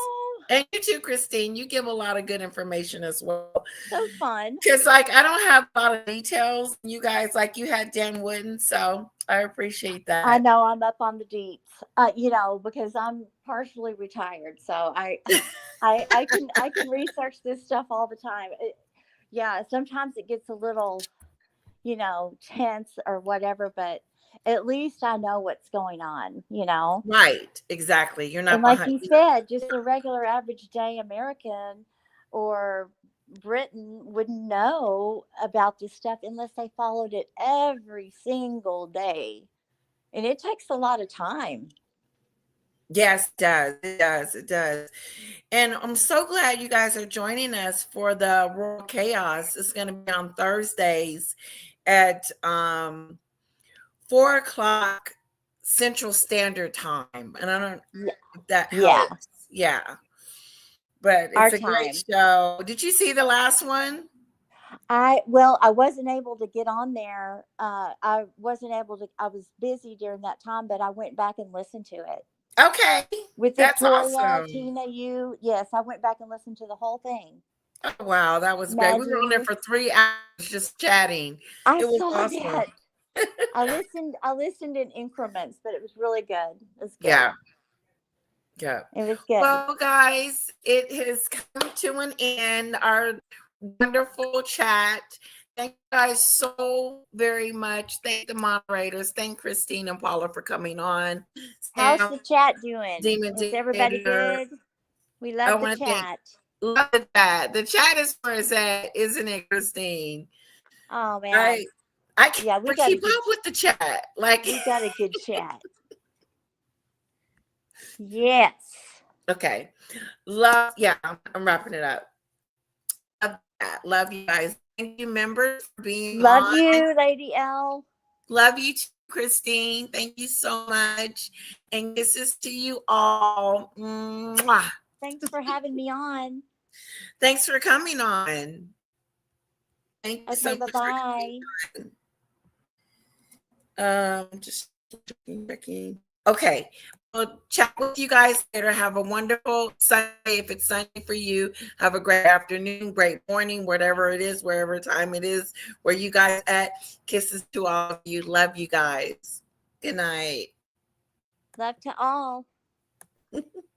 And you too, Christine. You give a lot of good information as well. So fun. Because like I don't have a lot of details. You guys, like you had Dan Wooden, so I appreciate that. I know I'm up on the deeps, because I'm partially retired, so I can research this stuff all the time. Sometimes it gets a little, tense or whatever, but at least I know what's going on, Right, exactly. You're not And like behind. you said, just a regular average day American or Britain wouldn't know about this stuff unless they followed it every single day. And it takes a lot of time. Yes, it does. It does. It does. And I'm so glad you guys are joining us for the Royal Chaos. It's going to be on Thursdays at 4:00 Central Standard Time. And I don't know if that helps. Yeah. But it's a great show. Did you see the last one? I wasn't able to get on there. I was busy during that time, but I went back and listened to it. Okay. With That's Victoria, awesome. Tina, yes, I went back and listened to the whole thing. Oh, wow, that was great. We were on there for 3 hours just chatting. I It was saw awesome. that. I listened in increments, but it was really good. It was good. Yeah. Yeah. It was good. Well, guys, it has come to an end. Our wonderful chat. Thank you guys so very much. Thank the moderators. Thank Christine and Paula for coming on. How's the chat doing? Is everybody Theater. good? We love the chat. Love the chat. The chat is where it's at, isn't it, Christine? Oh man. I can't keep up with the chat. Like we got a good chat. Yes. Okay. I'm wrapping it up. Love that. Love you guys. Thank you, members, for being Love you, Lady L. Love you too, Christine. Thank you so much. And kisses to you all. Mwah. Thanks for having me on. Thanks for coming on. Thank you so much. Bye-bye. Just checking. Okay. We'll chat with you guys later. Have a wonderful Sunday. If it's Sunday for you, have a great afternoon, great morning, whatever it is, wherever time it is, where you guys at. Kisses to all of you. Love you guys. Good night. Love to all.